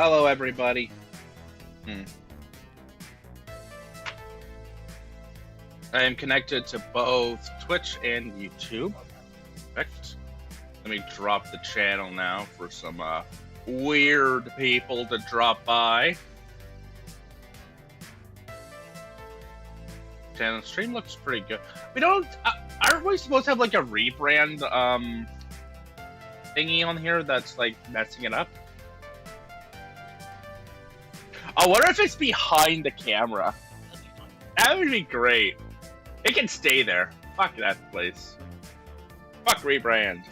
Hello, everybody. I am connected to both Twitch and YouTube. Perfect. Let me drop the channel now for some weird people to drop by. Channel stream looks pretty good. We don't. Aren't we supposed to have like a rebrand thingy on here that's like messing it up? I wonder if it's behind the camera. That would be great. It can stay there. Fuck that place. Fuck rebrand.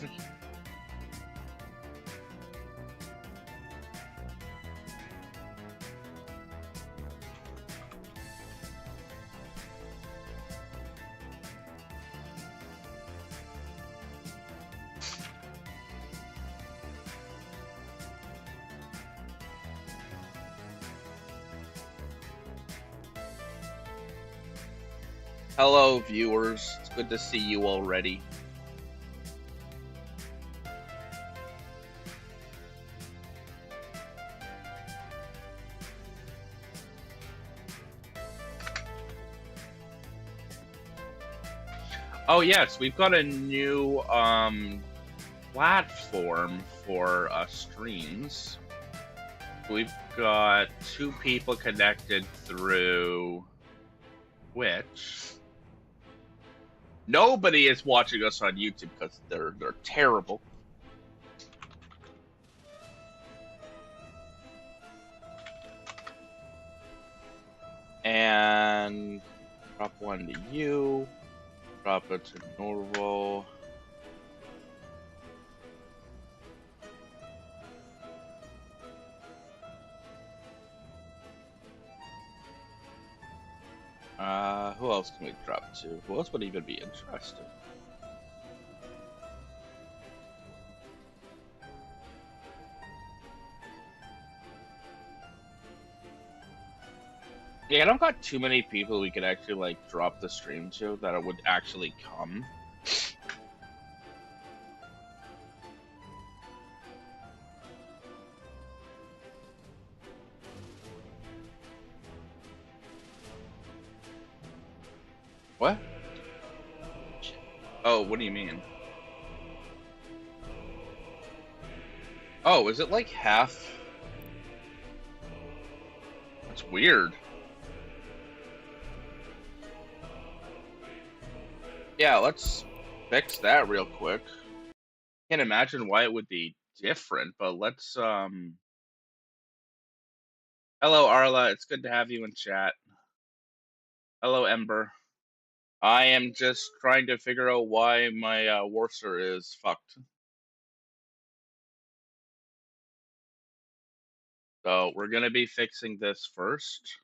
Hello, viewers. It's good to see you already. Oh yes, we've got a new platform for streams. We've got 2 people connected through Twitch. Nobody is watching us on YouTube because they're terrible. And drop one to you. Drop it to Norval. Who else can we drop to? Who else would even be interested? Yeah, I don't got too many people we could actually like drop the stream to that would actually come. What? Oh, what do you mean? Oh, is it like half? That's weird. Yeah, let's fix that real quick. Can't imagine why it would be different, but let's Hello Arla, it's good to have you in chat. Hello Ember. I am just trying to figure out why my Warser is fucked. So we're gonna be fixing this first.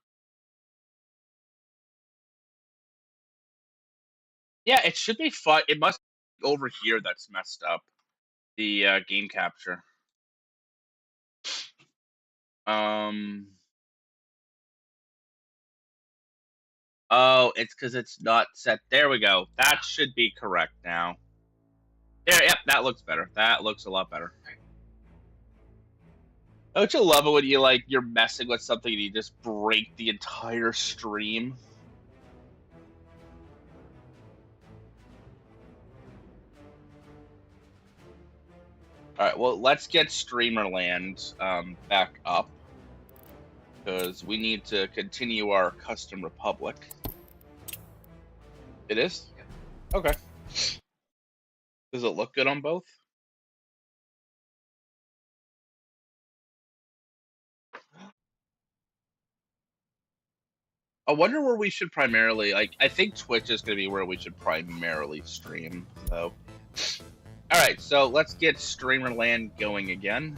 Yeah, it should be fine. It must be over here that's messed up. The game capture. Oh, it's because it's not set. There we go. That should be correct now. There, yep, that looks better. That looks a lot better. Don't you love it when you're messing with something and you just break the entire stream? Alright, well, let's get Streamerland back up. Because we need to continue our Custom Republic. It is? Okay. Does it look good on both? I wonder where we should primarily, I think Twitch is going to be where we should primarily stream, though. Alright, so let's get Streamerland going again.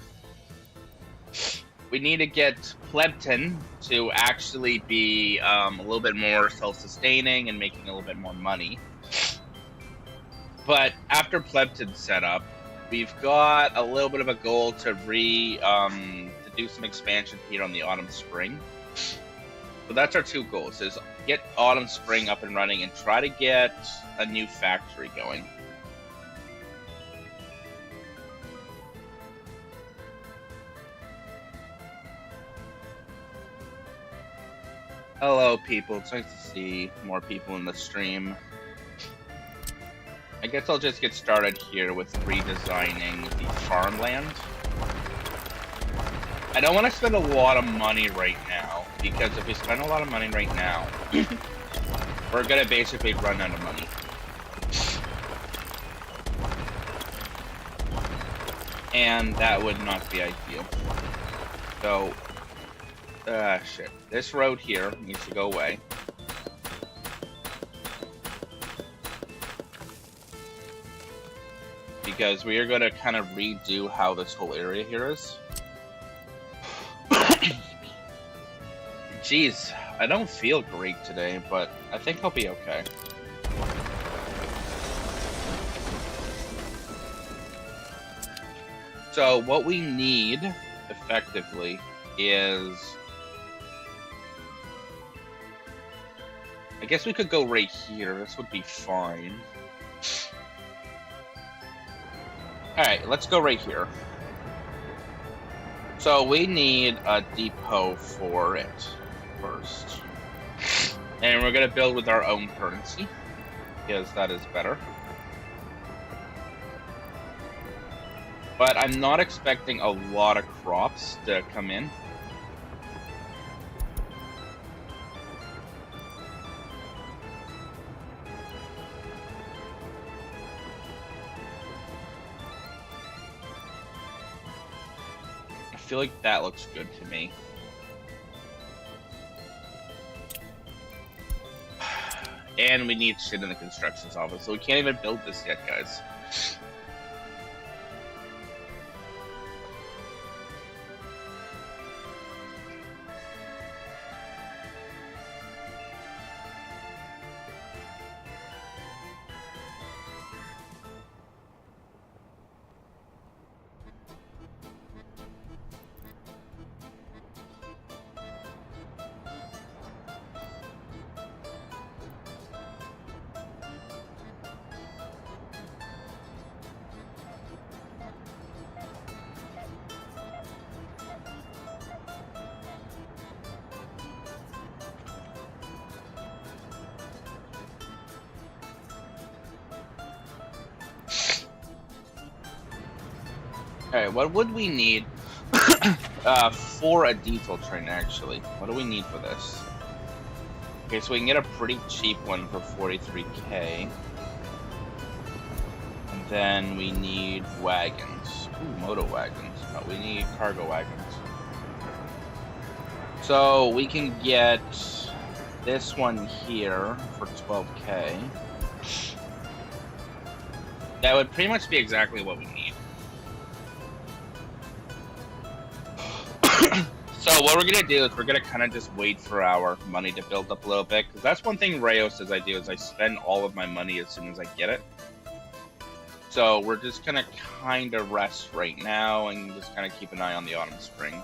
We need to get Plebton to actually be a little bit more self-sustaining and making a little bit more money. But after Plebton's set up, we've got a little bit of a goal to do some expansion here on the Autumn Spring. So that's our 2 goals, is get Autumn Spring up and running and try to get a new factory going. Hello, people. It's nice to see more people in the stream. I guess I'll just get started here with redesigning the farmland. I don't want to spend a lot of money right now, because if we spend a lot of money right now, we're going to basically run out of money. And that would not be ideal. So, shit. This road here needs to go away. Because we are going to kind of redo how this whole area here is. Jeez, I don't feel great today, but I think I'll be okay. So what we need, effectively, is... I guess we could go right here. This would be fine. Alright, let's go right here. So we need a depot for it first. And we're going to build with our own currency, because that is better. But I'm not expecting a lot of crops to come in. I feel like that looks good to me. And we need shit in the construction office, so we can't even build this yet, guys. Alright, what would we need for a diesel train, actually? What do we need for this? Okay, so we can get a pretty cheap one for 43k. And then we need wagons. Ooh, moto wagons. No, we need cargo wagons. So we can get this one here for 12k. That would pretty much be exactly what we need. So what we're going to do is we're going to kind of just wait for our money to build up a little bit. Because that's one thing Rayo says I do, is I spend all of my money as soon as I get it. So we're just going to kind of rest right now and just kind of keep an eye on the autumn spring.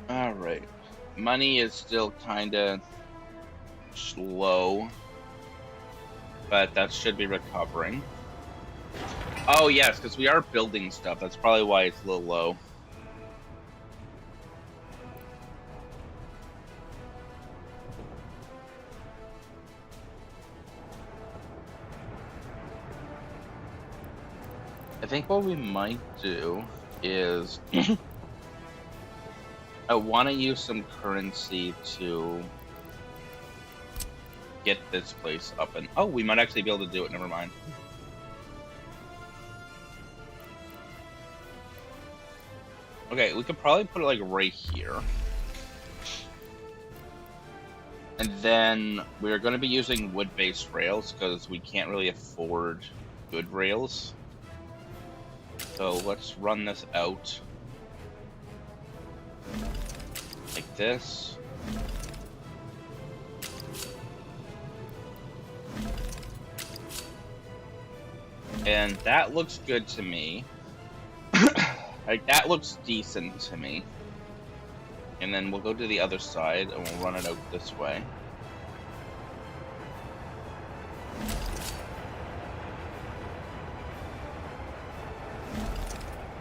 Alright. Money is still kind of slow, but that should be recovering. Oh yes, because we are building stuff. That's probably why it's a little low. think what we might do is I want to use some currency to get this place up and... Oh, we might actually be able to do it. Never mind. Okay, we could probably put it like right here. And then we're going to be using wood-based rails because we can't really afford good rails. So let's run this out like this. And that looks good to me. Like, that looks decent to me. And then we'll go to the other side and we'll run it out this way.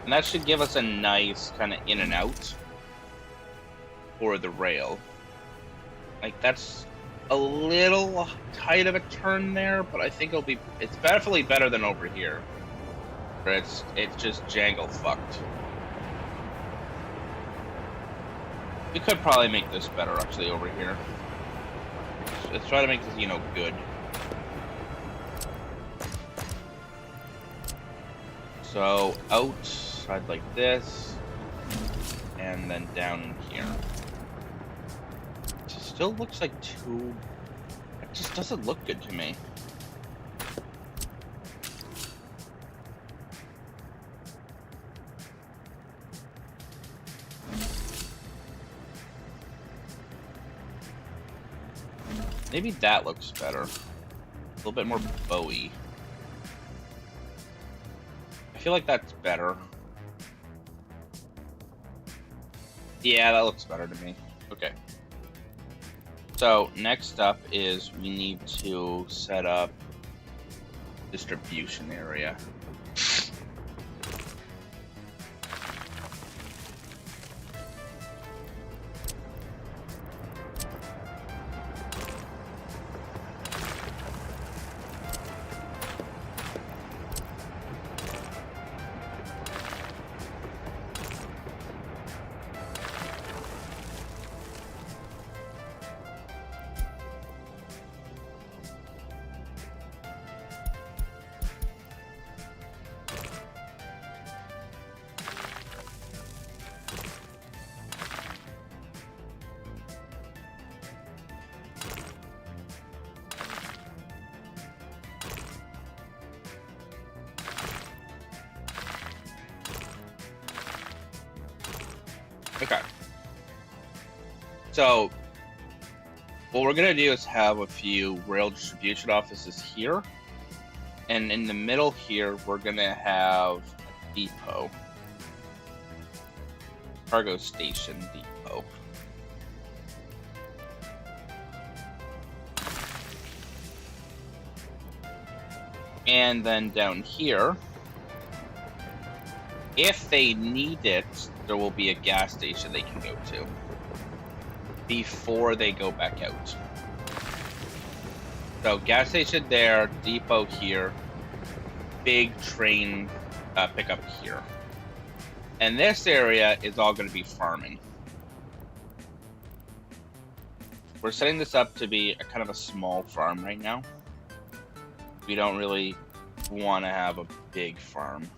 And that should give us a nice kind of in and out for the rail. Like, that's a little tight of a turn there, but I think it's definitely better than over here. Where it's just jangle fucked. We could probably make this better actually over here. Let's try to make this, good. So outside like this, and then down in here. It still looks like too... It just doesn't look good to me. Maybe that looks better. A little bit more bowy. I feel like that's better. Yeah, that looks better to me. Okay. So, next up is we need to set up distribution area. Okay. So, what we're gonna do is have a few rail distribution offices here. And in the middle here, we're gonna have a depot. Cargo station depot. And then down here, if they need it, there will be a gas station they can go to before they go back out. So gas station there, depot here, big train pickup here. And this area is all going to be farming. We're setting this up to be a kind of a small farm right now. We don't really want to have a big farm.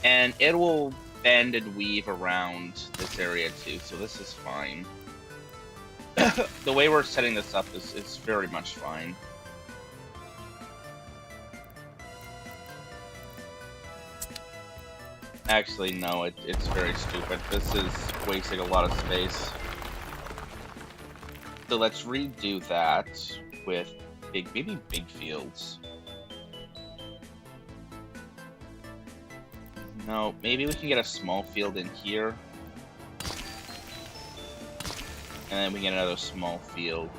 And it will bend and weave around this area too, so this is fine. The way we're setting this up is very much fine. Actually, no, it's very stupid. This is wasting a lot of space. So let's redo that with maybe big fields. No, maybe we can get a small field in here. And then we get another small field.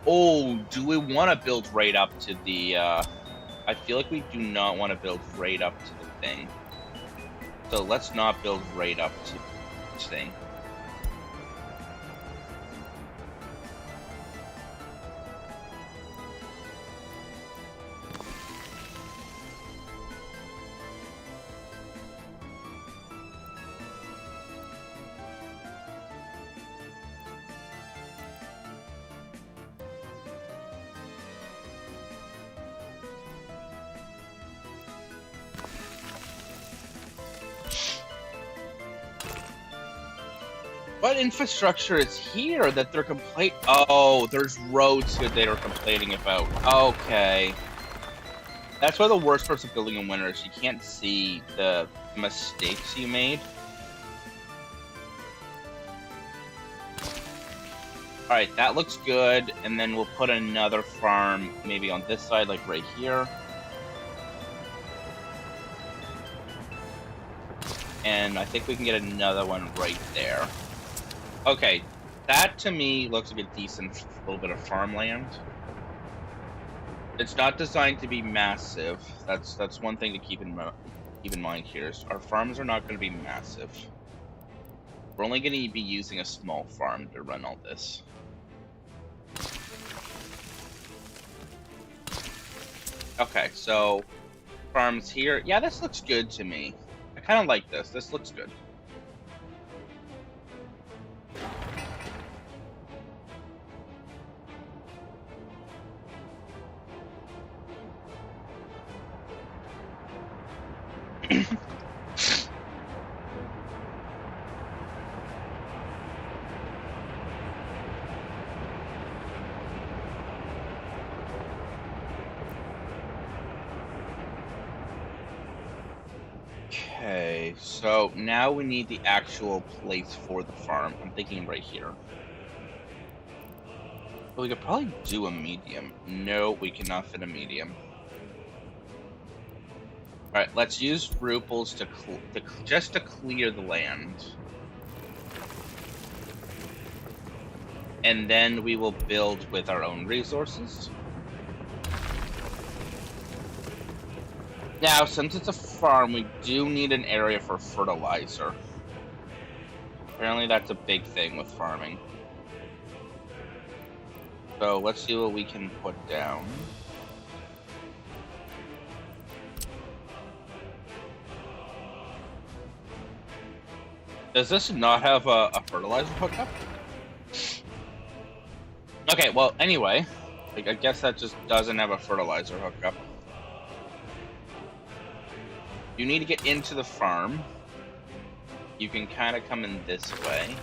Oh, do we want to build right up to the... I feel like we do not want to build right up to the thing. So let's not build right up to this thing. What infrastructure is here that they're Oh, there's roads here they are complaining about. Okay. That's why the worst parts of building in winter is you can't see the mistakes you made. Alright, that looks good, and then we'll put another farm maybe on this side, like right here. And I think we can get another one right there. Okay, that to me looks like a decent little bit of farmland. It's not designed to be massive. That's one thing to keep in mind here. Our farms are not going to be massive. We're only going to be using a small farm to run all this. Okay, so farms here. Yeah, this looks good to me. I kind of like this. This looks good. Okay, so now we need the actual place for the farm. I'm thinking right here. But we could probably do a medium. No, we cannot fit a medium. Alright, let's use ruples just to clear the land. And then we will build with our own resources. Now, since it's a farm, we do need an area for fertilizer. Apparently that's a big thing with farming. So let's see what we can put down. Does this not have a fertilizer hookup? Okay, well, anyway, I guess that just doesn't have a fertilizer hookup. You need to get into the farm. You can kind of come in this way.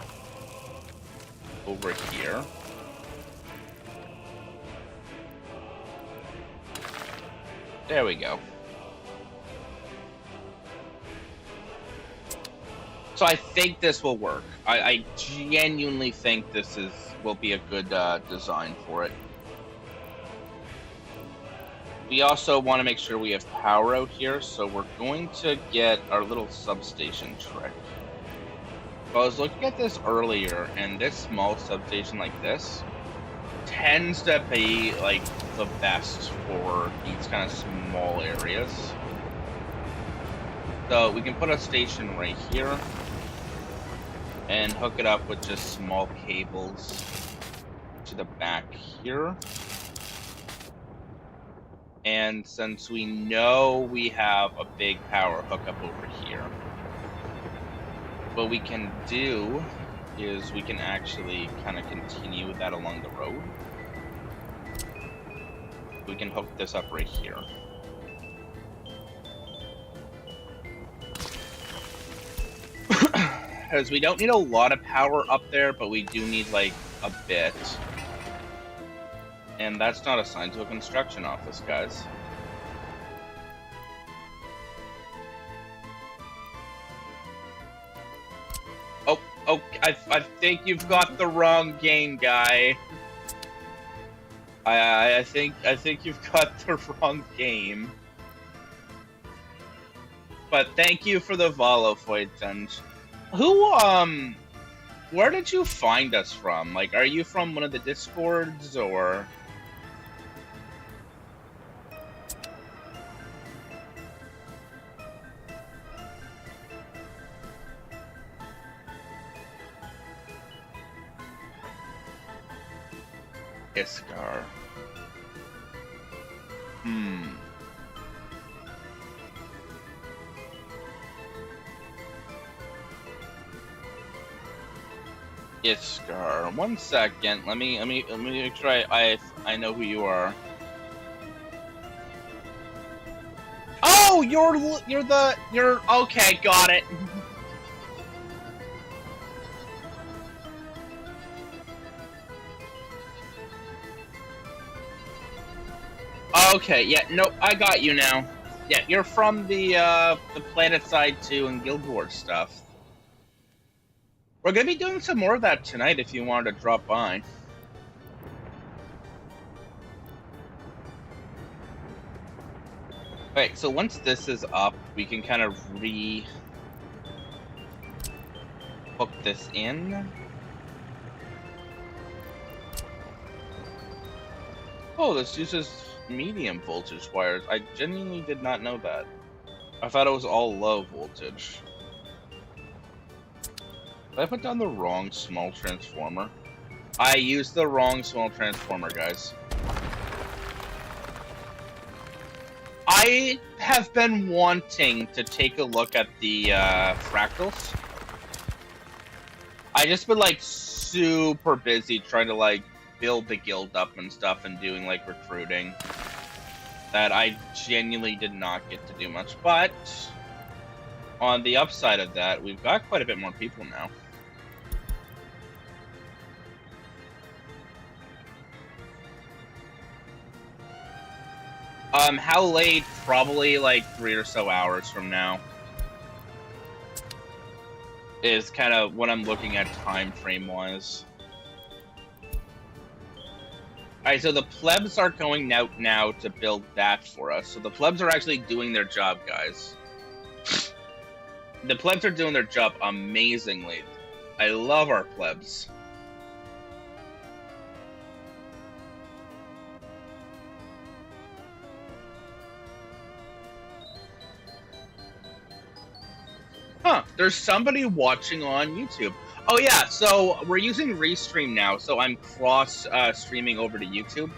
Over here. There we go. So I think this will work. I genuinely think this will be a good design for it. We also want to make sure we have power out here, so we're going to get our little substation trick. I was looking at this earlier, and this small substation like this tends to be like the best for these kind of small areas. So we can put a station right here and hook it up with just small cables to the back here. And since we know we have a big power hookup over here, what we can do is we can actually kind of continue that along the road. We can hook this up right here. Because we don't need a lot of power up there, but we do need like a bit. And that's not assigned to a construction office, guys. Oh, I think you've got the wrong game, guy. I think you've got the wrong game. But thank you for the Volofoitent. Where did you find us from? Like, are you from one of the Discords, or...? Iskar. Iskar. 1 second. Let me make sure I know who you are. Oh, you're okay. Got it. Okay, yeah, no, I got you now. Yeah, you're from the PlanetSide 2 and Guild Wars stuff. We're gonna be doing some more of that tonight if you wanted to drop by. Alright, so once this is up, we can kind of hook this in. Oh, this uses medium voltage wires. I genuinely did not know that. I thought it was all low voltage. Did I put down the wrong small transformer? I used the wrong small transformer, guys. I have been wanting to take a look at the fractals. I just been like super busy trying to like build the guild up and stuff and doing like recruiting that I genuinely did not get to do much. But on the upside of that, we've got quite a bit more people now. How late? Probably like 3 or so hours from now is kind of what I'm looking at time frame wise. Alright, so the plebs are going out now to build that for us. So the plebs are actually doing their job, guys. The plebs are doing their job amazingly. I love our plebs. Huh, there's somebody watching on YouTube. Oh yeah, so we're using Restream now, so I'm cross streaming over to YouTube.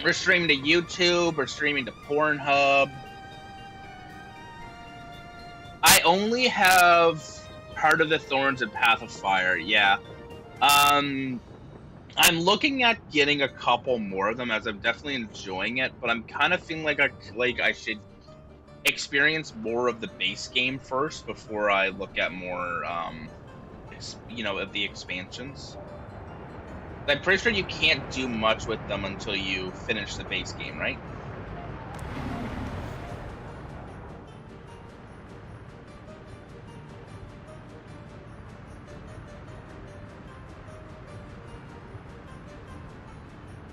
We're streaming to YouTube, we're streaming to Pornhub. I only have Heart of the Thorns and Path of Fire, yeah. I'm looking at getting a couple more of them as I'm definitely enjoying it, but I'm kind of feeling like I should experience more of the base game first before I look at more, you know, of the expansions. I'm pretty sure you can't do much with them until you finish the base game, right?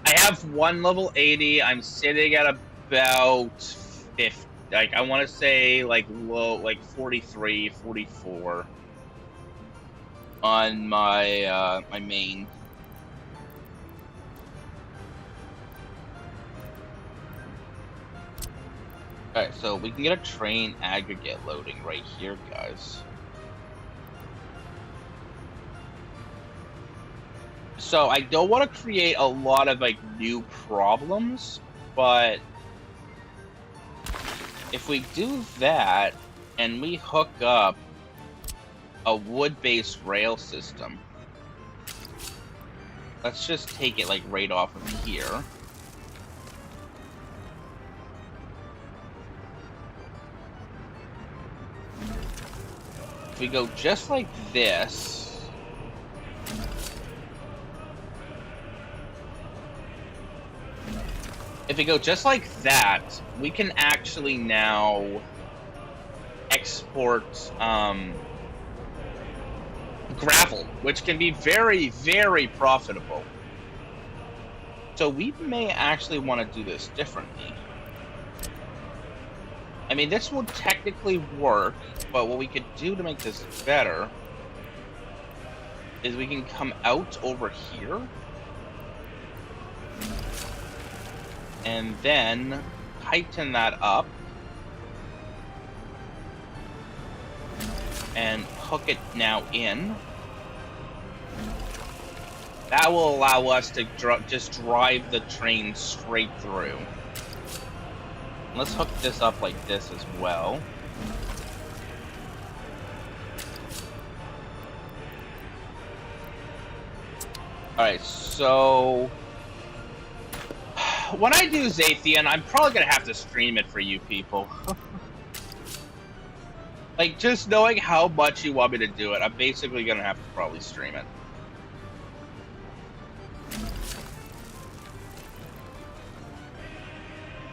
I have one level 80. I'm sitting at about 50. Like, I want to say, like, low, like 43, 44 on my, my main. Alright, so we can get a train aggregate loading right here, guys. So, I don't want to create a lot of, like, new problems, but if we do that, and we hook up a wood-based rail system, let's just take it, like, right off of here. If we go just like this, if we go just like that, we can actually now export gravel, which can be very, very profitable. So we may actually want to do this differently. I mean, this will technically work, but what we could do to make this better is we can come out over here and then tighten that up and hook it now in. That will allow us to just drive the train straight through. Let's hook this up like this as well. Alright, so when I do Zathien, I'm probably gonna have to stream it for you people. Like, just knowing how much you want me to do it, I'm basically gonna have to probably stream it.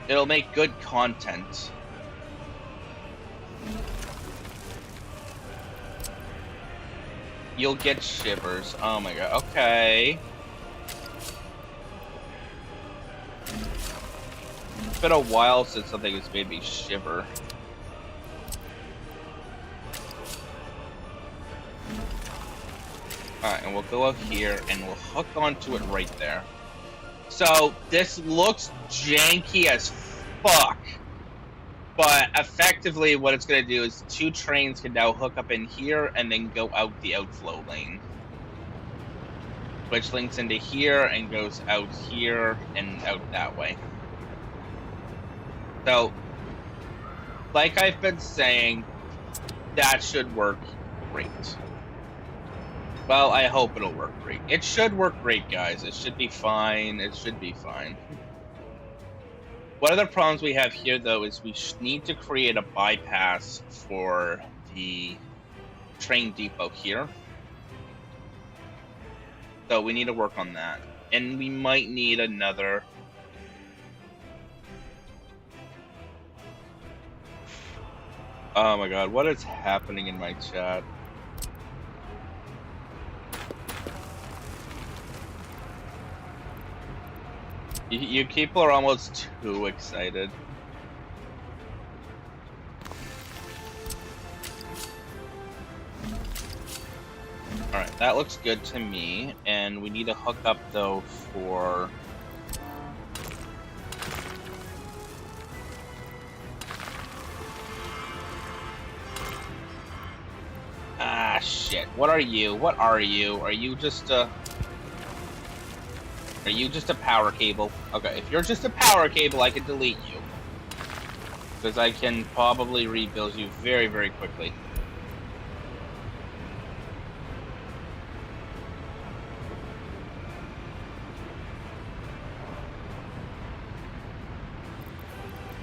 It'll make good content. You'll get shivers. Oh my god. Okay. It's been a while since something has made me shiver. Alright, and we'll go up here and we'll hook onto it right there. So, this looks janky as fuck. But effectively, what it's going to do is 2 trains can now hook up in here and then go out the outflow lane. Which links into here and goes out here and out that way. So, like I've been saying, that should work great. Well, I hope it'll work great. It should work great, guys. It should be fine. It should be fine. One of the problems we have here, though, is we need to create a bypass for the train depot here. So we need to work on that. And we might need another... Oh my god, what is happening in my chat? You people are almost too excited. Alright, that looks good to me. And we need to hook up, though, for... Ah, shit. What are you? What are you? Are you just a... Are you just a power cable? Okay, if you're just a power cable, I can delete you. Because I can probably rebuild you very, very quickly.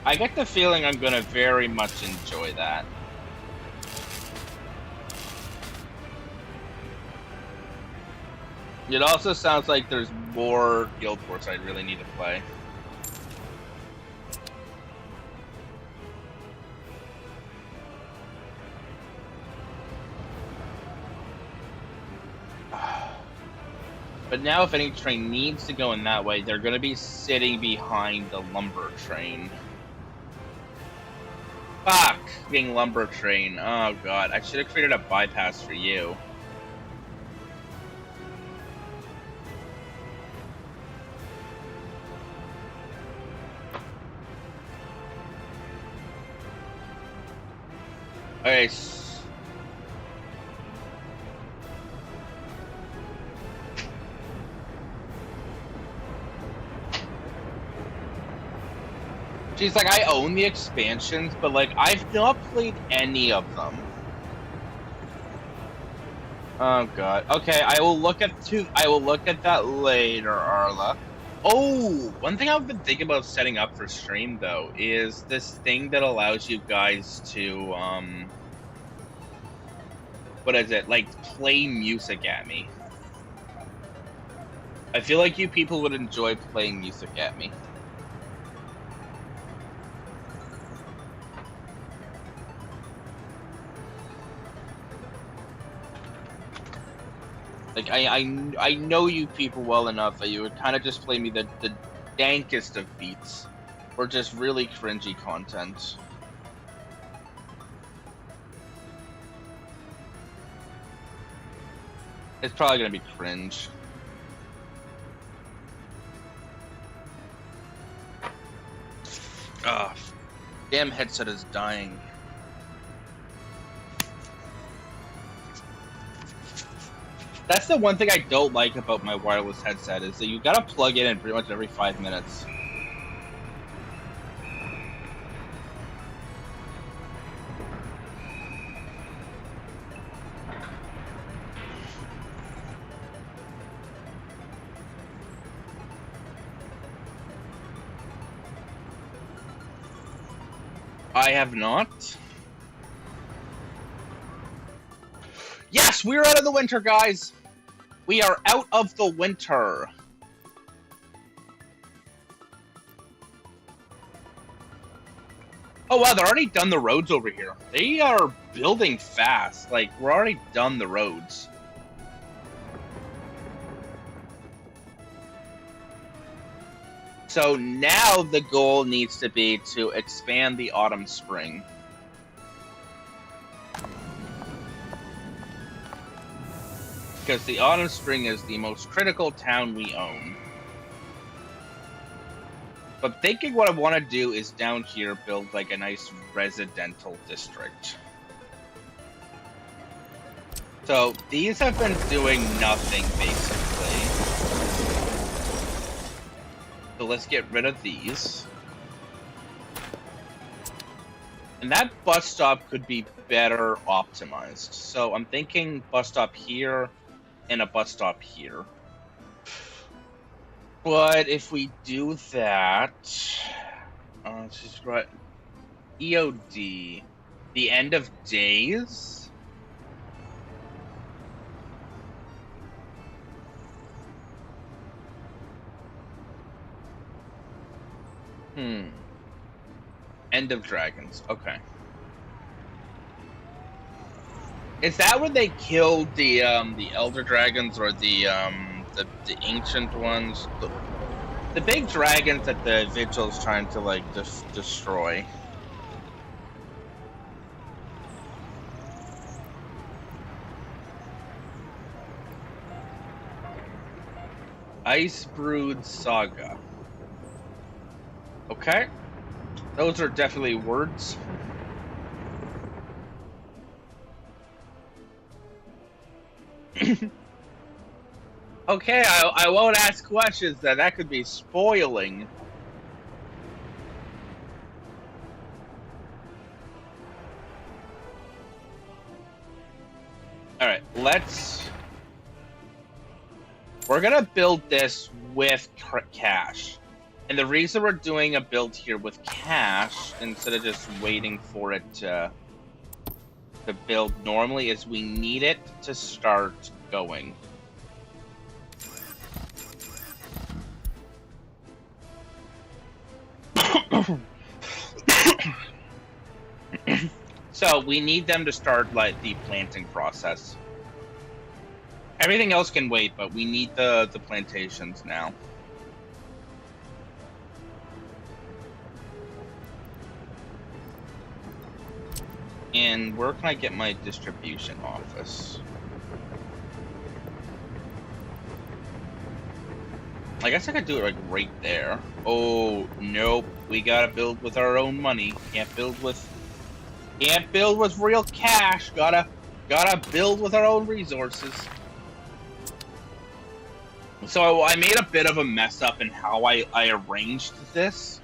I get the feeling I'm gonna very much enjoy that. It also sounds like there's more Guild Wars I really need to play. But now if any train needs to go in that way, they're going to be sitting behind the lumber train. Fuck! Being lumber train. Oh god, I should have created a bypass for you. Okay. She's like, I own the expansions, but like, I've not played any of them. Oh god. Okay, I will look at that later, Arla. Oh, one thing I've been thinking about setting up for stream, though, is this thing that allows you guys to, what is it? Like, play music at me. I feel like you people would enjoy playing music at me. Like, I know you people well enough that you would kind of just play me the dankest of beats. Or just really cringy content. It's probably gonna be cringe. Ugh. Damn headset is dying. That's the one thing I don't like about my wireless headset, is that you gotta plug it in pretty much every 5 minutes. I have not. Yes, we're out of the winter, guys! We are out of the winter. Oh wow, they're already done the roads over here. They are building fast. Like, we're already done the roads. So now the goal needs to be to expand the Autumn Spring. Because the Autumn Spring is the most critical town we own. But thinking what I want to do is down here build like a nice residential district. So these have been doing nothing basically. So let's get rid of these. And that bus stop could be better optimized. So I'm thinking bus stop here and a bus stop here. But if we do that, just right, EOD, the end of days. End of Dragons. Okay. Is that when they killed the Elder Dragons or the ancient ones? The big dragons that the Vigil's trying to like destroy. Icebrood Saga. Okay. Those are definitely words. Okay, I won't ask questions then. That could be spoiling. Alright, we're gonna build this with cash. And the reason we're doing a build here with cash, instead of just waiting for it to build normally, is we need it to start going. So we need them to start like the planting process. Everything else can wait, but we need the plantations now. And where can I get my distribution office? I guess I could do it like right there. Oh, nope. We gotta build with our own money. Can't build with real cash. Gotta build with our own resources. So I made a bit of a mess up in how I arranged this.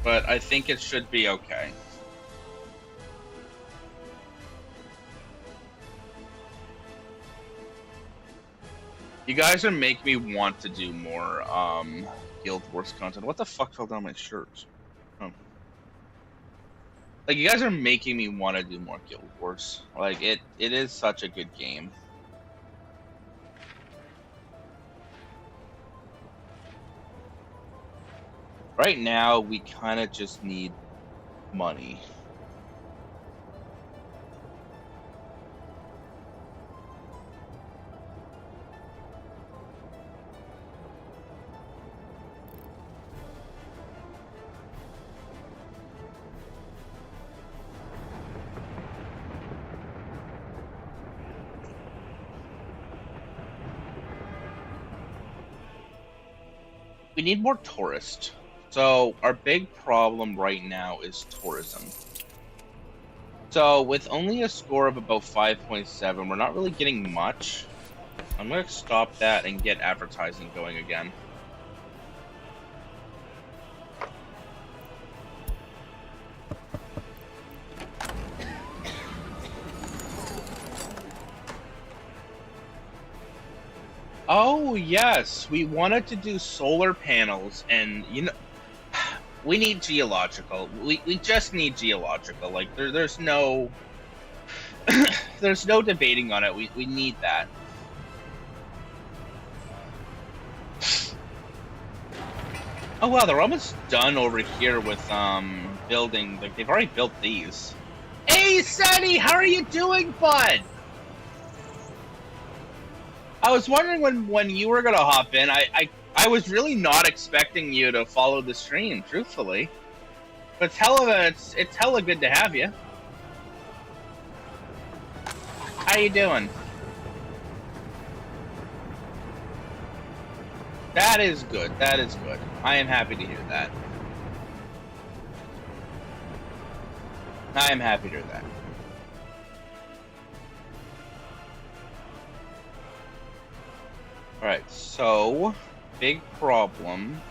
But I think it should be okay. You guys are making me want to do more Guild Wars content. What the fuck fell down my shirt? Oh. Like, you guys are making me want to do more Guild Wars. Like, it is such a good game. Right now, we kind of just need money. We need more tourists. So our big problem right now is tourism. So with only a score of about 5.7, we're not really getting much. I'm going to stop that and get advertising going again. Oh, yes. We wanted to do solar panels, and, you know, we need geological. We just need geological. Like, there's no... there's no debating on it. We need that. Oh wow, they're almost done over here with building. Like they've already built these. Hey Sunny, how are you doing, bud? I was wondering when you were gonna hop in. I was really not expecting you to follow the stream, truthfully. But it's hella good to have you. How you doing? That is good. That is good. I am happy to hear that. I am happy to hear that. Alright, so big problem.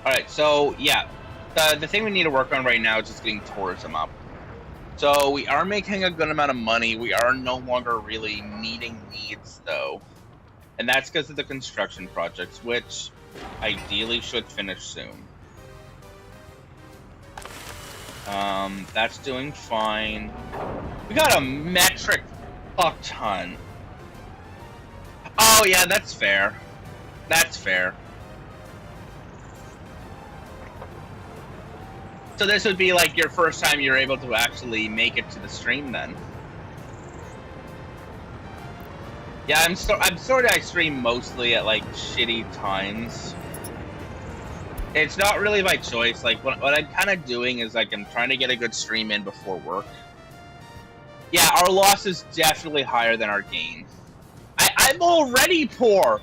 Alright, so yeah. The thing we need to work on right now is just getting tourism up. So we are making a good amount of money. We are no longer really meeting needs though. And that's because of the construction projects, which ideally should finish soon. That's doing fine. We got a metric fuck ton. Oh yeah, that's fair. That's fair. So this would be like your first time you're able to actually make it to the stream then. Yeah, I'm sorry I stream mostly at like shitty times. It's not really by choice. Like what I'm kind of doing is like I'm trying to get a good stream in before work. Yeah, our loss is definitely higher than our gain. I'm already poor.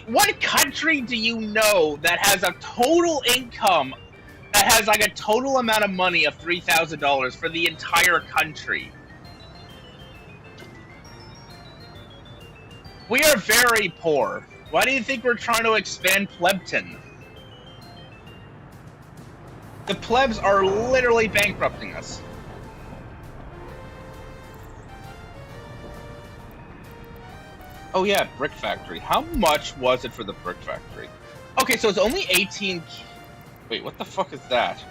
What country do you know that has a total income that has like a total amount of money of $3,000 for the entire country? We are very poor. Why do you think we're trying to expand Plebton? The plebs are literally bankrupting us. Oh yeah, brick factory. How much was it for the brick factory? Okay, so it's only 18... Wait, what the fuck is that?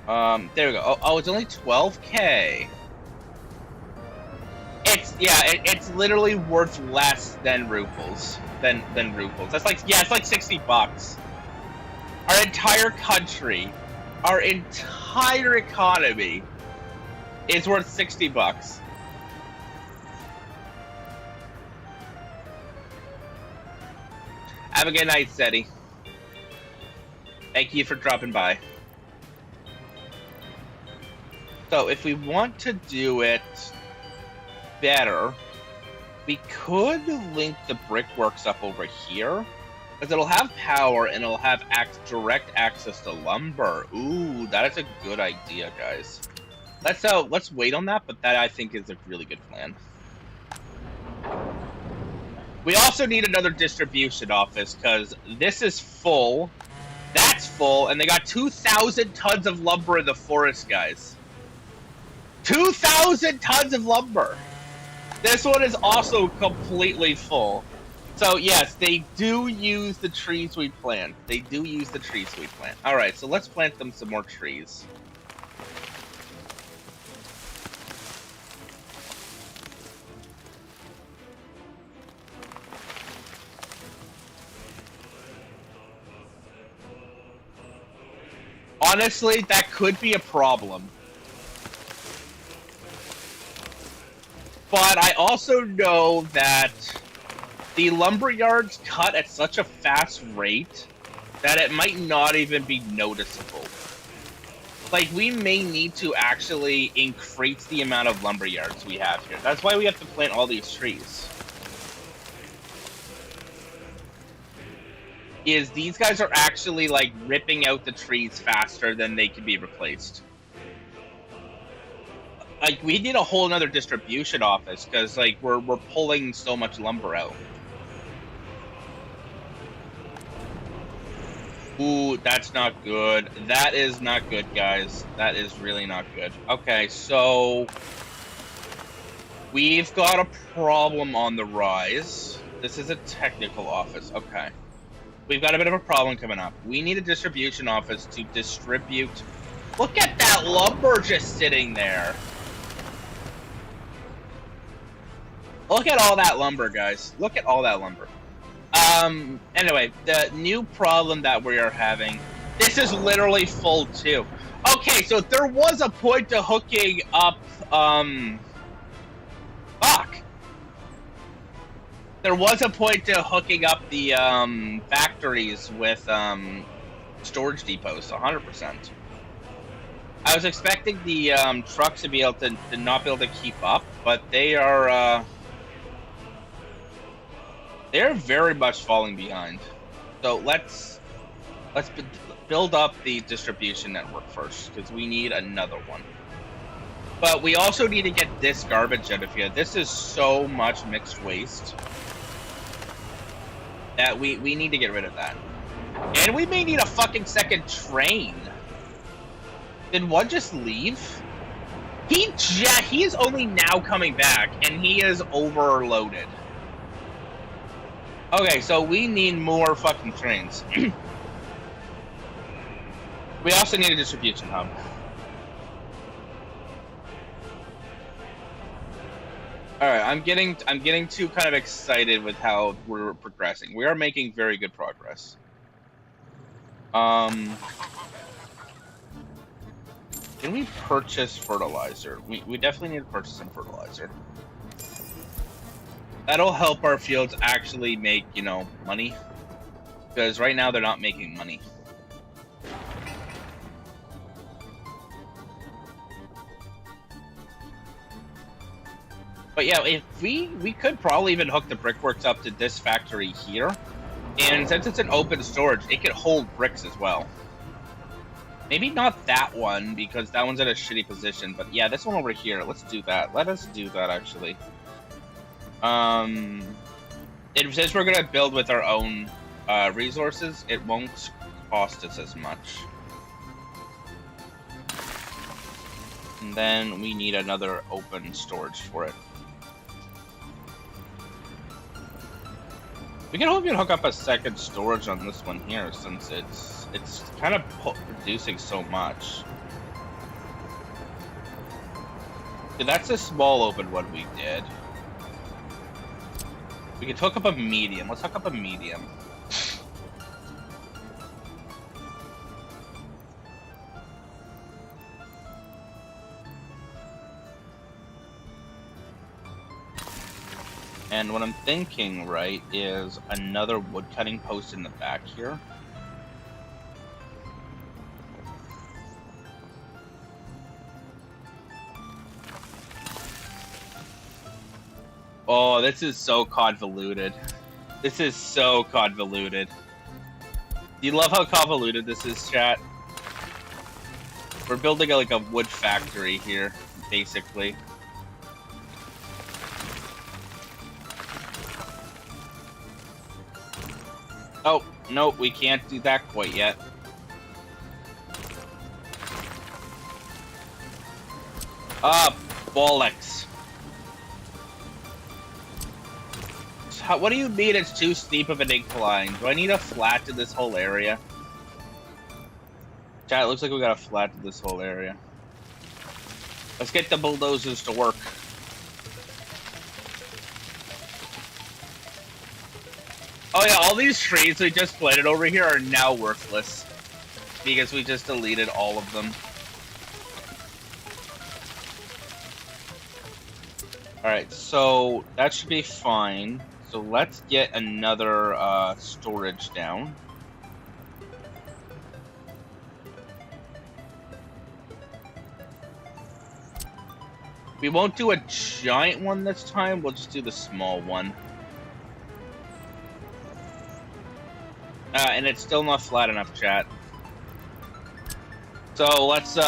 There we go. Oh, it's only 12K. It's literally worth less than ruples. Than ruples. That's like, yeah, it's like 60 bucks. Our entire country, our entire economy is worth 60 bucks. Have a good night, Seti. Thank you for dropping by. So, if we want to do it better, we could link the brickworks up over here, because it'll have power and it'll have direct access to lumber. Ooh, that is a good idea, guys. Let's wait on that, but that I think is a really good plan. We also need another distribution office, because this is full, that's full, and they got 2,000 tons of lumber in the forest, guys. 2,000 tons of lumber! This one is also completely full. So yes, they do use the trees we plant. They do use the trees we plant. Alright, so let's plant them some more trees. Honestly, that could be a problem. But I also know that the lumber yards cut at such a fast rate that it might not even be noticeable. Like, we may need to actually increase the amount of lumber yards we have here. That's why we have to plant all these trees. Is these guys are actually, like, ripping out the trees faster than they can be replaced. Like, we need a whole another distribution office, because, like, we're pulling so much lumber out. Ooh, that's not good. That is not good, guys. That is really not good. Okay, so we've got a problem on the rise. This is a technical office. Okay. We've got a bit of a problem coming up. We need a distribution office to distribute... Look at that lumber just sitting there. Look at all that lumber, guys. Look at all that lumber. Anyway, the new problem that we are having. This is literally full too. Okay, so there was a point to hooking up. Fuck. There was a point to hooking up the factories with storage depots, 100%. I was expecting the trucks to be able to not be able to keep up, but they're very much falling behind. So let's build up the distribution network first, because we need another one. But we also need to get this garbage out of here. This is so much mixed waste that we need to get rid of that. And we may need a fucking second train. Did one just leave? He is only now coming back, and he is overloaded. Okay, so we need more fucking trains. We also need a distribution hub. Alright, I'm getting too kind of excited with how we're progressing. We are making very good progress. Can we purchase fertilizer? We definitely need to purchase some fertilizer. That'll help our fields actually make, you know, money. Because right now they're not making money. But yeah, if we could probably even hook the brickworks up to this factory here. And since it's an open storage, it could hold bricks as well. Maybe not that one, because that one's in a shitty position. But yeah, this one over here, let's do that. Let us do that, actually. Since we're gonna build with our own resources, it won't cost us as much. And then we need another open storage for it. We can hope we can hook up a second storage on this one here, since it's kind of producing so much. Dude, that's a small open one we did. We could hook up a medium. Let's hook up a medium. And what I'm thinking, right, is another wood cutting post in the back here. Oh, this is so convoluted. This is so convoluted. Do you love how convoluted this is, chat? We're building like a wood factory here, basically. Oh, no, we can't do that quite yet. Ah, bollocks. What do you mean it's too steep of an incline? Do I need a flat to this whole area? Chat, it looks like we got a flat to this whole area. Let's get the bulldozers to work. Oh yeah, all these trees we just planted over here are now worthless. Because we just deleted all of them. Alright, so that should be fine. So let's get another storage down. We won't do a giant one this time, we'll just do the small one. And it's still not flat enough, chat. So let's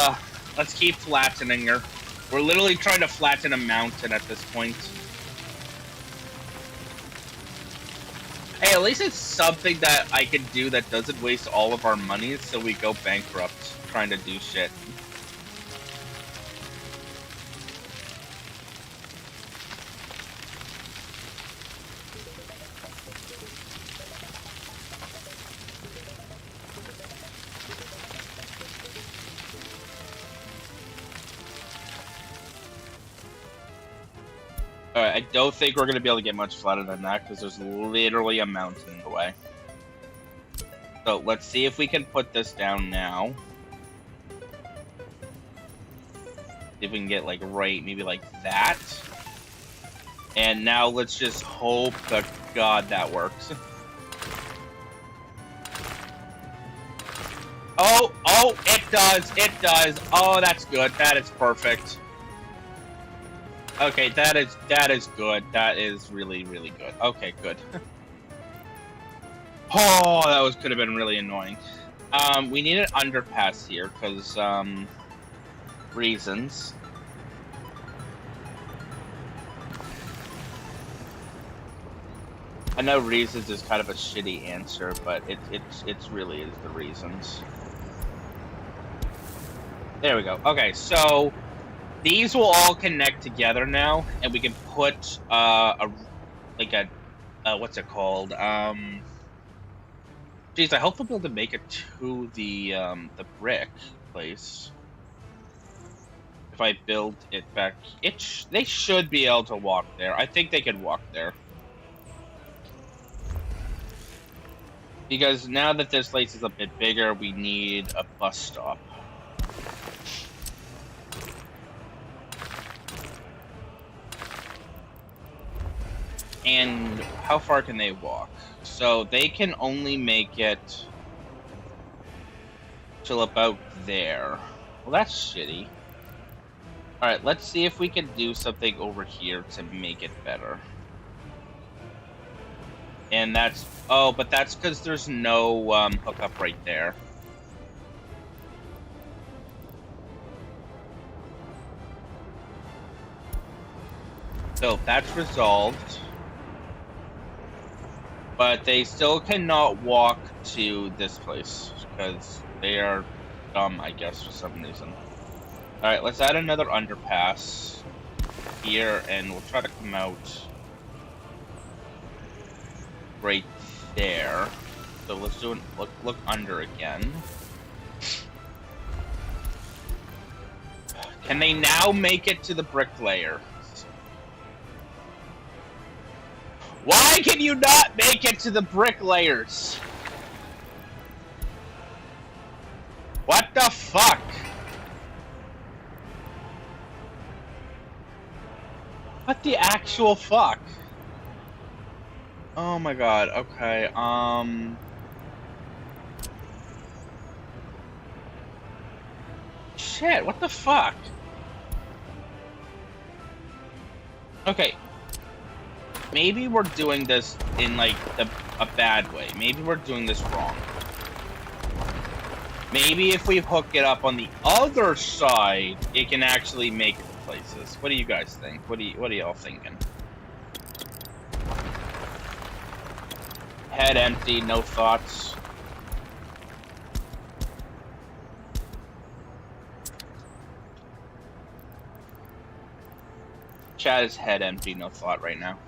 keep flattening her. We're literally trying to flatten a mountain at this point. Hey, at least it's something that I can do that doesn't waste all of our money, so we go bankrupt trying to do shit. Alright, I don't think we're going to be able to get much flatter than that because there's literally a mountain in the way. So let's see if we can put this down now. See if we can get like right, maybe like that. And now let's just hope to God that works. Oh, it does, it does. Oh, that's good. That is perfect. Okay, that is good. That is really, really good. Okay, good. Oh, that could have been really annoying. We need an underpass here because reasons. I know reasons is kind of a shitty answer, but it really is the reasons. There we go. Okay, so these will all connect together now, and we can put what's it called? Geez, I hope we'll be able to make it to the brick place. If I build it back, they should be able to walk there. I think they can walk there. Because now that this place is a bit bigger, we need a bus stop. And how far can they walk? So they can only make it till about there. Well, that's shitty. Alright, let's see if we can do something over here to make it better. And that's... Oh, but that's because there's no hookup right there. So that's resolved. But they still cannot walk to this place because they are dumb, I guess, for some reason. Alright, let's add another underpass here, and we'll try to come out right there. So let's do look under again. Can they now make it to the bricklayer? Why can you not make it to the bricklayers? What the fuck? What the actual fuck? Oh my god, okay, shit, what the fuck? Okay. Maybe we're doing this in, like, a bad way. Maybe we're doing this wrong. Maybe if we hook it up on the other side, it can actually make it to places. What do you guys think? What are y'all thinking? Head empty, no thoughts. Chat is head empty, no thought right now.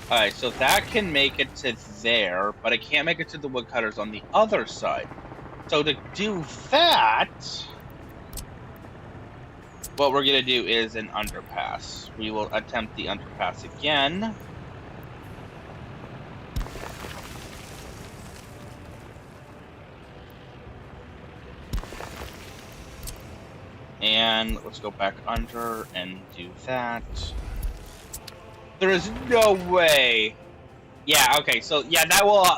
Alright, so that can make it to there, but it can't make it to the woodcutters on the other side. So to do that, what we're going to do is an underpass. We will attempt the underpass again. And let's go back under and do that. There is no way. Yeah, okay, so yeah,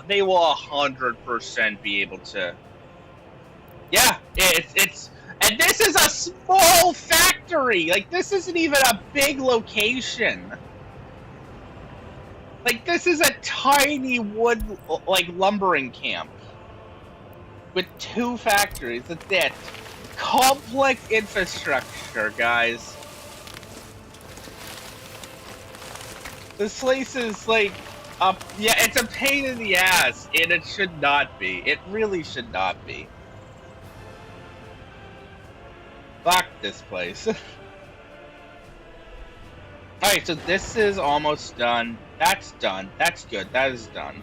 they will 100% be able to. Yeah, it's and this is a small factory. Like, this isn't even a big location. Like, this is a tiny wood, like, lumbering camp with 2 factories. That's it. Complex infrastructure, guys. This place is like, yeah, it's a pain in the ass, and it should not be. It really should not be. Fuck this place. Alright, so this is almost done. That's done. That's good. That is done.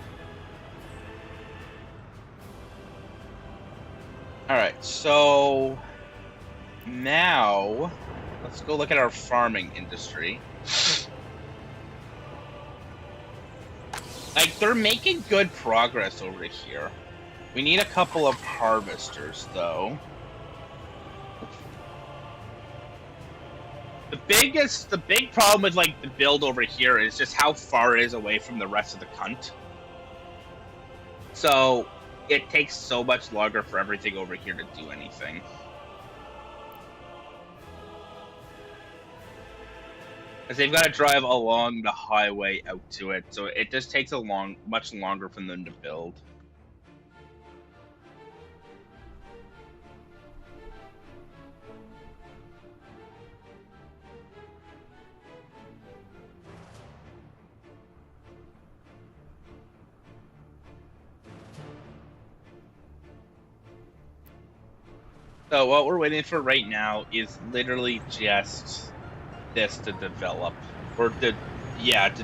Alright, so now let's go look at our farming industry. Like, they're making good progress over here. We need a couple of harvesters, though. The big problem with, like, the build over here is just how far it is away from the rest of the cunt. So, it takes so much longer for everything over here to do anything. Because they've got to drive along the highway out to it, so it just takes much longer for them to build. So what we're waiting for right now is literally just this to develop. Or to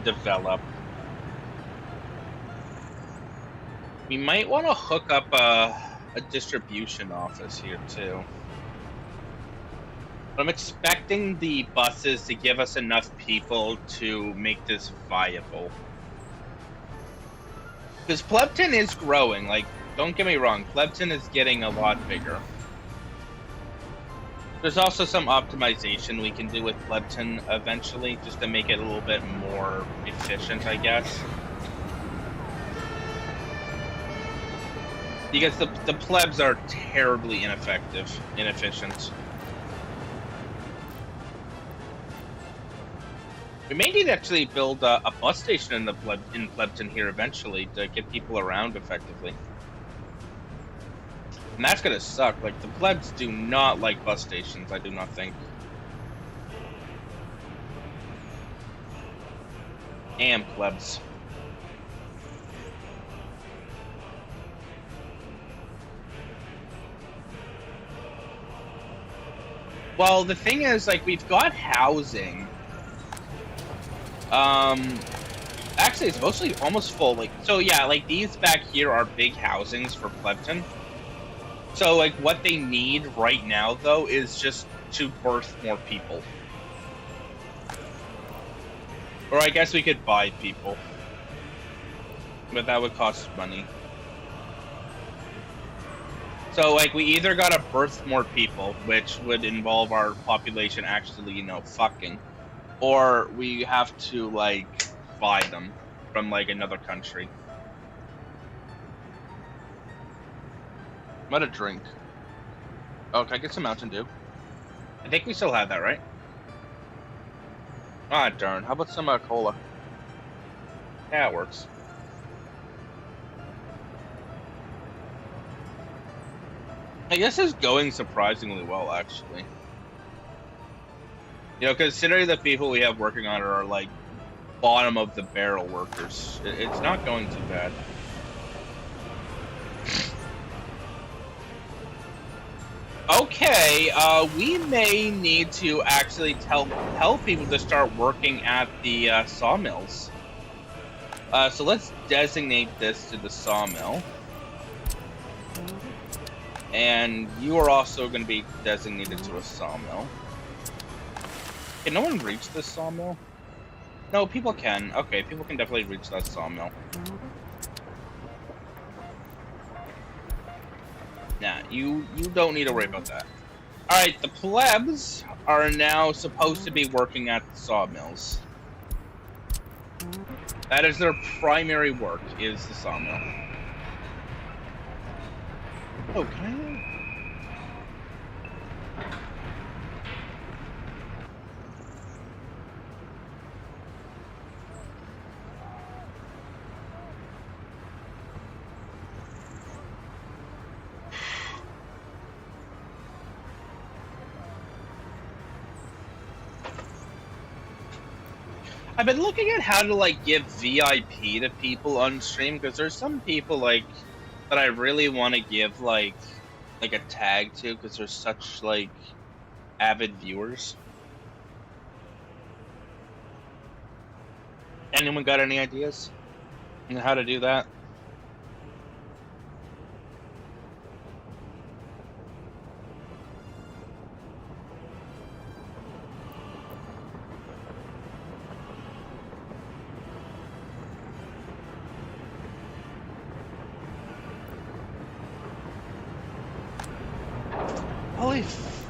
develop. We might want to hook up a distribution office here too. But I'm expecting the buses to give us enough people to make this viable. Because Plebton is growing, like, don't get me wrong, Plebton is getting a lot bigger. There's also some optimization we can do with Plebton eventually, just to make it a little bit more efficient, I guess. Because the plebs are terribly inefficient. We may need to actually build a bus station in Plebton here eventually to get people around effectively. And that's gonna suck. Like, the plebs do not like bus stations, I do not think. Damn plebs. Well, the thing is, like, we've got housing. Actually, it's mostly almost full. Like, so yeah, like, these back here are big housings for Plebton. So, like, what they need right now, though, is just to birth more people. Or I guess we could buy people. But that would cost money. So, like, we either gotta birth more people, which would involve our population actually, you know, fucking. Or we have to, like, buy them from, like, another country. What a drink. Oh, can I get some Mountain Dew? I think we still have that, right? Ah, darn. How about some cola? Yeah, it works. I guess it's going surprisingly well, actually. You know, considering the people we have working on it are, like, bottom of the barrel workers. It's not going too bad. Okay, we may need to actually tell people to start working at the sawmills. So let's designate this to the sawmill. And you are also going to be designated to a sawmill. Can no one reach this sawmill? No, people can. Okay, people can definitely reach that sawmill. Nah, you don't need to worry about that. Alright, the plebs are now supposed to be working at the sawmills. That is their primary work, is the sawmill. Oh, can I... I've been looking at how to, like, give VIP to people on stream, because there's some people, like, that I really want to give, like a tag to, because they're such, like, avid viewers. Anyone got any ideas on how to do that?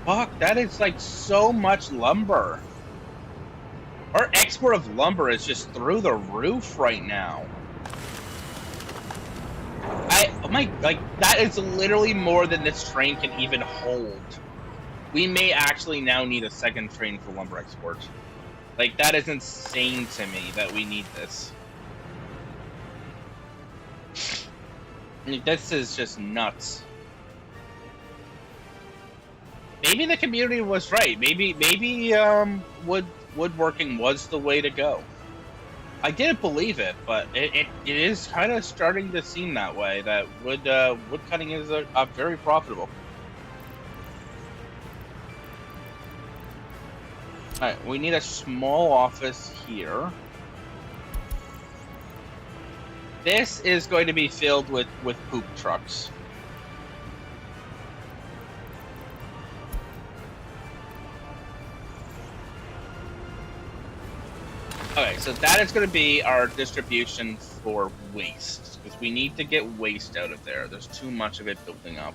Fuck, that is like so much lumber. Our export of lumber is just through the roof right now. That is literally more than this train can even hold. We may actually now need a second train for lumber export. Like, that is insane to me that we need this. I mean, this is just nuts. Maybe the community was right. Maybe woodworking was the way to go. I didn't believe it, but it is kind of starting to seem that way. That wood cutting is very profitable. All right, we need a small office here. This is going to be filled with poop trucks. Okay, so that is going to be our distribution for waste, because we need to get waste out of there. There's too much of it building up.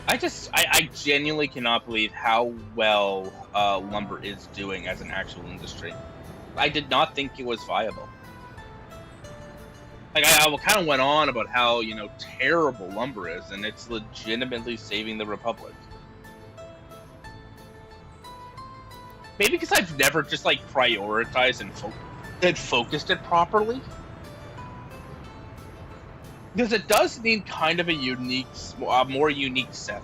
I genuinely cannot believe how well lumber is doing as an actual industry. I did not think it was viable. Like, I kind of went on about how, you know, terrible lumber is, and it's legitimately saving the Republic. Maybe because I've never just, like, prioritized and focused it properly. Because it does need kind of a unique, more unique setup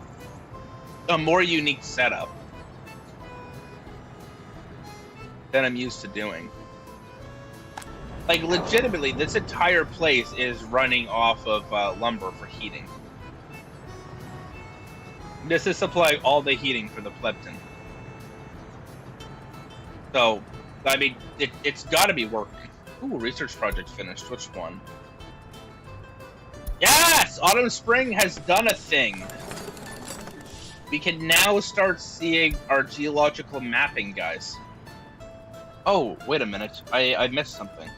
than I'm used to doing. Like, legitimately, this entire place is running off of lumber for heating. This is supplying all the heating for the Plebton. So, I mean, it's got to be working. Ooh, research project finished. Which one? Yes! Autumn Spring has done a thing. We can now start seeing our geological mapping, guys. Oh, wait a minute. I missed something.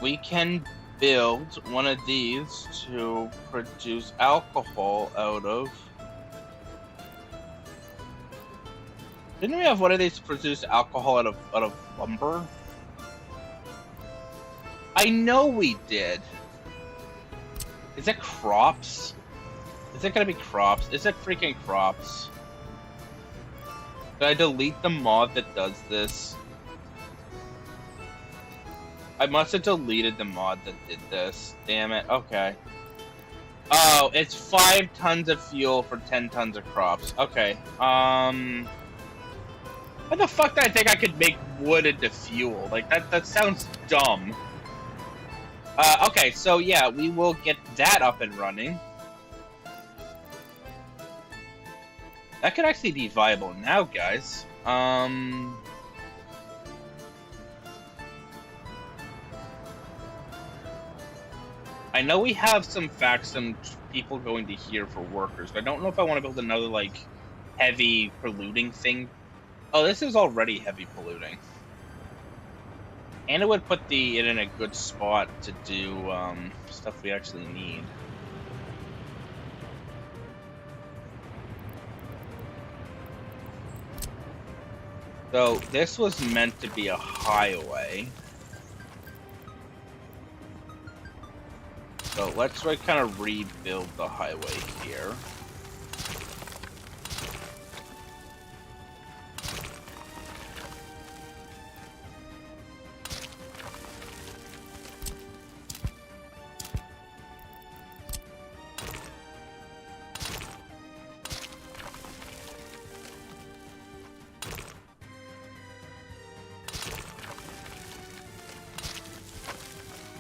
We can build one of these to produce alcohol out of... Didn't we have one of these to produce alcohol out of lumber? I know we did. Is it crops? Is it gonna be crops? Is it freaking crops? Did I delete the mod that does this? I must have deleted the mod that did this. Damn it. Okay. Oh, it's 5 tons of fuel for 10 tons of crops. Okay. What the fuck did I think I could make wood into fuel? Like, that sounds dumb. Okay, so yeah, we will get that up and running. That could actually be viable now, guys. I know we have some people going to here for workers, but I don't know if I want to build another, like, heavy polluting thing. Oh, this is already heavy polluting. And it would put it in a good spot to do stuff we actually need. So this was meant to be a highway. So let's kind of rebuild the highway here.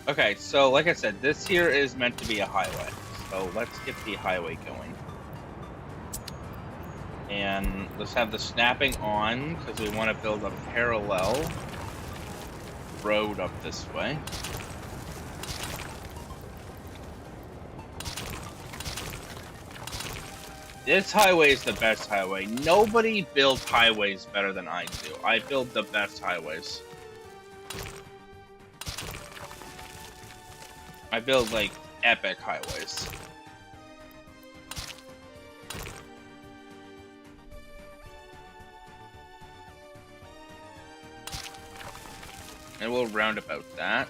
Okay, so like I said, this here is meant to be a highway. So let's get the highway going. And let's have the snapping on, because we want to build a parallel road up this way. This highway is the best highway. Nobody builds highways better than I do. I build the best highways. I build, like, epic highways. And we'll round about that.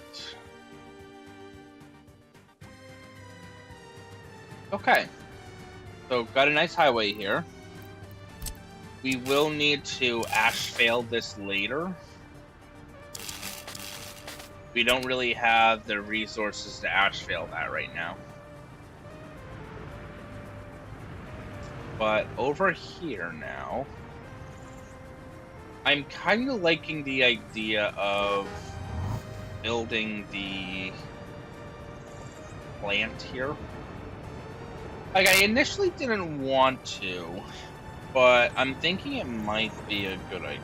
Okay. So, got a nice highway here. We will need to ash-fail this later. We don't really have the resources to ash-fail that right now. But over here now, I'm kind of liking the idea of building the plant here. Like, I initially didn't want to, but I'm thinking it might be a good idea.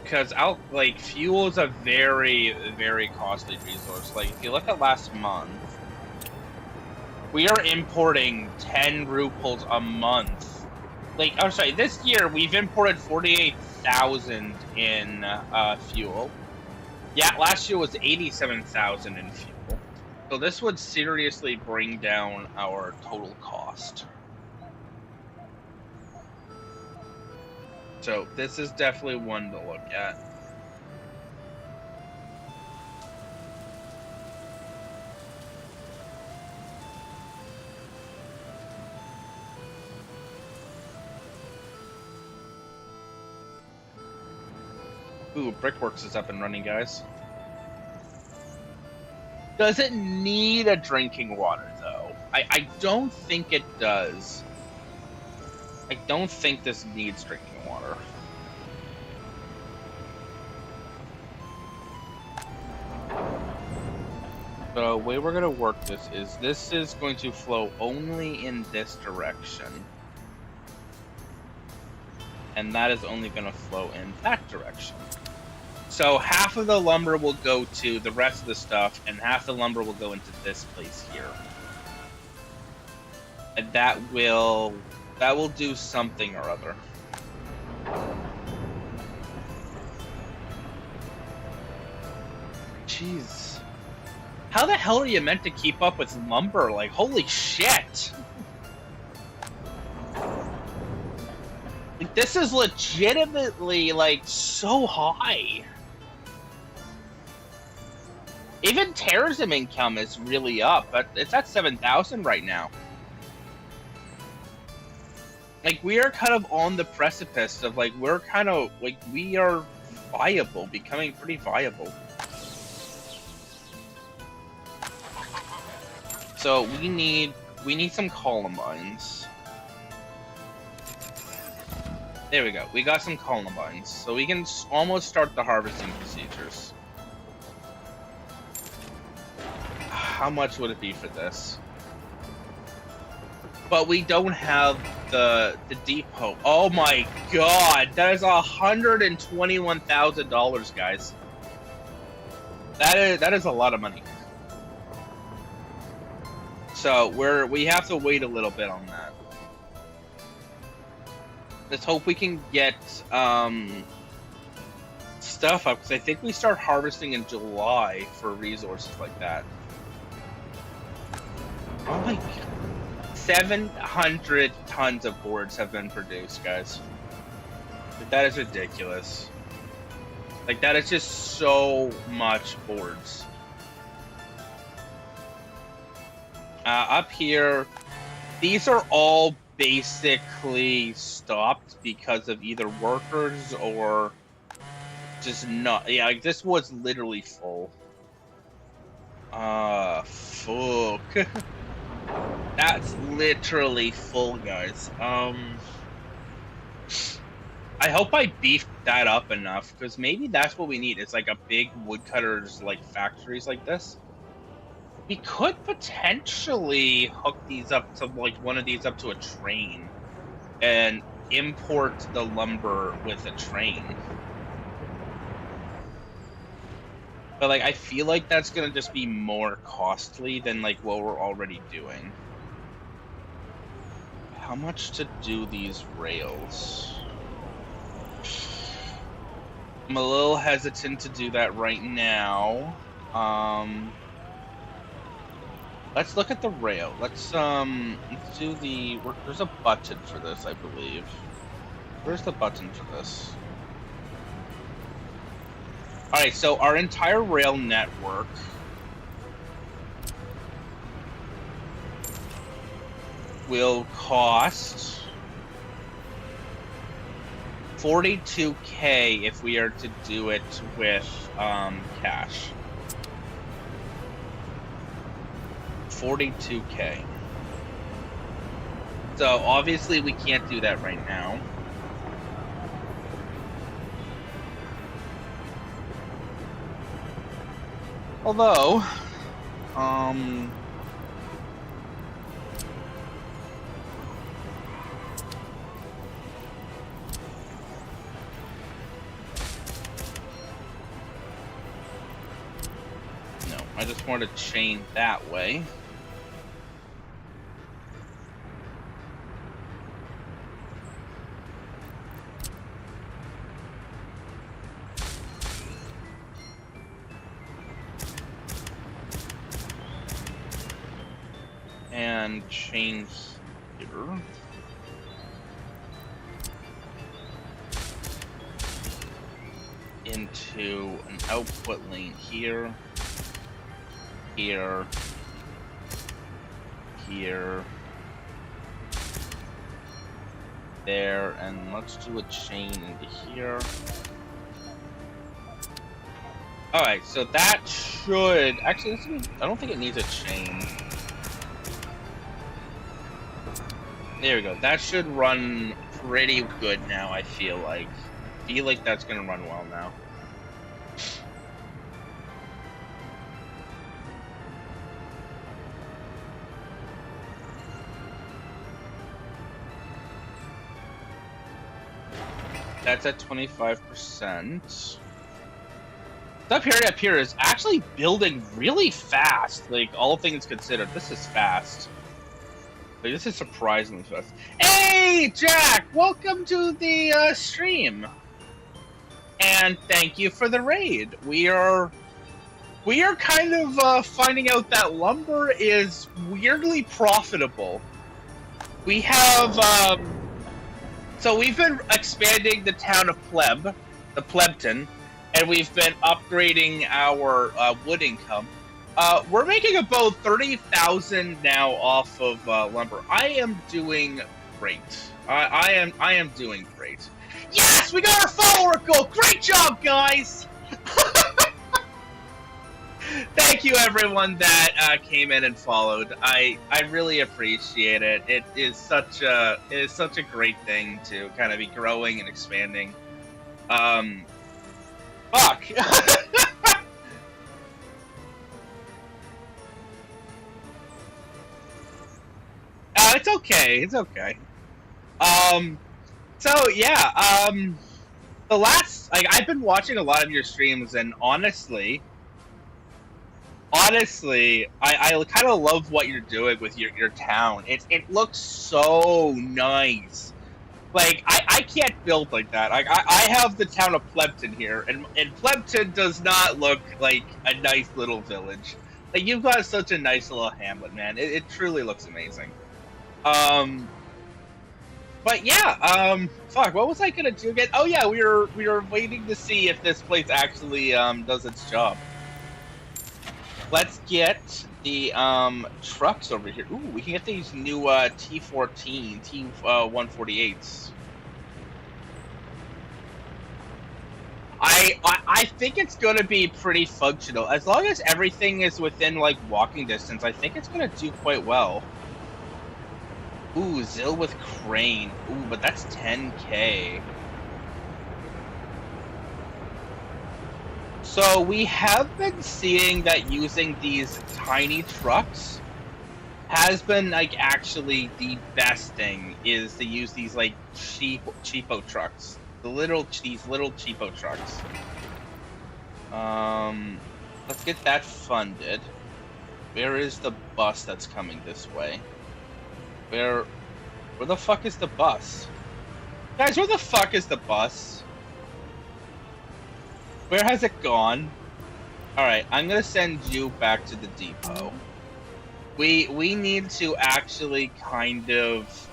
Because fuel is a very, very costly resource. Like, if you look at last month, we are importing 10 ruples a month. Like, I'm sorry, this year we've imported 48,000 in fuel. Yeah, last year was 87,000 in fuel. So this would seriously bring down our total cost. So this is definitely one to look at. Ooh, Brickworks is up and running, guys. Does it need a drinking water, though? I don't think it does. I don't think this needs drinking water. So the way we're going to work this is going to flow only in this direction. And that is only going to flow in that direction. So half of the lumber will go to the rest of the stuff, and half the lumber will go into this place here. And that will do something or other. Jeez. How the hell are you meant to keep up with lumber? Like, holy shit! Like, this is legitimately, like, so high. Even tourism income is really up, but it's at 7,000 right now. Like, we are kind of on the precipice of, like, we're kind of, like, we are viable, becoming pretty viable. So, we need some columbines. There we go. We got some columbines. So we can almost start the harvesting procedures. How much would it be for this? But we don't have the depot. Oh my god! That is $121,000, guys. That is a lot of money. So we have to wait a little bit on that. Let's hope we can get stuff up, because I think we start harvesting in July for resources like that. Oh my god. 700 tons of boards have been produced, guys. Like, that is ridiculous. Like, that is just so much boards. Up here, these are all basically stopped because of either workers or just not. Yeah, like, this was literally full. Fuck. That's literally full, guys. I hope I beefed that up enough, because maybe that's what we need. It's like a big woodcutters, like, factories like this. We could potentially hook these up to, like, one of these up to a train and import the lumber with a train. But, like, I feel like that's gonna just be more costly than, like, what we're already doing. How much to do these rails? I'm a little hesitant to do that right now. Let's look at the rail. Let's do the. There's a button for this, I believe. Where's the button for this? All right, so our entire rail network will cost 42K if we are to do it with cash. 42K. So obviously we can't do that right now. Although, no, I just want to chain that way. And chain here. Into an output lane here. Here. Here. There. And let's do a chain into here. Alright, so that should... Actually, I don't think it needs a chain. There we go. That should run pretty good now, I feel like. That's gonna run well now. That's at 25%. Up here is actually building really fast. Like, all things considered, this is fast. Like, this is surprisingly fast. Hey, Jack! Welcome to the stream. And thank you for the raid. We are kind of finding out that lumber is weirdly profitable. We have so we've been expanding the town of the Plebton, and we've been upgrading our wood income. We're making about 30,000 now off of lumber. I am doing great. I am doing great. Yes, we got our follower goal. Great job, guys. Thank you, everyone that came in and followed. I really appreciate it. It is such a great thing to kind of be growing and expanding. Fuck. It's okay. It's okay. So yeah. The last, I've been watching a lot of your streams, and honestly, I kind of love what you're doing with your town. It looks so nice. Like, I can't build like that. I have the town of Plebton here, and Plebton does not look like a nice little village. Like, you've got such a nice little hamlet, man. It truly looks amazing. But yeah, fuck, what was I gonna do again? Oh yeah, we were waiting to see if this place actually does its job. Let's get the trucks over here. Ooh, we can get these new T14, T148s. I think it's gonna be pretty functional. As long as everything is within like walking distance, I think it's gonna do quite well. Ooh, Zill with Crane. Ooh, but that's 10K. So we have been seeing that using these tiny trucks has been like actually the best thing, is to use these like cheapo trucks. These little cheapo trucks. Let's get that funded. Where is the bus that's coming this way? Where the fuck is the bus? Guys, where the fuck is the bus? Where has it gone? Alright, I'm gonna send you back to the depot. We need to actually kind of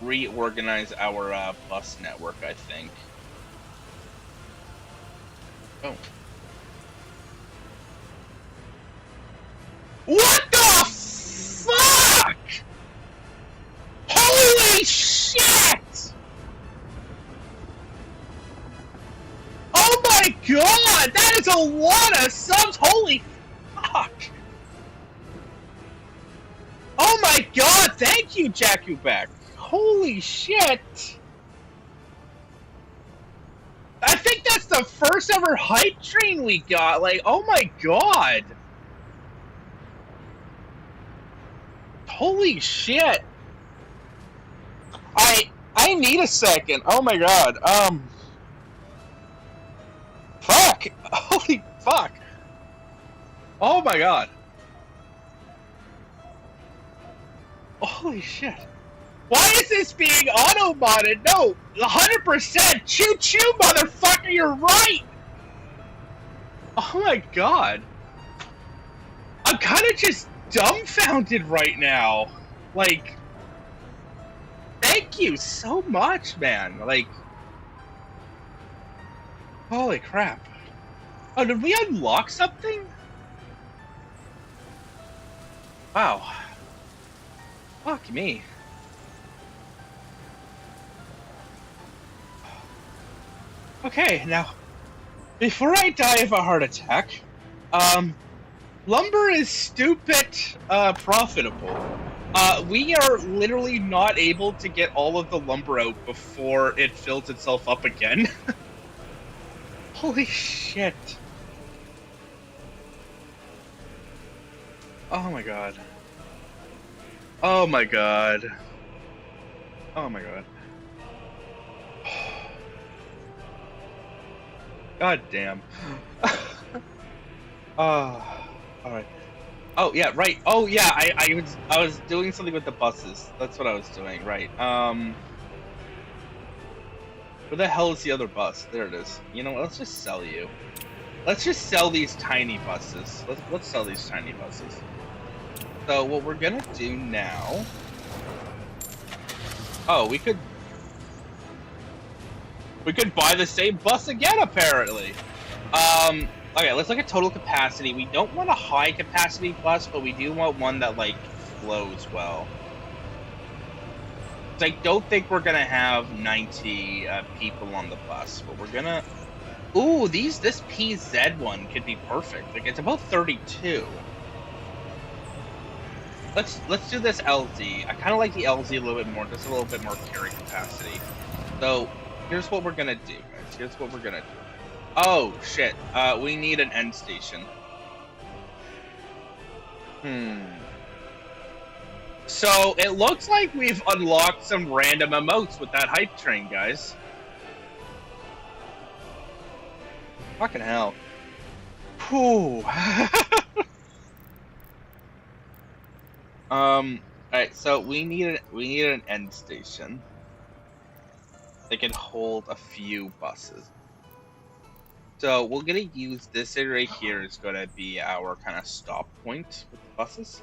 reorganize our bus network, I think. Oh. What the fuck? Holy shit! Oh my god! That is a lot of subs! Holy fuck! Oh my god! Thank you, Jakubek! Holy shit! I think that's the first ever hype train we got! Like, oh my god! Holy shit! I need a second. Oh my god. Fuck! Holy fuck! Oh my god. Holy shit. Why is this being auto-modded? No, 100%! Choo-choo, motherfucker, you're right! Oh my god. I'm kind of just dumbfounded right now. Like, thank you so much, man. Like, holy crap. Oh, did we unlock something? Wow. Fuck me. Okay, now, before I die of a heart attack, lumber is stupid, profitable. We are literally not able to get all of the lumber out before it fills itself up again. Holy shit. Oh my god. Oh my god. Oh my god. God damn. Alright. Oh yeah, right. Oh yeah, I was doing something with the buses. That's what I was doing, right. Where the hell is the other bus? There it is. You know what, let's just sell you. Let's just sell these tiny buses. Let's sell these tiny buses. So what we're gonna do now... Oh, we could buy the same bus again, apparently. Okay, let's look at total capacity. We don't want a high capacity bus, but we do want one that, like, flows well. I don't think we're gonna have 90 people on the bus, but we're gonna... Ooh, this PZ one could be perfect. Like, it's about 32. Let's do this LZ. I kind of like the LZ a little bit more, just a little bit more carry capacity. So, here's what we're gonna do, guys. Here's what we're gonna do. Oh, shit. We need an end station. So, it looks like we've unlocked some random emotes with that hype train, guys. Fucking hell. Whew. Alright, so we need an end station. They can hold a few buses. So we're gonna use this area right here is gonna be our kind of stop point with the buses.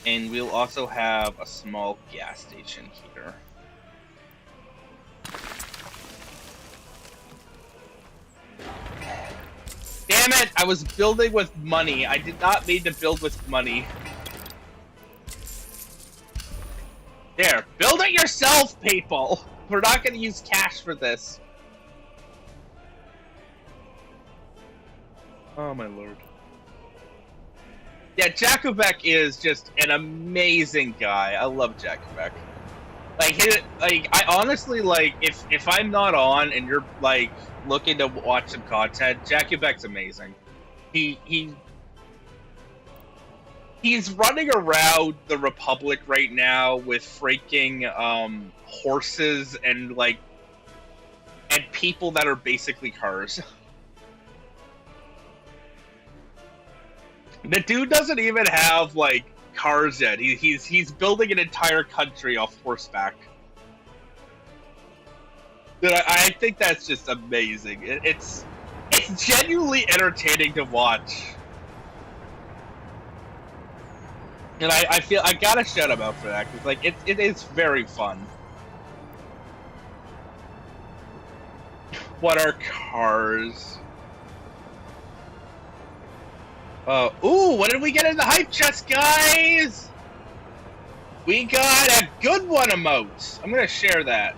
And we'll also have a small gas station here. Damn it! I was building with money. I did not mean to build with money. There, build it yourself, people! We're not gonna use cash for this. Oh my lord. Yeah, Jakubek is just an amazing guy. I love Jakubek. Like, I honestly, like, if I'm not on and you're, like, looking to watch some content, Jakubek's amazing. He's running around the Republic right now with freaking, horses and, like, and people that are basically cars. The dude doesn't even have, like, cars yet. He's building an entire country off horseback. Dude, I think that's just amazing. It's It's genuinely entertaining to watch. And I feel I gotta shout him out for that, because like it is very fun. What are cars? Ooh, what did we get in the hype chest, guys? We got a good one emote. I'm gonna share that.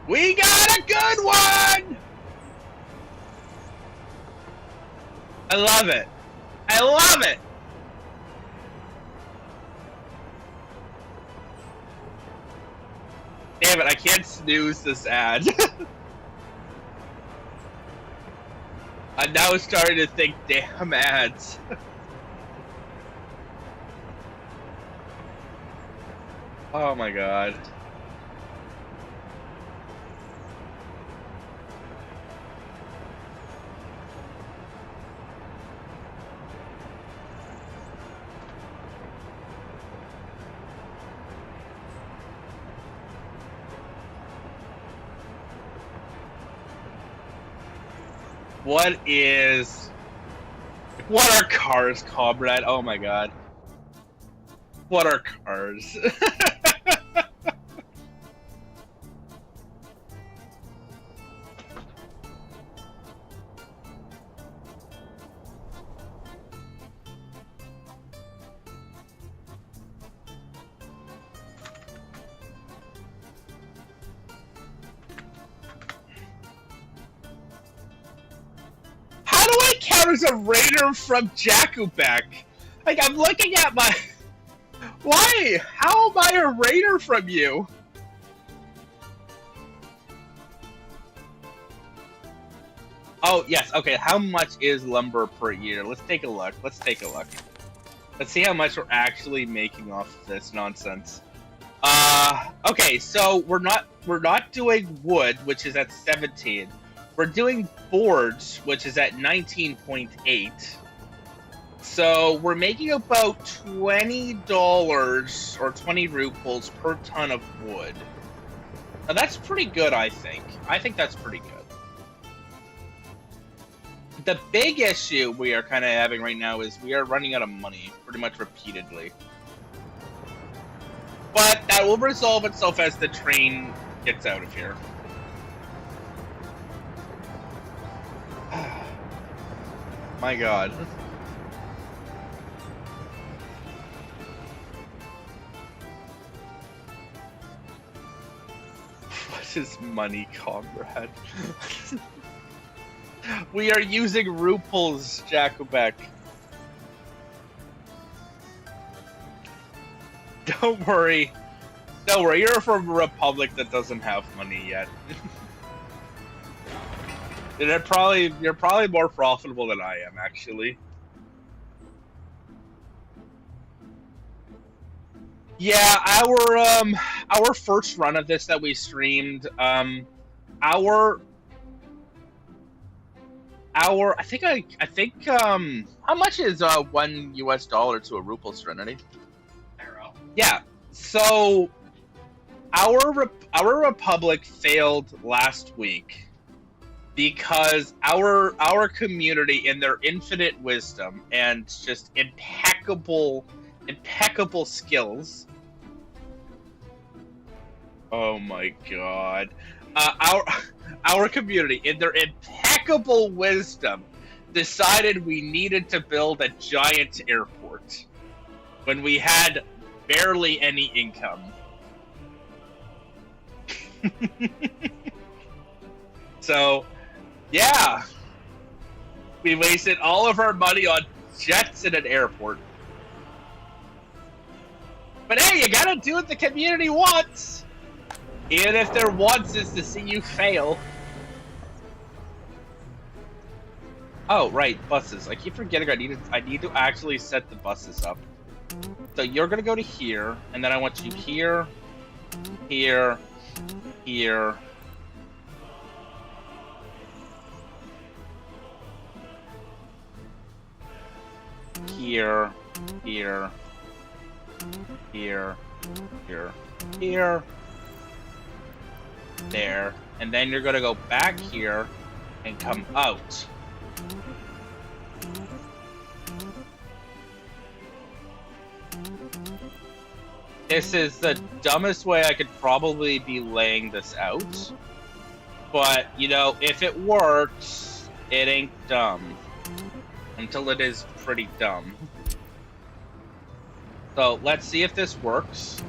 We got a good one! I love it. I love it. Damn it, I can't snooze this ad. I'm now starting to think, damn ads. Oh my god. What are cars, comrade? Oh my god. What are cars? As a raider from Jakubek. Like, I'm looking at my... Why? How am I a raider from you? Oh, yes. Okay, how much is lumber per year? Let's take a look. Let's take a look. Let's see how much we're actually making off of this nonsense. Okay, so we're not doing wood, which is at 17. We're doing boards, which is at 19.8. So we're making about $20 or 20 rubles per ton of wood. Now that's pretty good, I think. I think that's pretty good. The big issue we are kind of having right now is we are running out of money pretty much repeatedly. But that will resolve itself as the train gets out of here. My god. What is money, comrade? We are using ruples, Jakubek. Don't worry. Don't worry, you're from a republic that doesn't have money yet. You're probably more profitable than I am, actually. Yeah, our first run of this that we streamed, I think how much is $1 US to a ruble, Serenity? Arrow. Yeah. So our republic failed last week because our community, in their infinite wisdom and just impeccable skills. Oh my god. Our community, in their impeccable wisdom, decided we needed to build a giant airport when we had barely any income. So, yeah. We wasted all of our money on jets in an airport. But hey, you gotta do what the community wants! Even if their wants is to see you fail. Oh, right, buses. I keep forgetting I need to actually set the buses up. So you're gonna go to here, and then I want you here, here, here. Here, here, here, here, here. there, and then you're gonna go back here and come out. This is the dumbest way I could probably be laying this out. But, you know, if it works, it ain't dumb. Until it is pretty dumb. So, let's see if this works.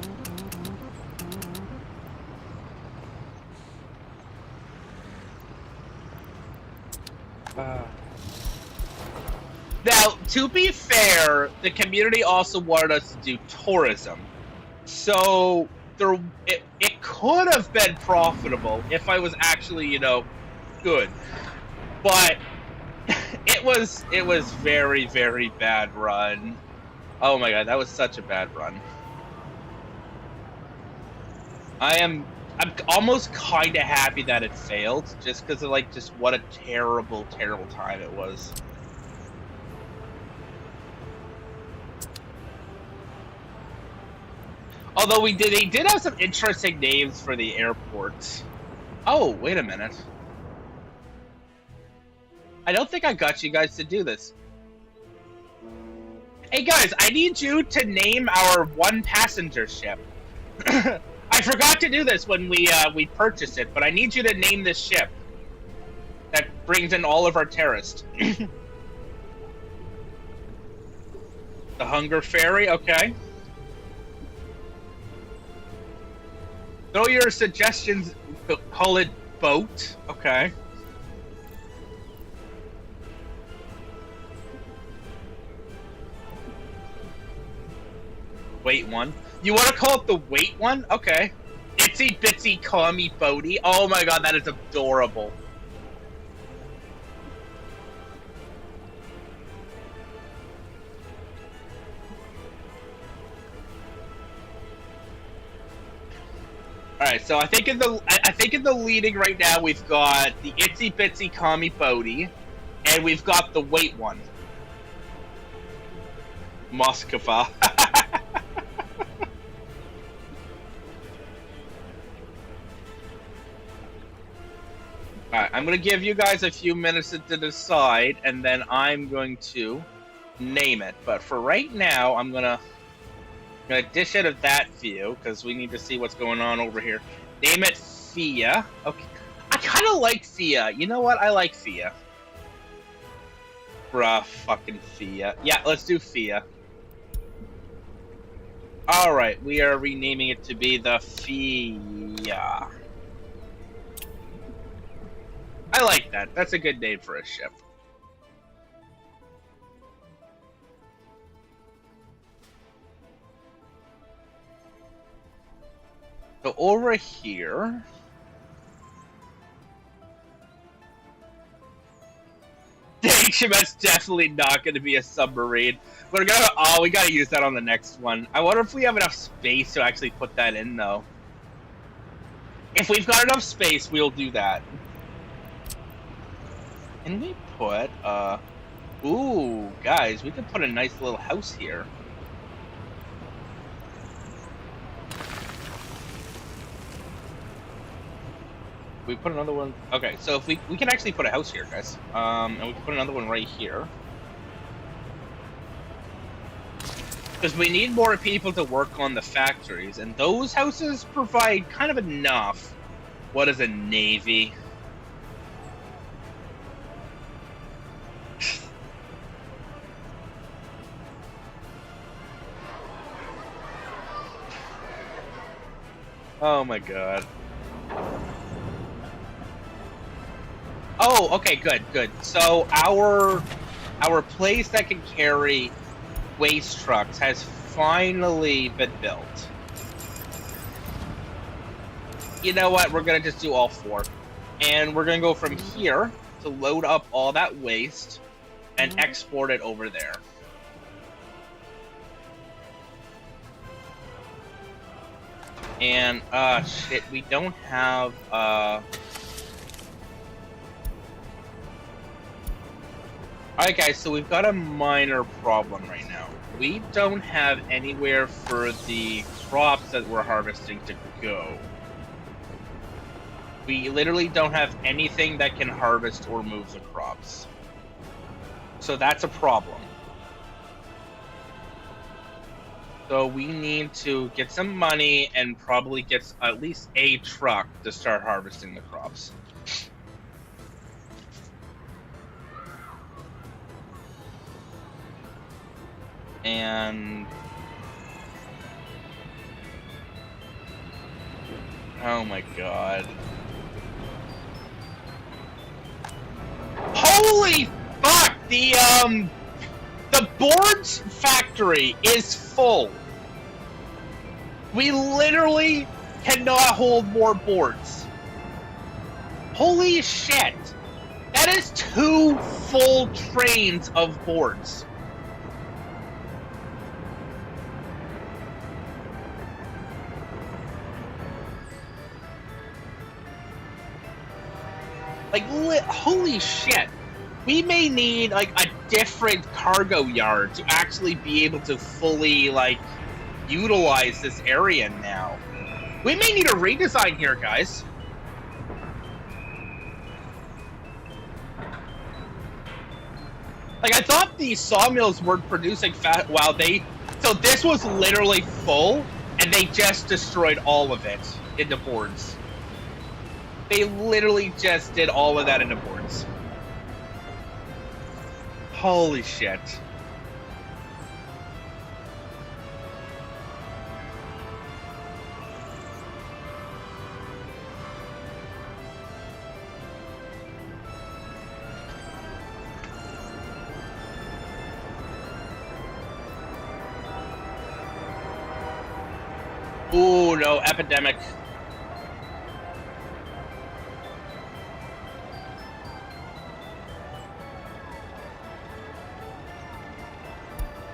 Now, to be fair, the community also wanted us to do tourism. So, it could have been profitable if I was actually, you know, good. But it was very, very bad run. Oh my god, that was such a bad run. I'm almost kind of happy that it failed, just because of, like, just what a terrible, terrible time it was. Although they did have some interesting names for the airports. Oh, wait a minute. I don't think I got you guys to do this. Hey guys, I need you to name our one passenger ship. I forgot to do this when we purchased it, but I need you to name this ship that brings in all of our terrorists. The Hunger Ferry, okay. Throw your suggestions, call it boat, okay. Wait one. You want to call it the wait one? Okay. Itsy bitsy commie boaty. Oh my god, that is adorable. Alright, so I think in the leading right now we've got the Itsy Bitsy Commie Bodhi, and we've got the wait one. Moskva. Alright, I'm gonna give you guys a few minutes to decide, and then I'm going to name it. But for right now, I'm gonna dish out of that view, because we need to see what's going on over here. Name it Fia. Okay. I kind of like Fia. You know what? I like Fia. Bruh, fucking Fia. Yeah, let's do Fia. Alright, we are renaming it to be the Fia. I like that. That's a good name for a ship. So over here, HMS definitely not going to be a submarine. We're gonna we gotta use that on the next one. I wonder if we have enough space to actually put that in, though. If we've got enough space, we'll do that. Can we put ooh, guys, we could put a nice little house here. We put another one. Okay, so if we can actually put a house here, guys. And we can put another one right here. Because we need more people to work on the factories, and those houses provide kind of enough. What is a navy? Oh my god. Oh, okay, good. So our place that can carry waste trucks has finally been built. You know what? We're gonna just do all four. And we're gonna go from here to load up all that waste and export it over there. And, shit, we don't have, Alright guys, so we've got a minor problem right now. We don't have anywhere for the crops that we're harvesting to go. We literally don't have anything that can harvest or move the crops. So that's a problem. So we need to get some money and probably get at least a truck to start harvesting the crops. And oh my god. Holy fuck! The boards factory is full. We literally cannot hold more boards. Holy shit! That is 2 full trains of boards. Like, holy shit. We may need, like, a different cargo yard to actually be able to fully, like, utilize this area now. We may need a redesign here, guys. Like, I thought these sawmills weren't producing fat while they... So this was literally full, and they just destroyed all of it into boards. They literally just did all of that into boards. Holy shit. Ooh, no, epidemic.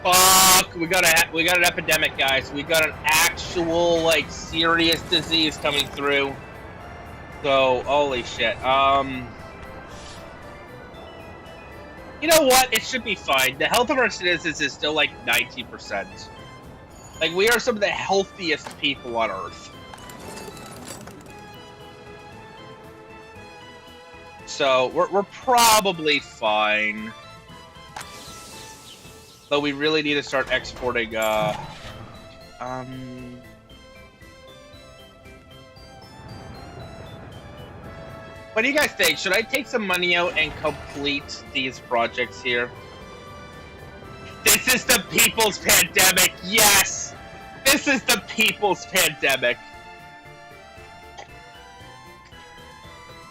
Fuck, we got an epidemic, guys. We got an actual, like, serious disease coming through. So, holy shit. You know what? It should be fine. The health of our citizens is still, like, 90%. Like, we are some of the healthiest people on Earth. So, we're probably fine. But we really need to start exporting, What do you guys think? Should I take some money out and complete these projects here? This is the people's pandemic! Yes! This is the people's pandemic!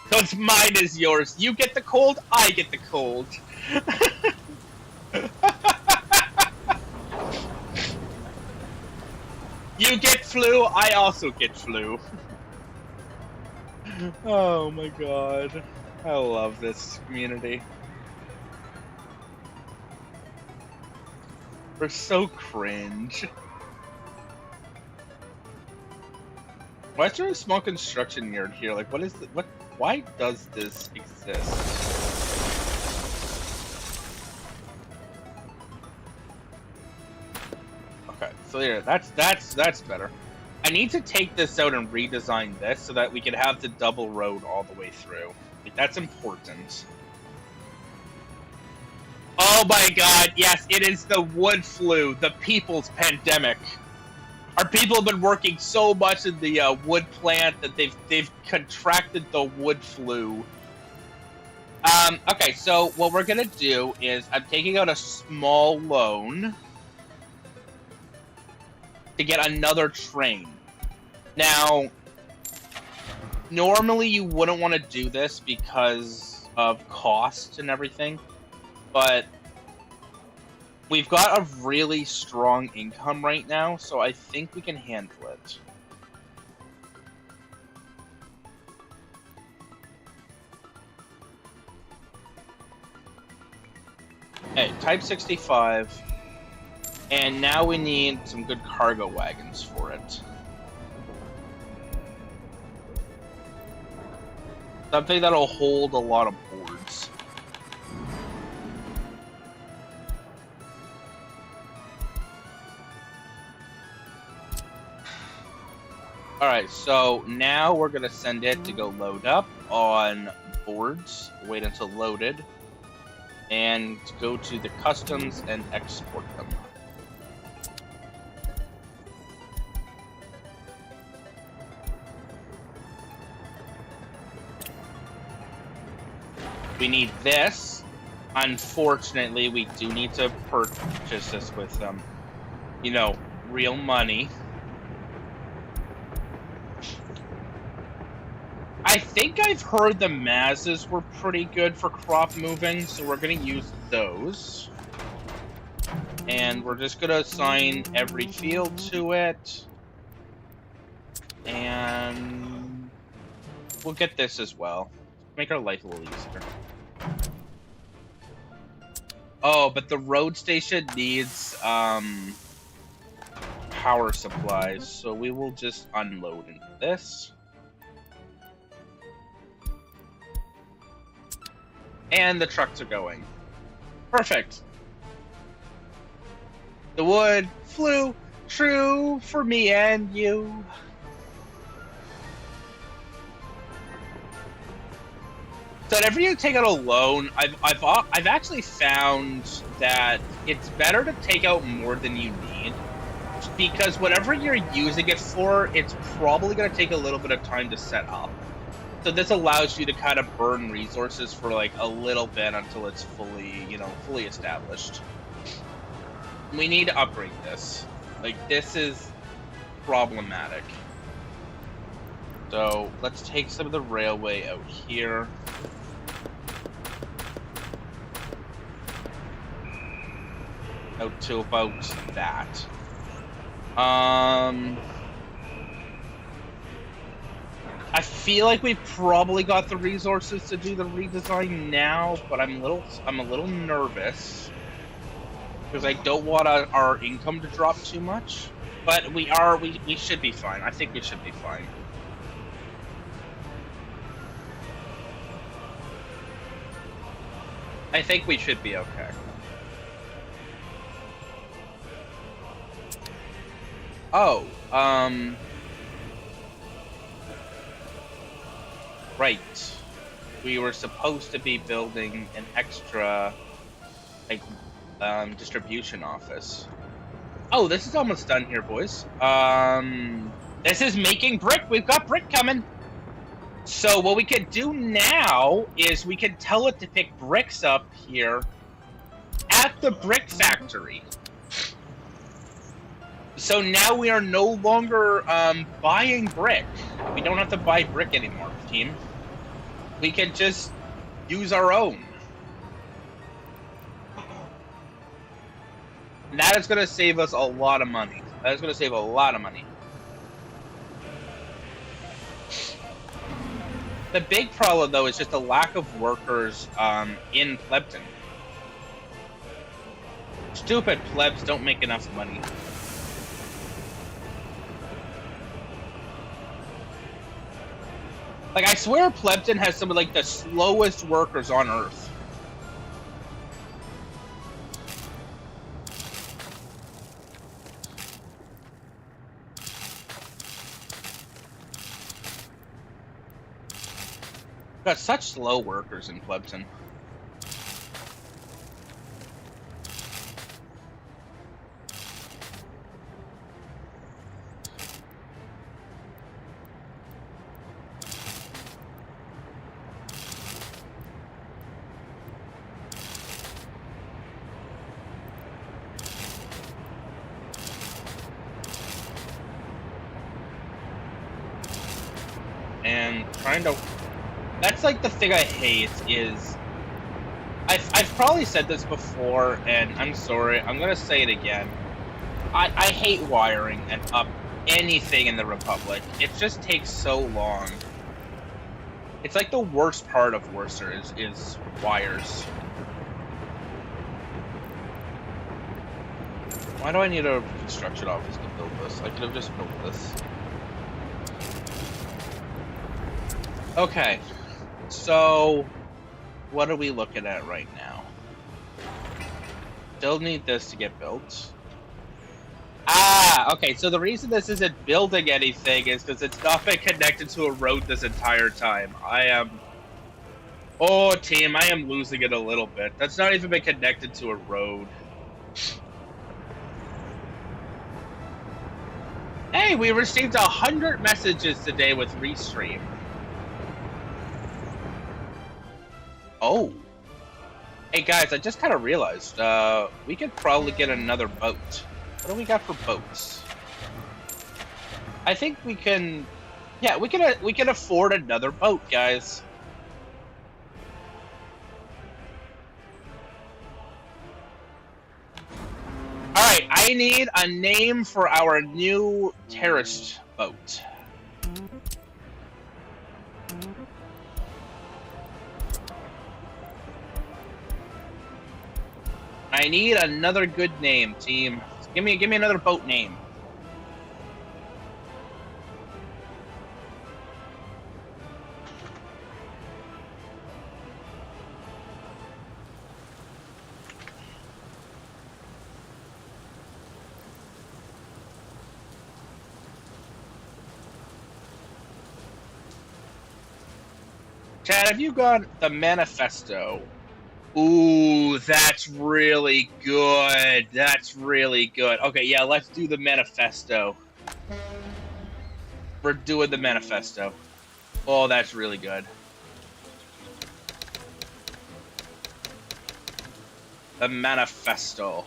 So it's mine is yours. You get the cold, I get the cold. You get flu, I also get flu. Oh my god. I love this community. We're so cringe. Why is there a small construction yard here? Like, what is the, what? Why does this exist? Okay, so yeah, that's better. I need to take this out and redesign this so that we can have the double road all the way through. Like, that's important. Oh my god, yes, it is the wood flu, the people's pandemic. Our people have been working so much in the wood plant that they've contracted the wood flu. Okay, so what we're gonna do is I'm taking out a small loan to get another train. Now, normally you wouldn't want to do this because of cost and everything, but we've got a really strong income right now, so I think we can handle it. Okay, Type 65. And now we need some good cargo wagons for it. Something that'll hold a lot of boards. Alright, so now we're going to send it to go load up on boards, wait until loaded, and go to the customs and export them. We need this. Unfortunately, we do need to purchase this with them. You know, real money. I think I've heard the Mazes were pretty good for crop moving, so we're going to use those. And we're just going to assign every field to it. And we'll get this as well. Make our life a little easier. Oh, but the road station needs power supplies, so we will just unload into this. And the trucks are going. Perfect. The wood flew true for me and you. So whenever you take out a loan, I've actually found that it's better to take out more than you need, because whatever you're using it for, it's probably going to take a little bit of time to set up. So this allows you to kind of burn resources for like a little bit until it's fully, fully established. We need to upgrade this. Like, this is problematic. So let's take some of the railway out here. Out to about that. I feel like we've probably got the resources to do the redesign now, but I'm a little nervous because I don't want our income to drop too much. But we should be fine. I think we should be fine. I think we should be okay. Oh, right. We were supposed to be building an extra, like, distribution office. Oh, this is almost done here, boys. This is making brick. We've got brick coming. So what we could do now is we could tell it to pick bricks up here at the brick factory. So now we are no longer buying brick. We don't have to buy brick anymore, team. We can just use our own. And that is going to save us a lot of money. That is going to save a lot of money. The big problem, though, is just the lack of workers in Plebton. Stupid plebs don't make enough money. Like, I swear Plebton has some of, like, the slowest workers on Earth. Got such slow workers in Plebton. And trying to... That's like the thing I hate is... I've probably said this before, and I'm sorry, I'm gonna say it again. I hate wiring and up anything in the Republic. It just takes so long. It's like the worst part of Worcester is wires. Why do I need a construction office to build this? I could have just built this. Okay, so what are we looking at right now? Still need this to get built. Ah! Yeah, okay, so the reason this isn't building anything is because it's not been connected to a road this entire time. I am... Oh, team, I am losing it a little bit. That's not even been connected to a road. Hey, we received 100 messages today with Restream. Oh. Hey, guys, I just kind of realized, we could probably get another boat. What do we got for boats? I think we can... Yeah, we can afford another boat, guys. Alright, I need a name for our new terrorist boat. I need another good name, team. Give me another boat name. Chad, have you got the Manifesto? Ooh, that's really good. That's really good. Okay, yeah, let's do the Manifesto. We're doing the Manifesto. Oh, that's really good. The Manifesto.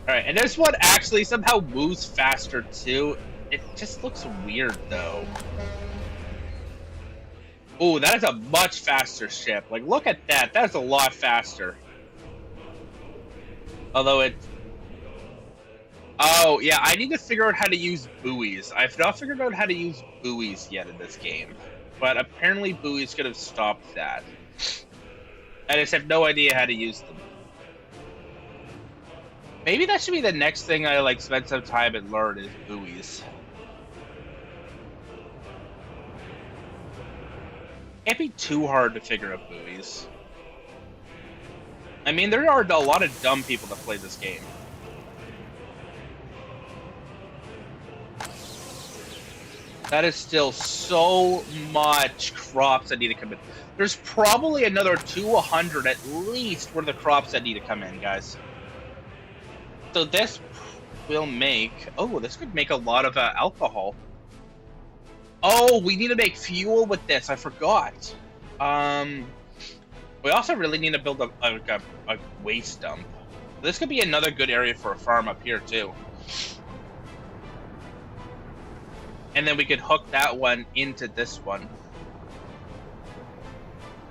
Alright, and this one actually somehow moves faster, too. It just looks weird, though. Ooh, that is a much faster ship. Like, look at that. That is a lot faster. Although it... Oh, yeah, I need to figure out how to use buoys. I've not figured out how to use buoys yet in this game. But apparently buoys could have stopped that. I just have no idea how to use them. Maybe that should be the next thing I, like, spend some time and learn is buoys. Can't be too hard to figure out buoys. I mean, there are a lot of dumb people that play this game. That is still so much crops that need to come in. There's probably another 200 at least worth of crops that need to come in, guys. So this will make... Oh, this could make a lot of alcohol. Oh, we need to make fuel with this. I forgot. We also really need to build a waste dump. This could be another good area for a farm up here, too. And then we could hook that one into this one.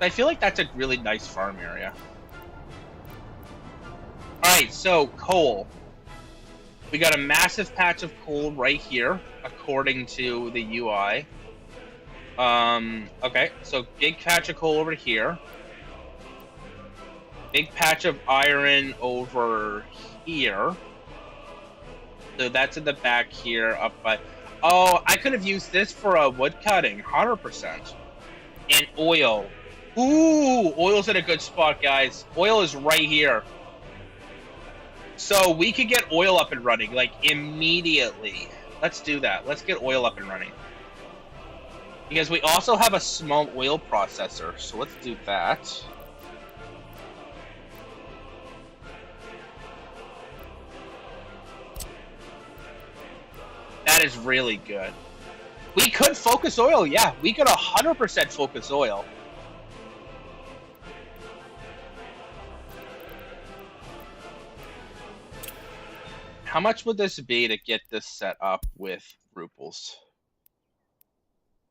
I feel like that's a really nice farm area. Alright, so coal. We got a massive patch of coal right here, according to the UI. Okay, so big patch of coal over here. Big patch of iron over here. So that's in the back here, up by... Oh, I could have used this for a wood cutting, 100%. And oil. Ooh, oil's in a good spot, guys. Oil is right here. So we could get oil up and running, like, immediately. Let's do that. Let's get oil up and running. Because we also have a small oil processor, so let's do that. That is really good. We could focus oil, yeah. We could 100% focus oil. How much would this be to get this set up with ruples?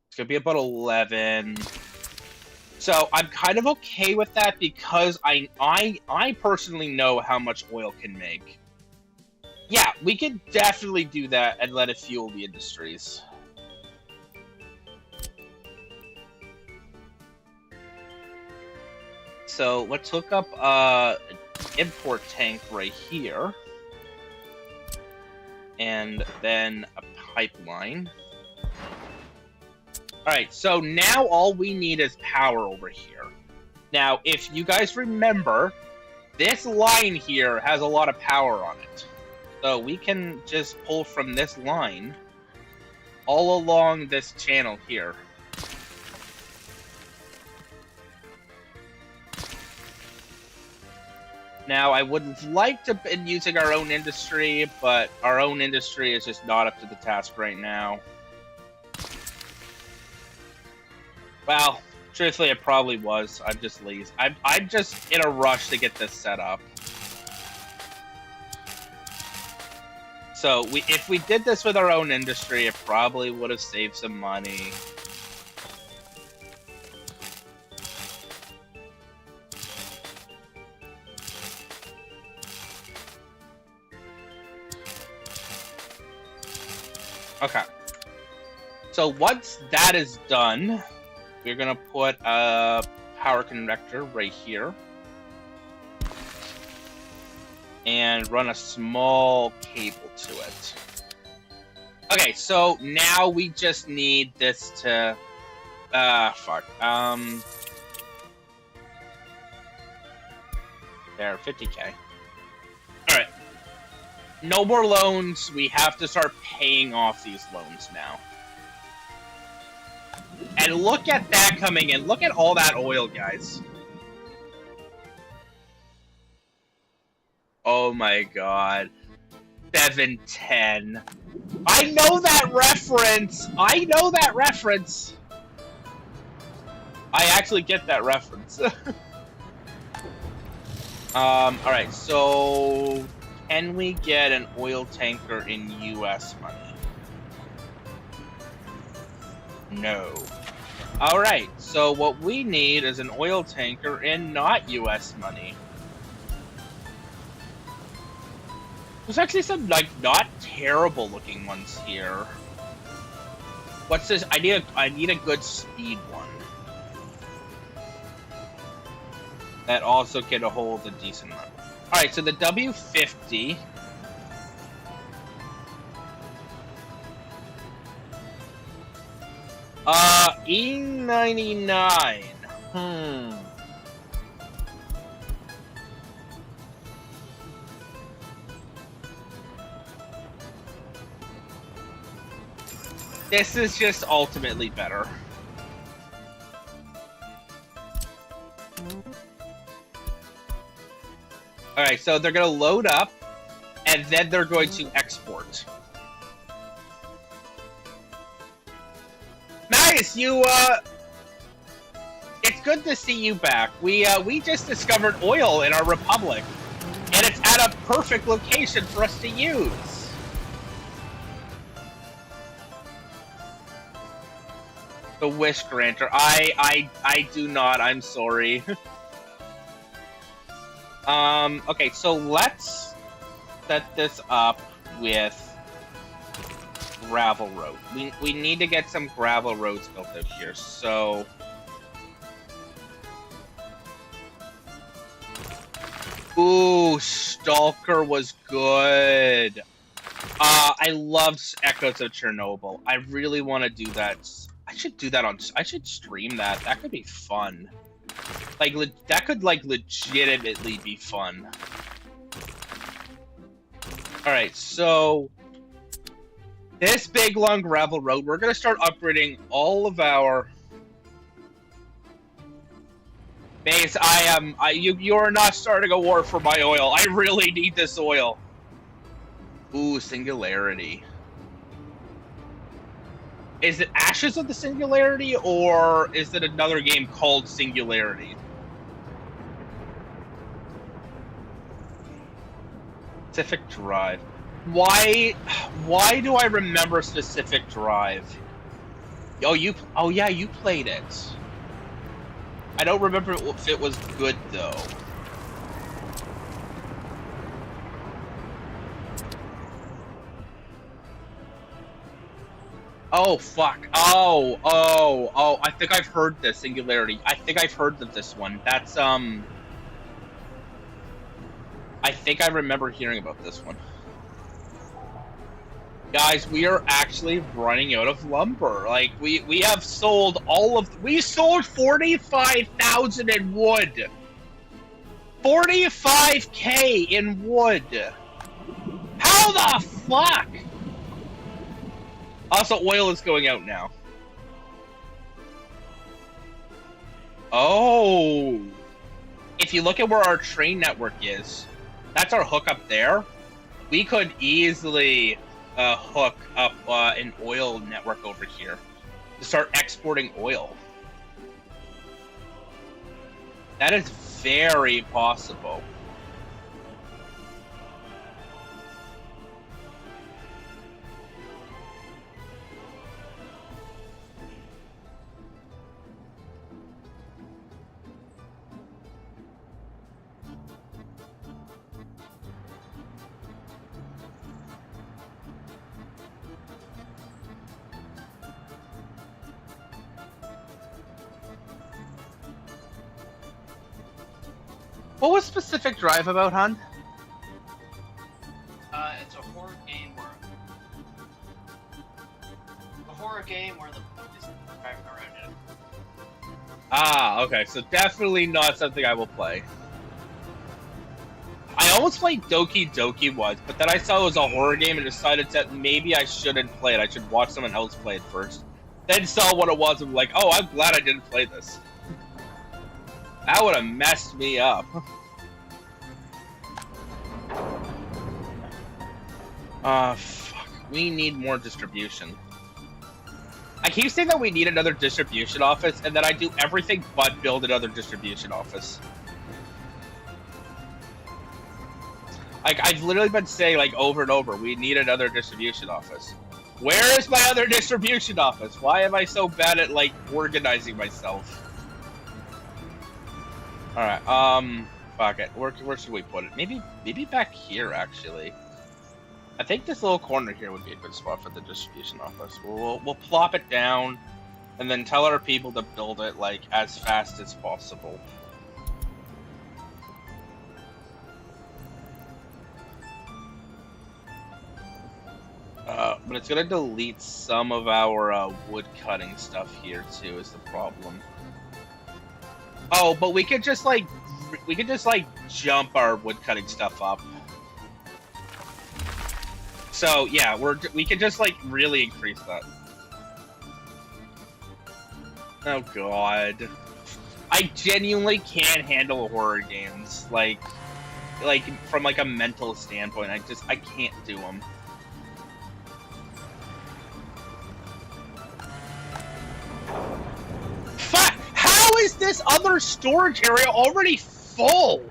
It's gonna be about 11. So I'm kind of okay with that because I personally know how much oil can make. Yeah, we could definitely do that and let it fuel the industries. So let's hook up an import tank right here. And then a pipeline. Alright, so now all we need is power over here. Now, if you guys remember, this line here has a lot of power on it. So we can just pull from this line all along this channel here. Now, I would like to be using our own industry, but our own industry is just not up to the task right now. Well, truthfully, it probably was. I'm just lazy. I'm just in a rush to get this set up. So, if we did this with our own industry, it probably would have saved some money. Okay. So once that is done, we're gonna put a power connector right here. And run a small cable to it. Okay, so now we just need this to... There, 50K. Alright. No more loans. We have to start paying off these loans now. And look at that coming in. Look at all that oil, guys. Oh my god. 710. I know that reference! I know that reference! I actually get that reference. Alright, so... Can we get an oil tanker in US money? No. Alright, so what we need is an oil tanker in not US money. There's actually some, like, not terrible looking ones here. What's this? I need a good speed one. That also can hold a decent level. Alright, so the W50. E99. This is just ultimately better. Alright, so they're going to load up, and then they're going to export. Nice! It's good to see you back. We just discovered oil in our republic, and it's at a perfect location for us to use. The Wish Granter. I do not. I'm sorry. Okay, so let's set this up with gravel road. We need to get some gravel roads built out here, so... Ooh, Stalker was good. I loved Echoes of Chernobyl. I really want to do that. I should do that on... I should stream that. That could be fun. Like, that could, like, legitimately be fun. Alright, so... This big, long gravel road, we're gonna start upgrading all of our... Base, you're not starting a war for my oil. I really need this oil. Ooh, Singularity. Is it Ashes of the Singularity, or is it another game called Singularity? Pacific Drive. Why do I remember Pacific Drive? Oh, yeah, you played it. I don't remember if it was good, though. Oh, fuck. Oh, I think I've heard this, Singularity. I think I've heard of this one. That's, I think I remember hearing about this one. Guys, we are actually running out of lumber. Like, we have sold we sold 45,000 in wood. 45K in wood. How How the fuck? Also, oil is going out now. Oh. If you look at where our train network is, that's our hookup there. We could easily hook up an oil network over here to start exporting oil. That is very possible. What was Specific Drive about, hon? It's a horror game where the book is driving around it. Ah, okay, so definitely not something I will play. I almost played Doki Doki once, but then I saw it was a horror game and decided that maybe I shouldn't play it. I should watch someone else play it first. Then saw what it was and like, oh, I'm glad I didn't play this. That would have messed me up. Fuck. We need more distribution. I keep saying that we need another distribution office, and then I do everything but build another distribution office. Like, I've literally been saying, like, over and over, we need another distribution office. Where is my other distribution office? Why am I so bad at, like, organizing myself? Alright, fuck it. Where should we put it? Maybe back here, actually. I think this little corner here would be a good spot for the distribution office. We'll plop it down, and then tell our people to build it, like, as fast as possible. But it's gonna delete some of our wood cutting stuff here too, is the problem. Oh, but we could just like jump our wood cutting stuff up. So yeah, we could just like really increase that. Oh god, I genuinely can't handle horror games. Like from like a mental standpoint, I can't do them. Fuck! How is this other storage area already full?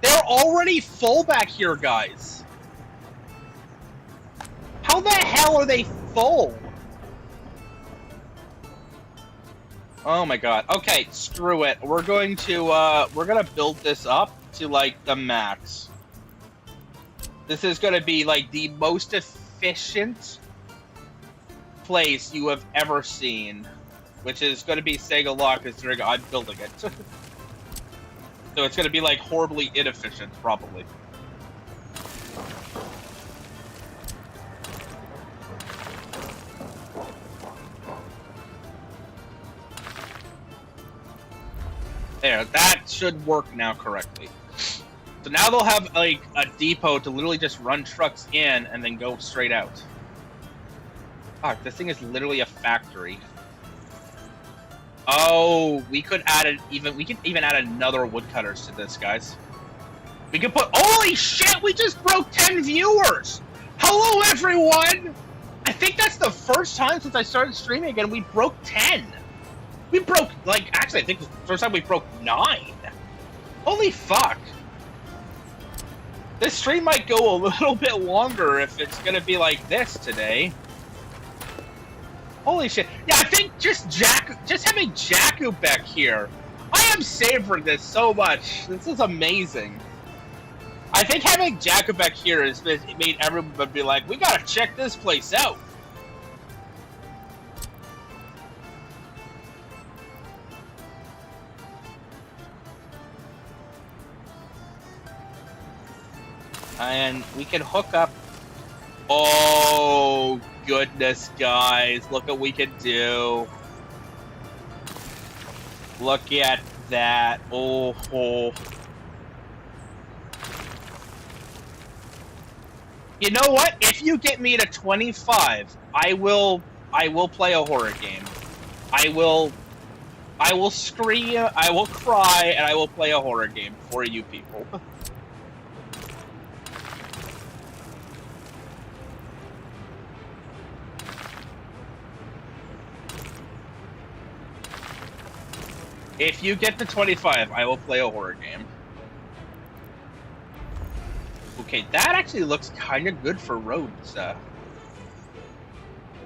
They're already full back here, guys. How the hell are they full? Oh my god. Okay, screw it. We're gonna build this up to like the max. This is gonna be like the most efficient place you have ever seen, which is gonna be saying a lot considering I'm building it. So it's gonna be like horribly inefficient, probably. There, that should work now correctly. So now they'll have like a depot to literally just run trucks in and then go straight out. Fuck, this thing is literally a factory. Oh, we could add we could even add another woodcutters to this, guys. We could put, holy shit, we just broke 10 viewers! Hello everyone! I think that's the first time since I started streaming again we broke 10. We broke, like, actually I think it's the first time we broke 9. Holy fuck. This stream might go a little bit longer if it's gonna be like this today. Holy shit. Yeah, I think just having Jakku back here, I am savoring this so much. This is amazing. I think having Jakku back here has made everyone be like, we gotta check this place out. And we can hook up. Oh goodness, guys, look what we can do. Look at that. Oh. You know what? If you get me to 25, I will play a horror game. I will scream, I will cry, and I will play a horror game for you people. If you get to 25, I will play a horror game. Okay, that actually looks kind of good for roads. And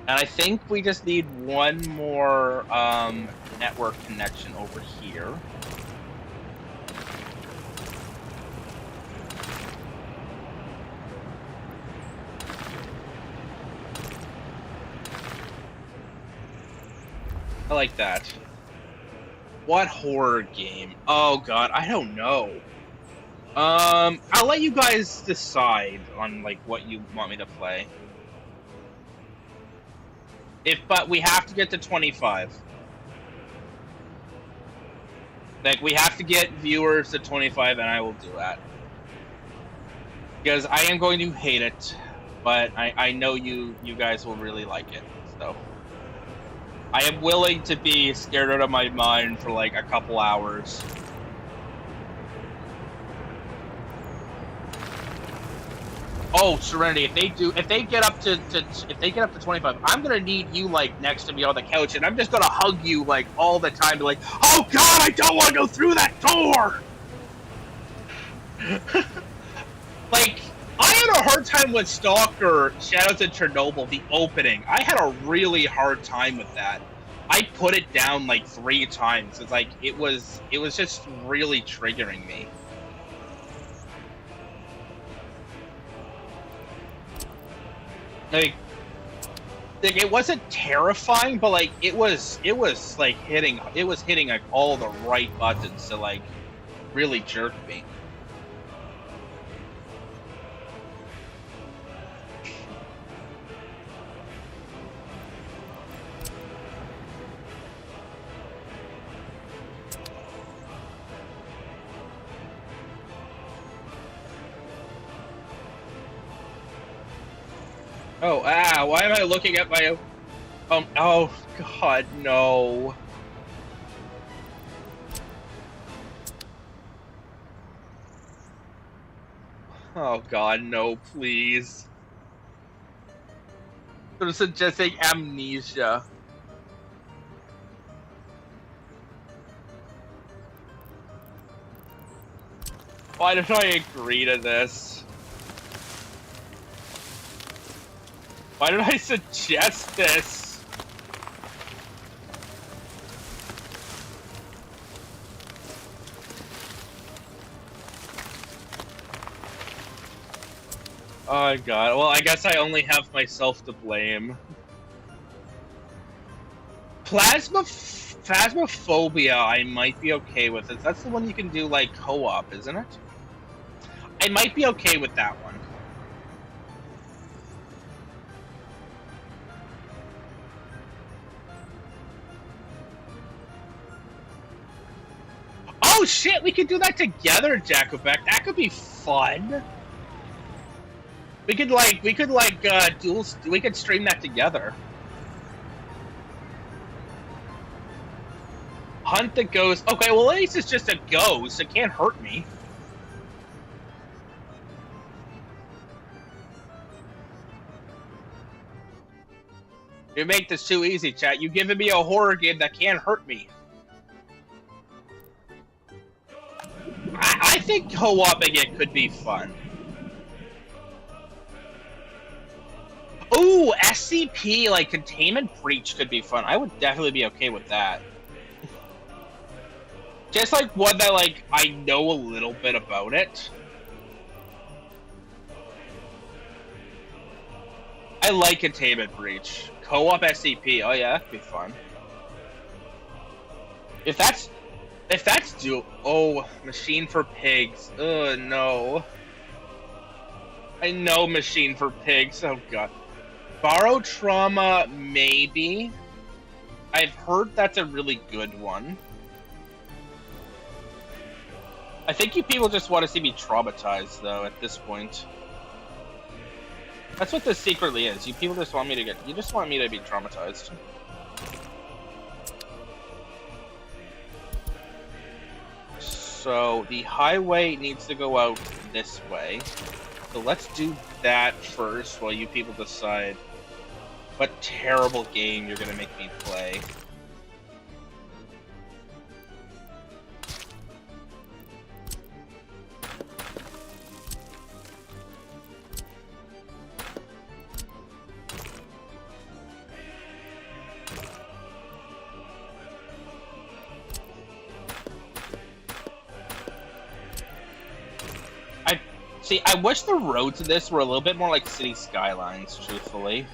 I think we just need one more network connection over here. I like that. What horror game? Oh god, I don't know. I'll let you guys decide on like what you want me to play. But we have to get to 25. Like we have to get viewers to 25, and I will do that because I am going to hate it, but I know you guys will really like it. So I am willing to be scared out of my mind for like a couple hours. Oh, Serenity! If they get up to 25, I'm gonna need you like next to me on the couch, and I'm just gonna hug you like all the time, be like, "Oh God, I don't want to go through that door." Like, I had a hard time with Stalker: Shadows of Chernobyl, the opening. I had a really hard time with that. I put it down like 3 times. It's like it was just really triggering me. Like it wasn't terrifying, but like it was like hitting like all the right buttons to like really jerk me. Oh, why am I looking at my... oh, God, no. Oh, God, no, please. They're suggesting Amnesia. Why did I agree to this? Why did I suggest this? Oh god, well I guess I only have myself to blame. Phasmophobia I might be okay with it. That's the one you can do like co-op, isn't it? I might be okay with that one. Oh shit, we could do that together, Jakubek. That could be fun. We could stream that together. Hunt the ghost. Okay, well at least it's just a ghost. It can't hurt me. You make this too easy, chat. You giving me a horror game that can't hurt me. I think co-oping it could be fun. Ooh, SCP, like Containment Breach could be fun. I would definitely be okay with that. Just like one that like I know a little bit about it. I like Containment Breach. Co-op SCP, oh yeah, that could be fun. If that's oh, Machine for Pigs. No. I know Machine for Pigs. Oh god. Borrowed Trauma, maybe. I've heard that's a really good one. I think you people just want to see me traumatized, though, at this point. That's what this secretly is. You people just want me to get. You just want me to be traumatized. So the highway needs to go out this way. So let's do that first while you people decide what terrible game you're gonna make me play. See, I wish the roads in this were a little bit more like City Skylines, truthfully.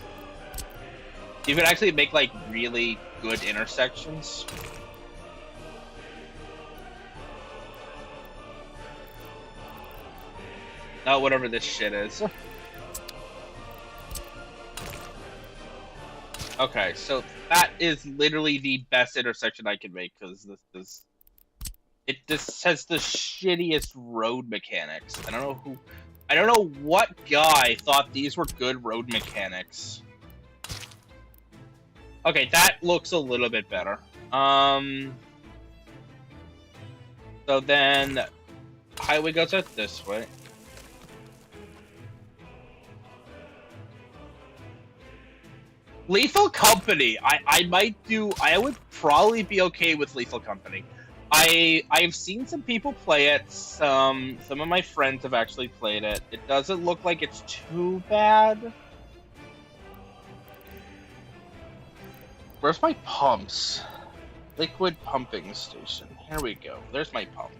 You could actually make, like, really good intersections. Oh, whatever this shit is. Okay, so that is literally the best intersection I can make, because this has the shittiest road mechanics. I don't know what guy thought these were good road mechanics. Okay, that looks a little bit better. So then highway goes out this way. Lethal Company. I would probably be okay with Lethal Company. I've seen some people play it. Some of my friends have actually played it. It doesn't look like it's too bad. Where's my pumps? Liquid pumping station. Here we go. There's my pump.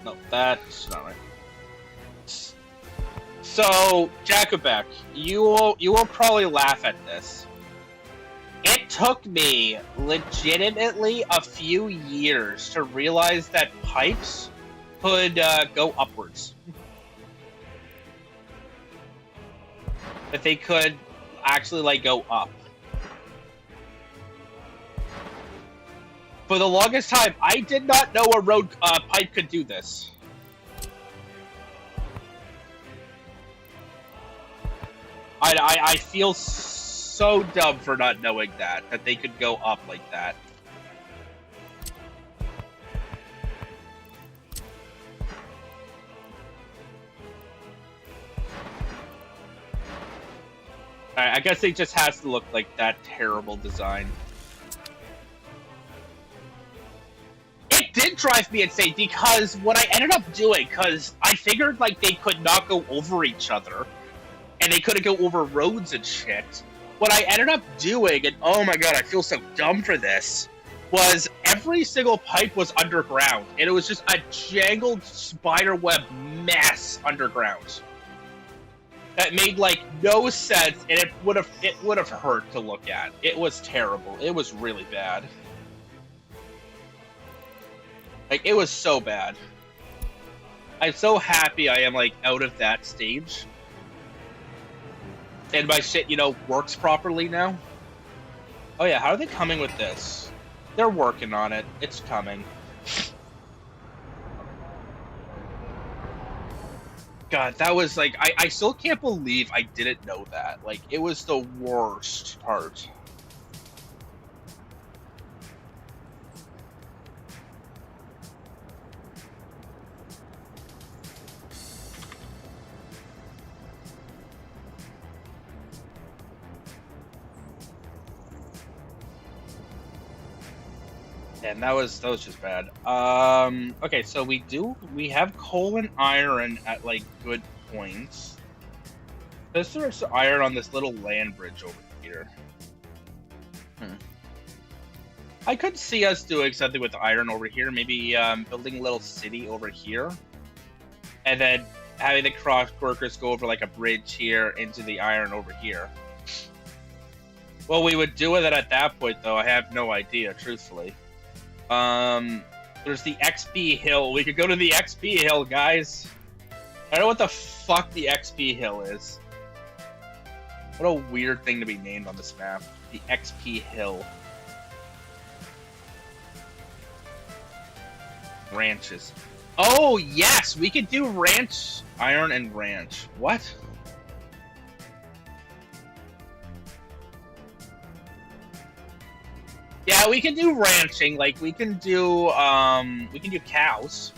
No, that's not right. So, Jakubek, you will probably laugh at this. It took me legitimately a few years to realize that pipes could go upwards. That they could actually, like, go up. For the longest time, I did not know a road pipe could do this. I feel so dumb for not knowing that they could go up like that. Alright, I guess it just has to look like that terrible design. It did drive me insane because what I ended up doing, because I figured like they could not go over each other and they couldn't go over roads and shit. What I ended up doing, and oh my god, I feel so dumb for this, was every single pipe was underground and it was just a jangled spiderweb mess underground. That made like no sense, and it would have hurt to look at. It was terrible. It was really bad. Like, it was so bad. I'm so happy I am, like, out of that stage. And my shit, you know, works properly now. Oh yeah, how are they coming with this? They're working on it. It's coming. God, that was, like, I still can't believe I didn't know that. Like, it was the worst part. And that was just bad. Okay, so we have coal and iron at like good points. There's iron on this little land bridge over here. I could see us doing something with iron over here. Maybe building a little city over here, and then having the cross workers go over like a bridge here into the iron over here. Well, we would do it at that point, though. I have no idea, truthfully. There's the XP Hill. We could go to the XP Hill, guys. I don't know what the fuck the XP Hill is. What a weird thing to be named on this map. The XP Hill. Ranches. Oh, yes! We could do ranch, iron, and ranch. What? Yeah, we can do ranching. Like, we can do cows.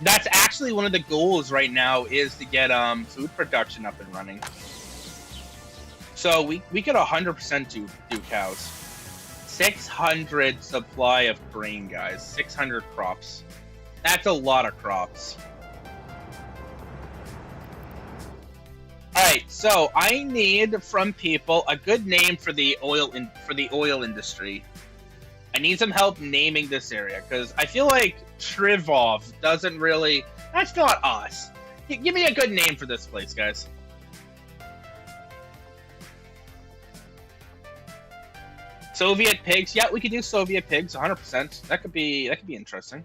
That's actually one of the goals right now, is to get food production up and running. So we could 100% do cows. 600 supply of grain, guys. 600 crops. That's a lot of crops. Alright, so I need from people a good name for the oil industry. I need some help naming this area, because I feel like Trivov doesn't really... That's not us. Give me a good name for this place, guys. Soviet pigs. Yeah, we could do Soviet pigs, 100%. That could be interesting.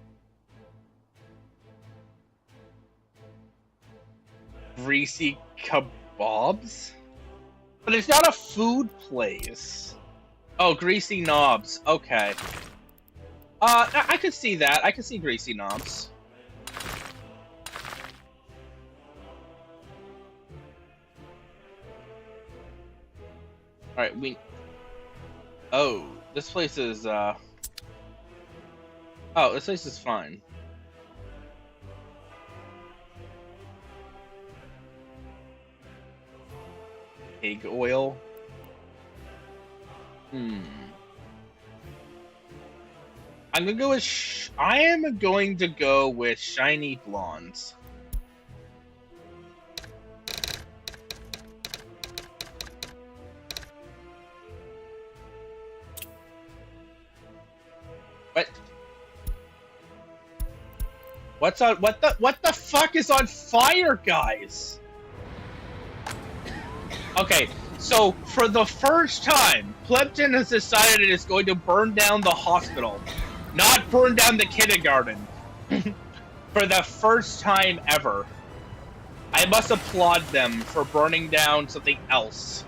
Greasy kebabs? But it's not a food place. Oh, Greasy Knobs. Okay. I could see that. I could see Greasy Knobs. Alright, Oh, this place is, Oh, this place is fine. Pig oil? I'm gonna go with I am going to go with shiny blondes. What? What the fuck is on fire, guys? Okay, so for the first time, Plebton has decided it is going to burn down the hospital, not burn down the kindergarten. For the first time ever. I must applaud them for burning down something else.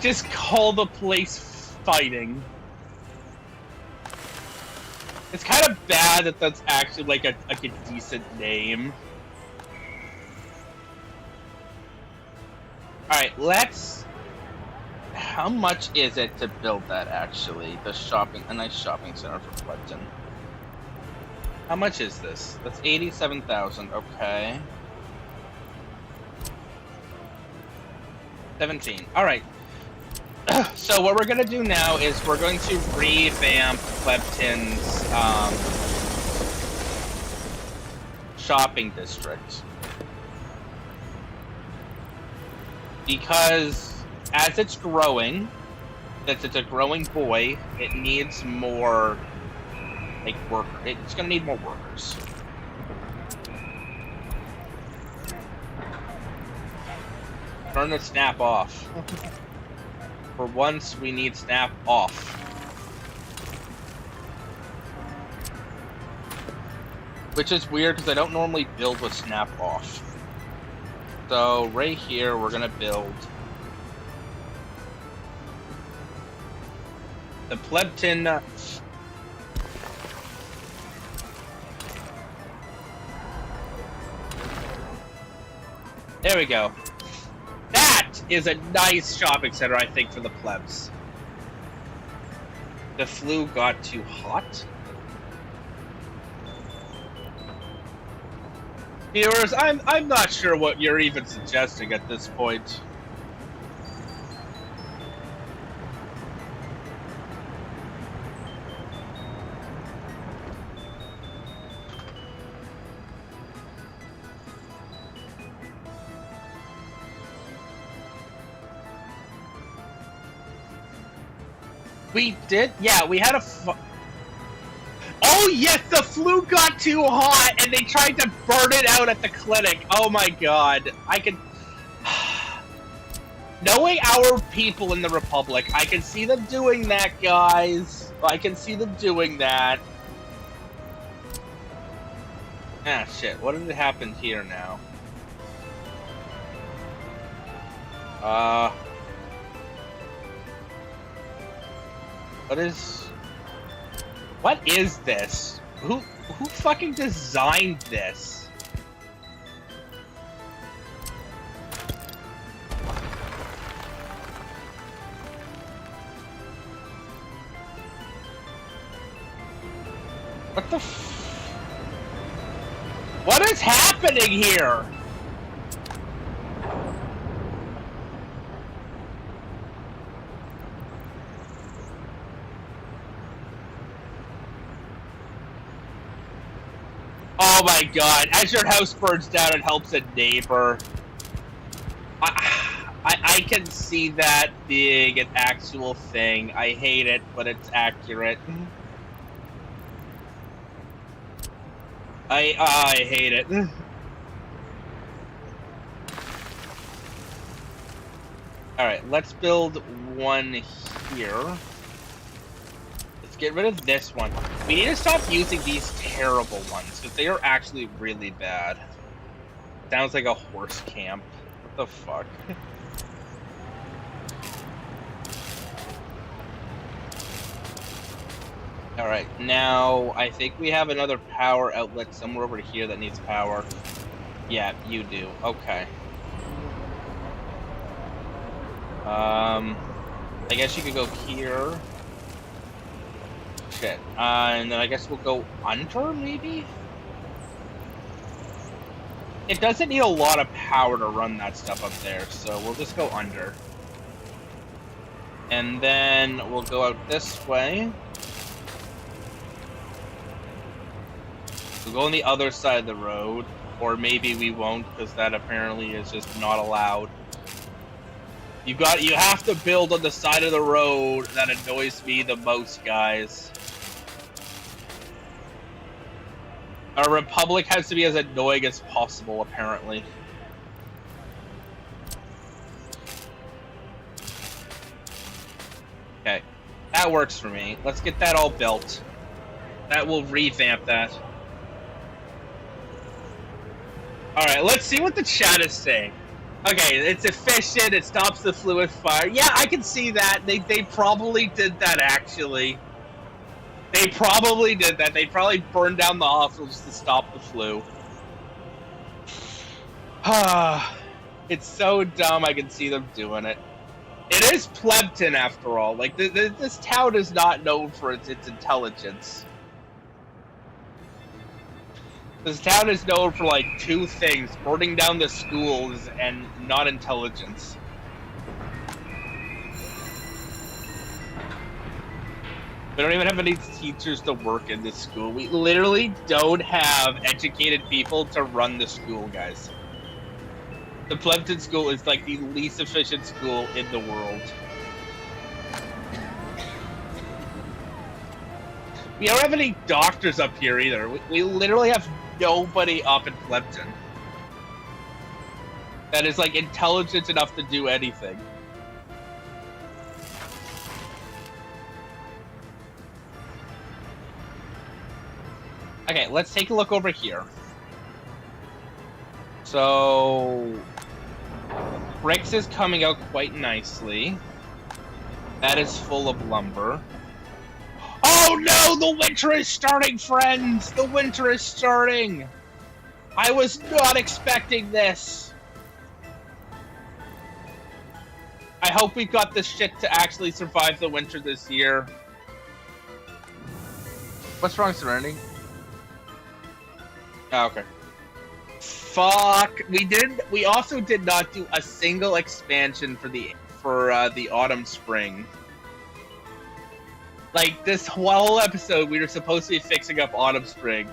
Just call the place fighting. It's kind of bad that that's actually like a decent name. Alright, let's... How much is it to build that, actually? A nice shopping center for Plebton. How much is this? That's 87,000, okay. 17, alright. So what we're gonna do now is we're going to revamp Plebton's shopping district, because as it's growing, since it's a growing boy, it needs more like it's gonna need more workers. Turn the snap off. For once, we need snap off. Which is weird, because I don't normally build with snap off. So, right here, we're gonna build the Plebton... There we go. That is a nice shopping center, I think, for the plebs. The flu got too hot. Viewers, I'm not sure what you're even suggesting at this point. We did? Yeah, we had a Oh yes, the flu got too hot and they tried to burn it out at the clinic. Oh my god. I can... Knowing our people in the Republic, I can see them doing that, guys. I can see them doing that. Ah, shit. What did happen here now? What is this? Who fucking designed this? What the What is happening here? Oh my god, as your house burns down, it helps a neighbor. I can see that being an actual thing. I hate it, but it's accurate. I hate it. Alright, let's build one here. Let's get rid of this one. We need to stop using these terrible ones, because they are actually really bad. Sounds like a horse camp. What the fuck? Alright, now I think we have another power outlet somewhere over here that needs power. Yeah, you do. Okay. I guess you could go here. Shit. And then I guess we'll go under, maybe? It doesn't need a lot of power to run that stuff up there, so we'll just go under. And then we'll go out this way. We'll go on the other side of the road, or maybe we won't, because that apparently is just not allowed. You have to build on the side of the road that annoys me the most, guys. Our Republic has to be as annoying as possible, apparently. Okay, that works for me. Let's get that all built. That will revamp that. Alright, let's see what the chat is saying. Okay, it's efficient, it stops the fluid fire. Yeah, I can see that. They probably did that, actually. They probably did that. They probably burned down the hospitals to stop the flu. It's so dumb I can see them doing it. It is Plebton, after all. Like, this town is not known for its intelligence. This town is known for, like, two things. Burning down the schools and not intelligence. We don't even have any teachers to work in this school. We literally don't have educated people to run the school, guys. The Plebton school is, like, the least efficient school in the world. We don't have any doctors up here, either. We literally have nobody up in Plebton that is, like, intelligent enough to do anything. Okay, let's take a look over here. So, bricks is coming out quite nicely. That is full of lumber. Oh no! The winter is starting, friends! The winter is starting! I was not expecting this! I hope we got this shit to actually survive the winter this year. What's wrong, Serenity? Oh, okay. Fuck! We also did not do a single expansion for the autumn spring. Like, this whole episode, we were supposed to be fixing up Autumn Spring.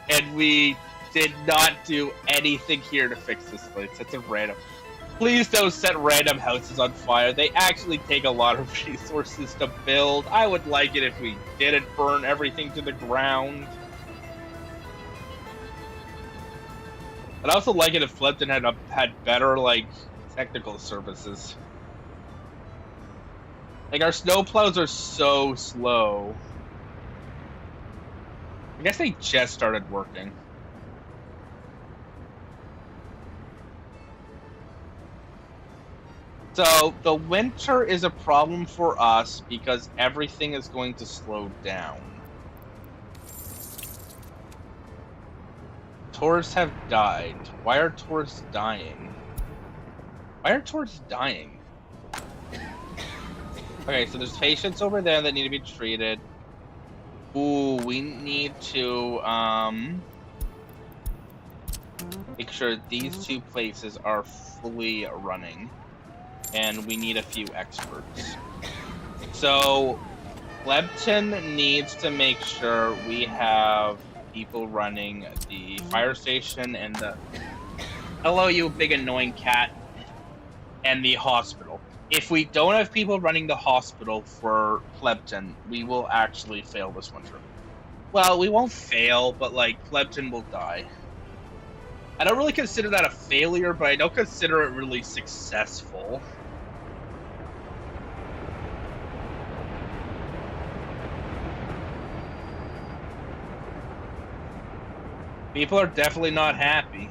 And we did not do anything here to fix this place. That's a random... Please don't set random houses on fire. They actually take a lot of resources to build. I would like it if we didn't burn everything to the ground. I'd also like it if Flippton had better, like, technical services. Like, our snowplows are so slow. I guess they just started working. So, the winter is a problem for us because everything is going to slow down. Tourists have died. Why are tourists dying? Why are tourists dying? Okay, so there's patients over there that need to be treated. Ooh, we need to, make sure these two places are fully running. And we need a few experts. So, Lebton needs to make sure we have people running the fire station and the... Hello, you big annoying cat. And the hospital. If we don't have people running the hospital for Plebton, we will actually fail this winter. Well, we won't fail, but, like, Plebton will die. I don't really consider that a failure, but I don't consider it really successful. People are definitely not happy.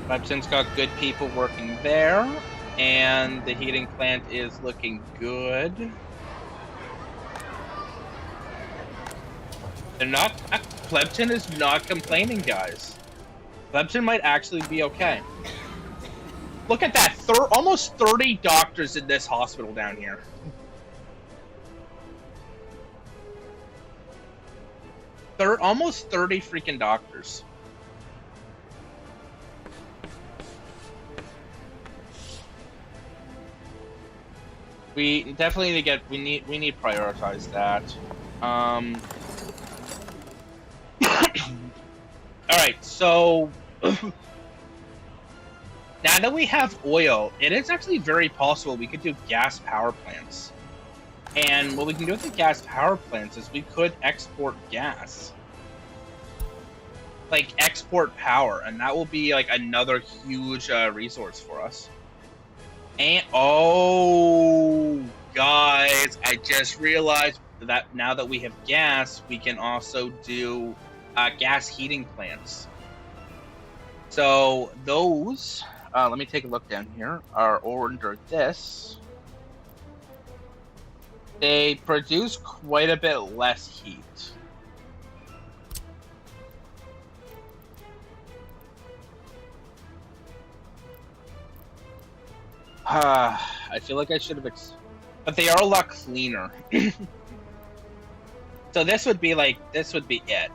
Plebton's got good people working there, and the heating plant is looking good. They're not... Plebton is not complaining, guys. Plebton might actually be okay. Look at that! Almost 30 doctors in this hospital down here. Almost 30 freaking doctors. We definitely need to get... We need to prioritize that. Alright, so... now that we have oil, it is actually very possible we could do gas power plants. And what we can do with the gas power plants is we could export gas. Like, export power, and that will be, like, another huge resource for us. And, oh, guys, I just realized that now that we have gas, we can also do gas heating plants. So, those, let me take a look down here, are under this. They produce quite a bit less heat. I feel like I should have... but they are a lot cleaner. So this would be like... This would be it.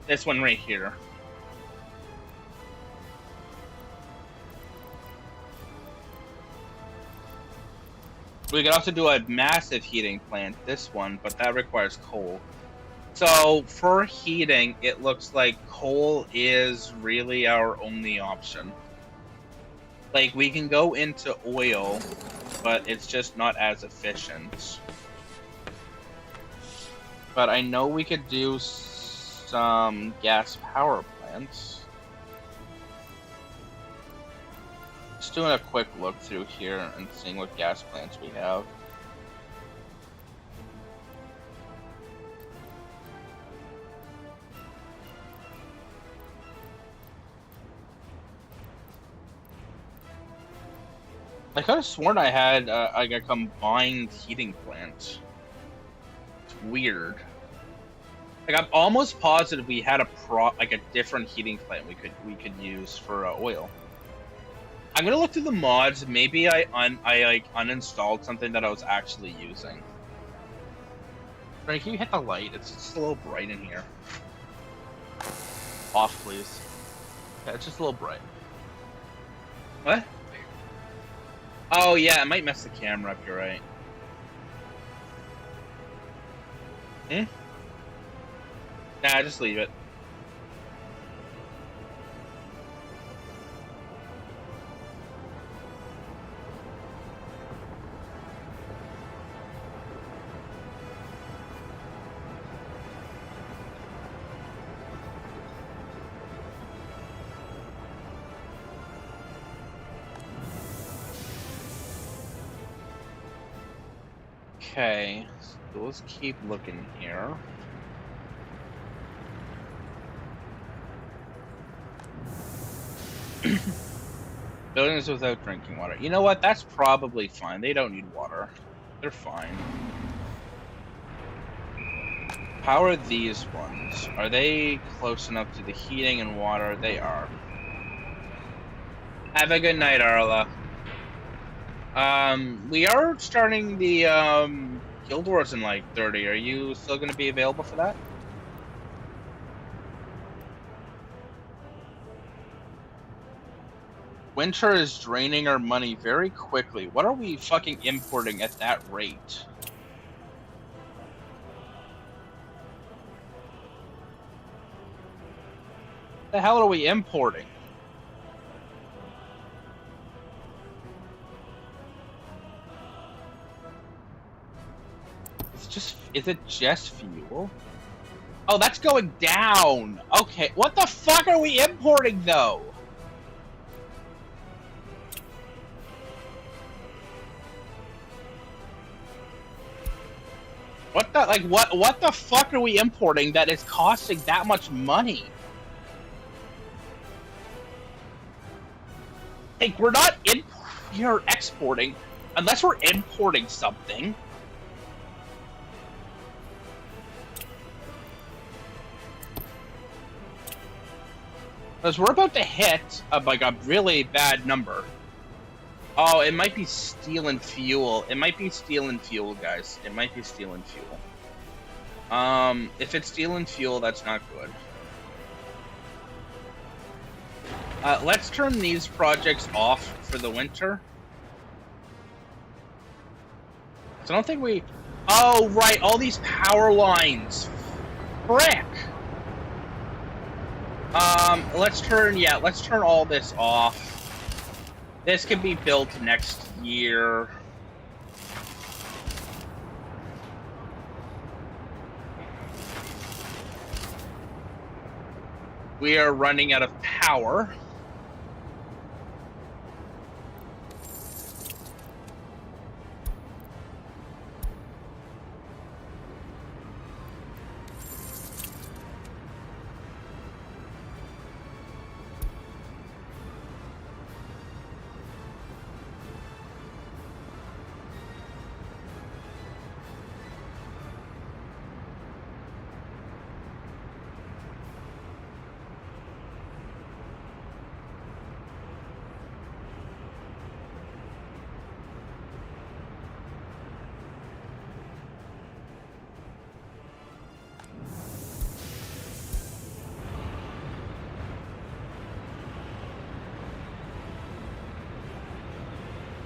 This one right here. We could also do a massive heating plant, this one, but that requires coal. So, for heating, it looks like coal is really our only option. Like, we can go into oil, but it's just not as efficient. But I know we could do some gas power plants. Just doing a quick look through here and seeing what gas plants we have. I could have sworn I had like a combined heating plant. It's weird. Like, I'm almost positive we had a different heating plant we could use for oil. I'm gonna look through the mods. Maybe I uninstalled something that I was actually using. Frank, can you hit the light? It's just a little bright in here. Off, please. Yeah, it's just a little bright. What? Oh yeah, it might mess the camera up. You're right. Nah, just leave it. Okay, so let's keep looking here. Buildings without drinking water. You know what? That's probably fine. They don't need water. They're fine. How are these ones? Are they close enough to the heating and water? They are. Have a good night, Arla. We are starting the Guild Wars in like 30. Are you still going to be available for that? Winter is draining our money very quickly. What are we fucking importing at that rate? What the hell are we importing? Is it just fuel? Oh, that's going down. Okay, what the fuck are we importing though? What the what the fuck are we importing that is costing that much money? Like, we're not we're exporting unless we're importing something. Because we're about to hit like a really bad number. Oh, it might be steel and fuel. It might be steel and fuel, guys. It might be steel and fuel. If it's steel and fuel, that's not good. Let's turn these projects off for the winter. So I don't think we... Oh, right, all these power lines. Frick! Let's turn all this off. This can be built next year. We are running out of power.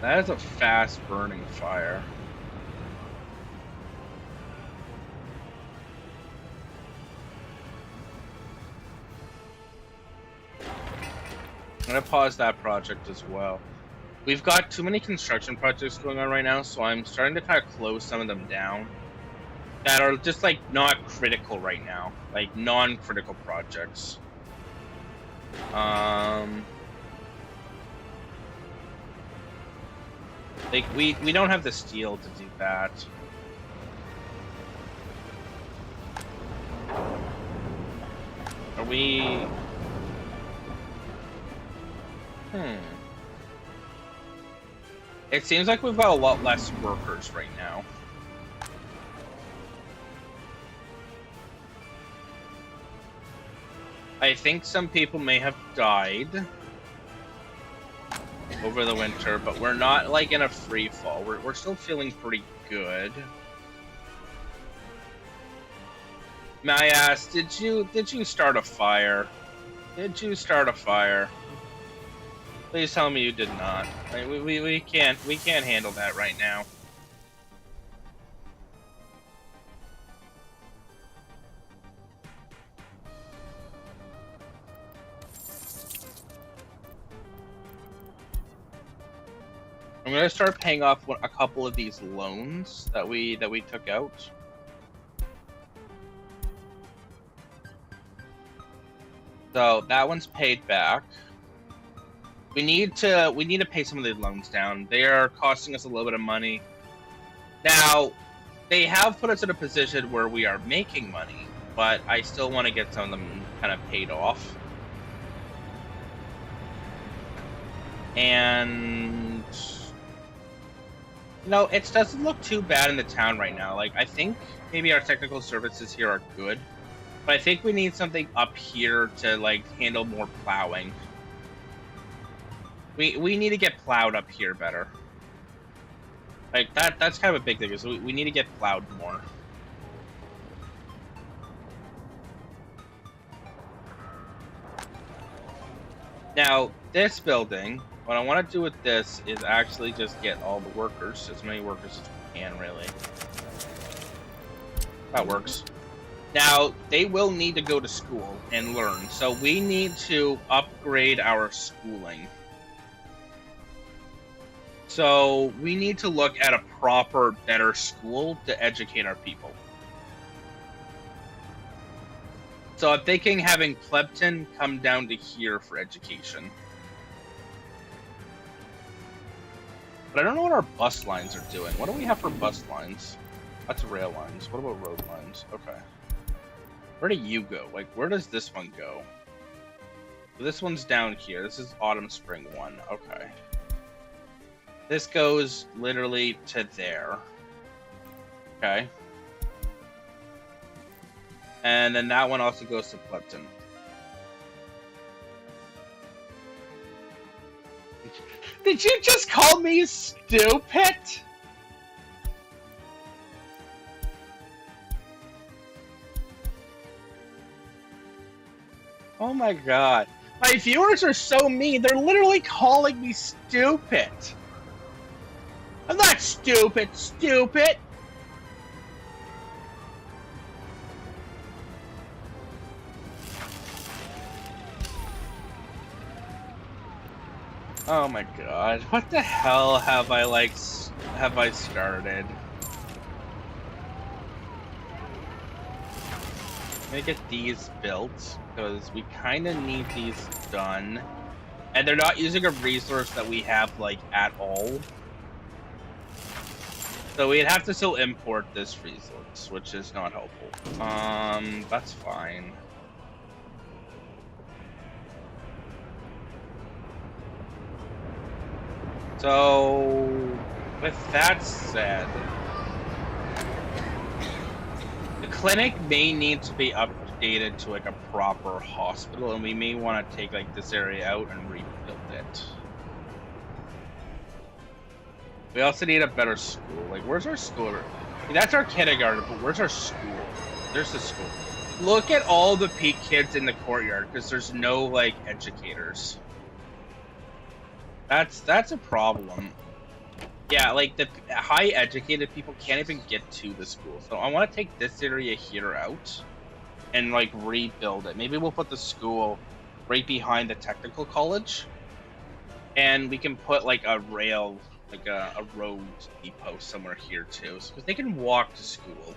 That is a fast-burning fire. I'm gonna pause that project as well. We've got too many construction projects going on right now, so I'm starting to kind of close some of them down. That are just, like, not critical right now. Like, non-critical projects. Like, we don't have the steel to do that. Are we... It seems like we've got a lot less workers right now. I think some people may have died over the winter, but we're not like in a free fall. We're still feeling pretty good. I asked, did you start a fire? Did you start a fire? Please tell me you did not. Like, we can't handle that right now. I'm gonna start paying off a couple of these loans that we took out. So that one's paid back. We need to pay some of the loans down. They are costing us a little bit of money. Now, they have put us in a position where we are making money, but I still want to get some of them kind of paid off. And you know, it doesn't look too bad in the town right now. Like, I think maybe our technical services here are good, but I think we need something up here to like handle more plowing. We need to get plowed up here better. Like that's kind of a big thing, is we need to get plowed more. Now, this building, what I want to do with this is actually just get all the workers, as many workers as we can, really. That works. Now, they will need to go to school and learn, so we need to upgrade our schooling. So we need to look at a proper, better school to educate our people. So I'm thinking having Plebton come down to here for education. But I don't know what our bus lines are doing. What do we have for bus lines? That's rail lines. What about road lines? Okay. Where do you go? Like, where does this one go? This one's down here. This is Autumn Spring 1. Okay. This goes literally to there. Okay. And then that one also goes to Plebton. Did you just call me stupid? Oh my god. My viewers are so mean. They're literally calling me stupid. I'm not stupid, stupid. Oh my god. What the hell have I started? Let me get these built, because we kind of need these done. And they're not using a resource that we have, like, at all. So we'd have to still import this resource, which is not helpful. That's fine. So, with that said, the clinic may need to be updated to like a proper hospital, and we may want to take like this area out and rebuild it. We also need a better school. Like, where's our school? That's our kindergarten, but where's our school? There's the school. Look at all the peak kids in the courtyard, because there's no like educators. That's a problem. Yeah, like the high educated people can't even get to the school. So I want to take this area here out and like rebuild it. Maybe we'll put the school right behind the technical college, and we can put like a rail, like a road depot somewhere here too, because they can walk to school.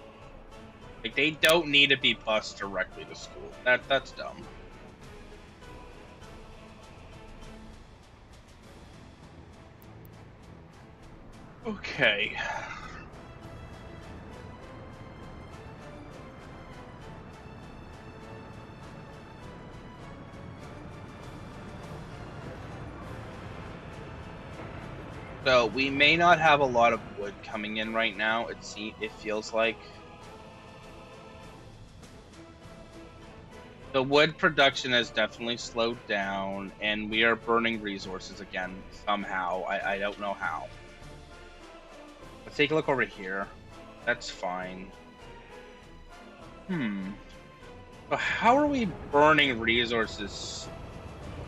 Like, they don't need to be bused directly to school. That's dumb. Okay. So we may not have a lot of wood coming in right now. It feels like the wood production has definitely slowed down, and we are burning resources again somehow. I don't know how. Let's take a look over here. That's fine. But how are we burning resources?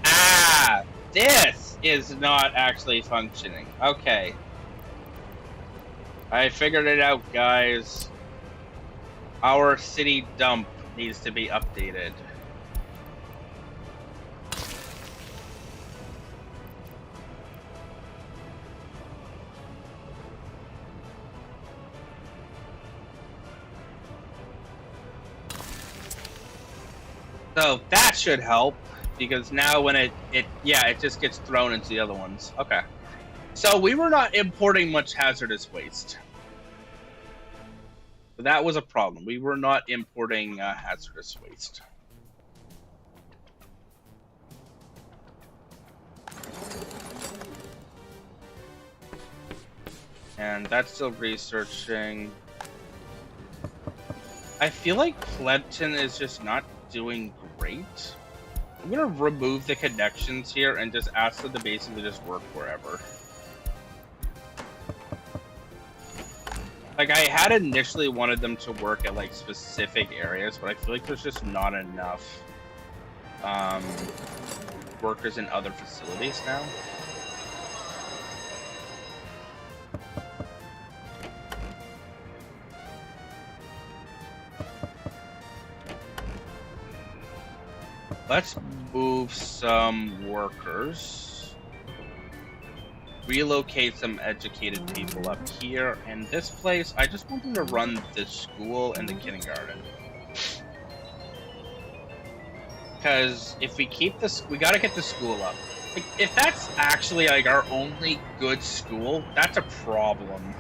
Ah! This is not actually functioning. Okay. I figured it out, guys. Our city dump needs to be updated. So that should help, because now when it just gets thrown into the other ones. Okay. So we were not importing much hazardous waste. So that was a problem. We were not importing hazardous waste. And that's still researching. I feel like Plebton is just not doing great. I'm gonna remove the connections here and just ask them to basically just work wherever. Like, I had initially wanted them to work at, like, specific areas, but I feel like there's just not enough workers in other facilities now. Let's move some workers. Relocate some educated people up here. And this place, I just want them to run the school and the kindergarten. Because if we keep this, we gotta get the school up. Like, if that's actually like our only good school, that's a problem.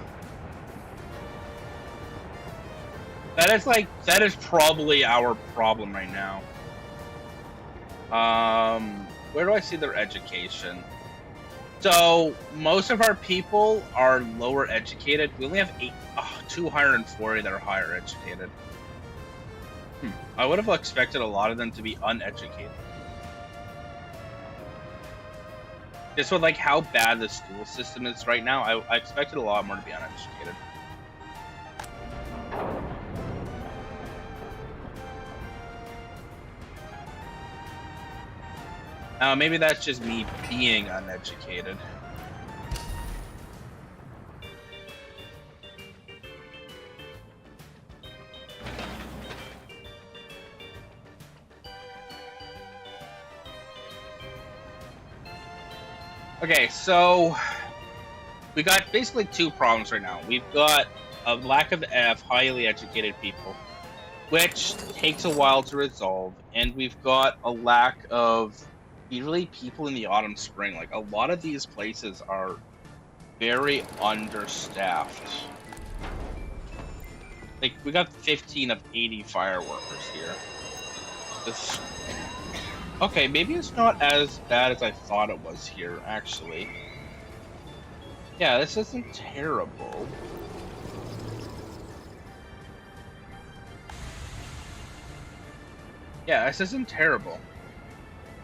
That is probably our problem right now. Where do I see their education? So most of our people are lower educated. We only have 240 that are higher educated. I would have expected a lot of them to be uneducated. Just with like how bad the school system is right now, I expected a lot more to be uneducated. Maybe that's just me being uneducated. Okay, so we got basically two problems right now. We've got a lack of highly educated people, which takes a while to resolve, and we've got a lack of really people in the autumn spring. Like, a lot of these places are very understaffed. Like, we got 15 of 80 fire workers here. Okay, maybe it's not as bad as I thought it was here, actually. Yeah, this isn't terrible. Yeah, this isn't terrible.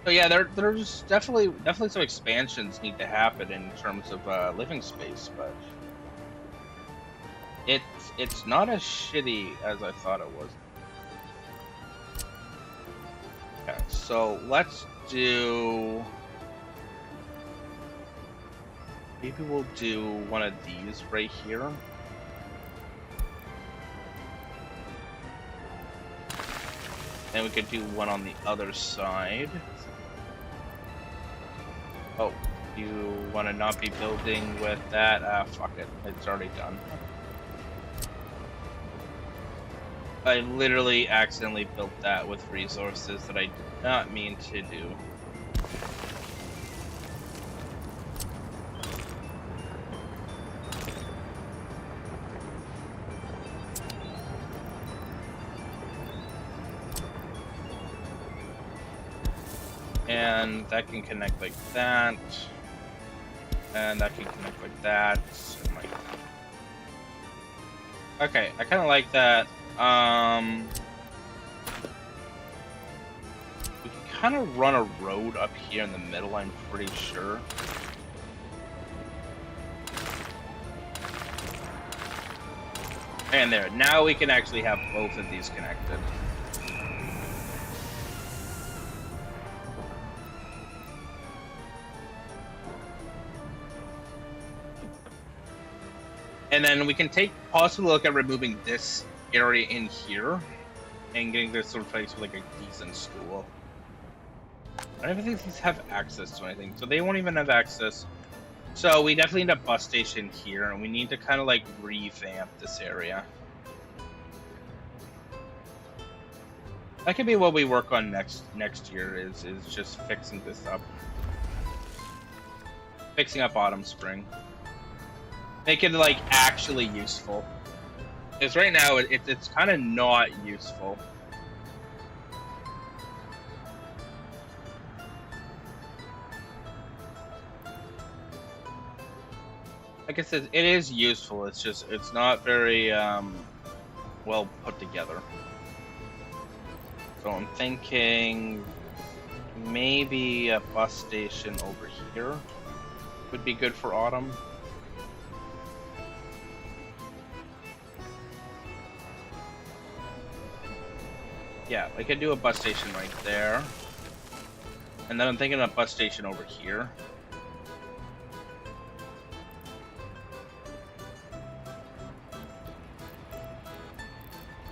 So yeah, there's definitely some expansions need to happen in terms of living space, but it's not as shitty as I thought it was. Okay, so let's do. Maybe we'll do one of these right here. And we could do one on the other side. Oh, you want to not be building with that? Fuck it. It's already done. I literally accidentally built that with resources that I did not mean to do. And that can connect like that. And that can connect like that. And like... Okay, I kind of like that. We can kind of run a road up here in the middle, I'm pretty sure. And there, now we can actually have both of these connected. And then we can possibly look at removing this area in here and getting this sort of place with like a decent school. I don't even think these have access to anything, so they won't even have access. So we definitely need a bus station here, and we need to kind of like revamp this area. That could be what we work on next year. Is just fixing this up, fixing up Autumn Spring. Make it like actually useful. Because right now it's kind of not useful. Like I said, it is useful. It's just it's not very well put together. So I'm thinking maybe a bus station over here would be good for autumn. Yeah, I could do a bus station right there. And then I'm thinking a bus station over here.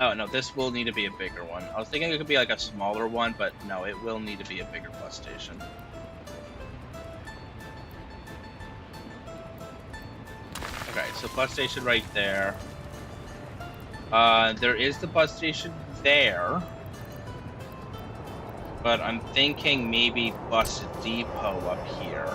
Oh, no, this will need to be a bigger one. I was thinking it could be like a smaller one, but no, it will need to be a bigger bus station. Okay, so bus station right there. There is the bus station there. But I'm thinking maybe bus depot up here.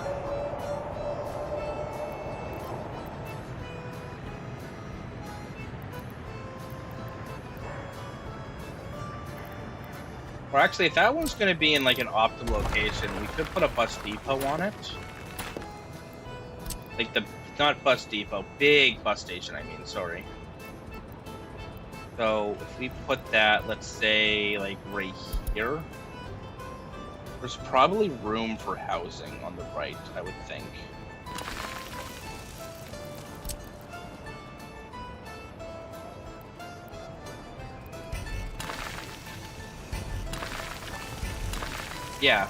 Or actually, if that one's going to be in like an optimal location, we could put a bus depot on it. Like not bus depot, big bus station, I mean, sorry. So if we put that, let's say like right here. There's probably room for housing on the right, I would think. Yeah.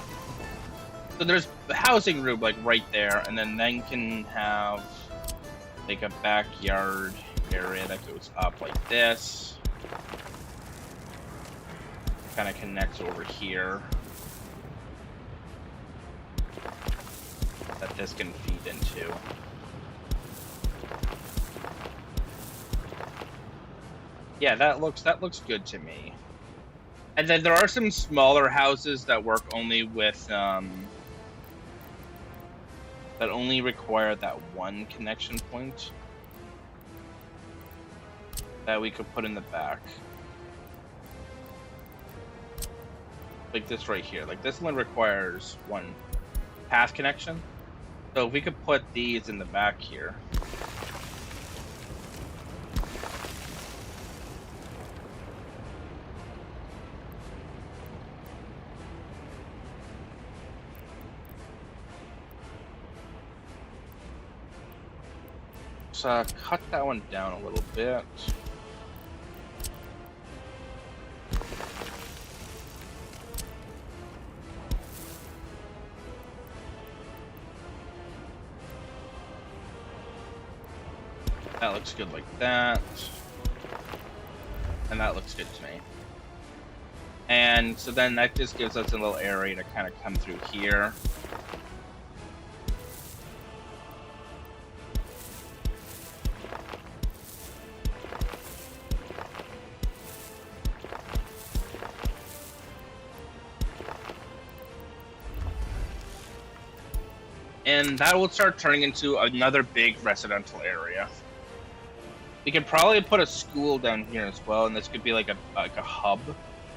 So there's housing room like right there, and then can have like a backyard area that goes up like this. Kind of connects over here. That this can feed into. Yeah, that looks good to me. And then there are some smaller houses that work only with that only require that one connection point that we could put in the back. Like this right here. Like this one requires one path connection. So if we could put these in the back here. So cut that one down a little bit. That looks good like that. And that looks good to me. And so then that just gives us a little area to kind of come through here. And that will start turning into another big residential area. We could probably put a school down here as well, and this could be like a hub.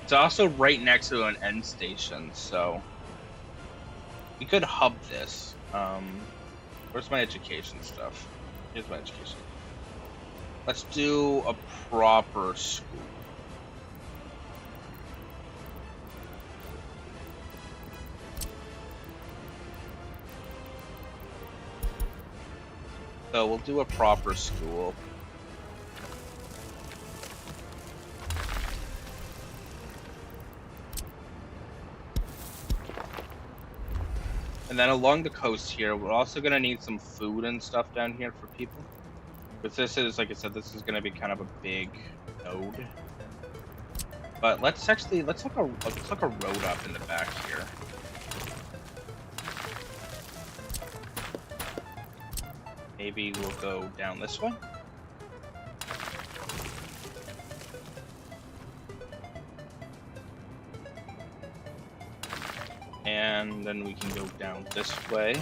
It's also right next to an end station, so we could hub this. Where's my education stuff? Here's my education. Let's do a proper school. So we'll do a proper school. And then along the coast here, we're also going to need some food and stuff down here for people. Because this is, like I said, this is going to be kind of a big node. But let's hook a road up in the back here. Maybe we'll go down this way. And then we can go down this way.